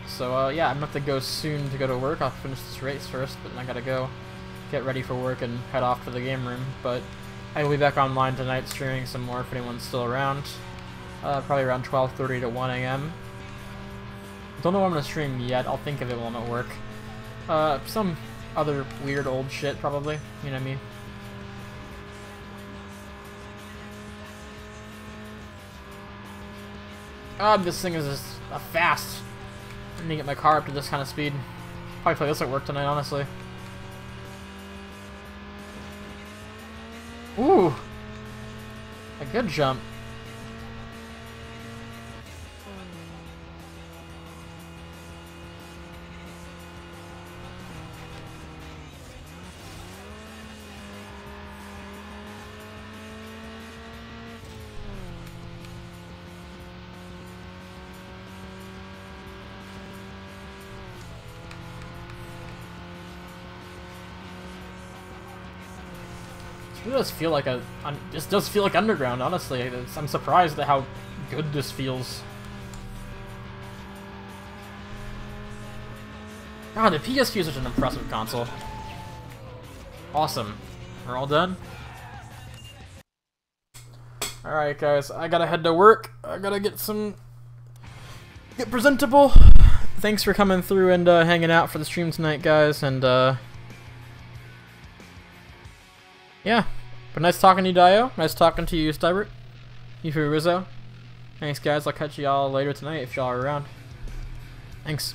So yeah, I'm about to go soon to go to work. I'll finish this race first, but then I gotta go get ready for work and head off to the game room. But I will be back online tonight streaming some more if anyone's still around. Probably around 12:30 to 1 a.m. Don't know what I'm gonna stream yet. I'll think of it while I'm at work. Some other weird old shit probably. You know what I mean? This thing is just fast. I need to get my car up to this kind of speed. Probably play this at work tonight, honestly. Ooh! A good jump. It does feel like this does feel like Underground, honestly. I'm surprised at how good this feels. God, the PSP is such an impressive console. Awesome. We're all done? Alright guys, I gotta head to work. I gotta get presentable. Thanks for coming through and hanging out for the stream tonight, guys, and yeah. But nice talking to you, Dio. Nice talking to you, Stybert. You for Rizzo. Thanks, guys. I'll catch y'all later tonight if y'all are around. Thanks.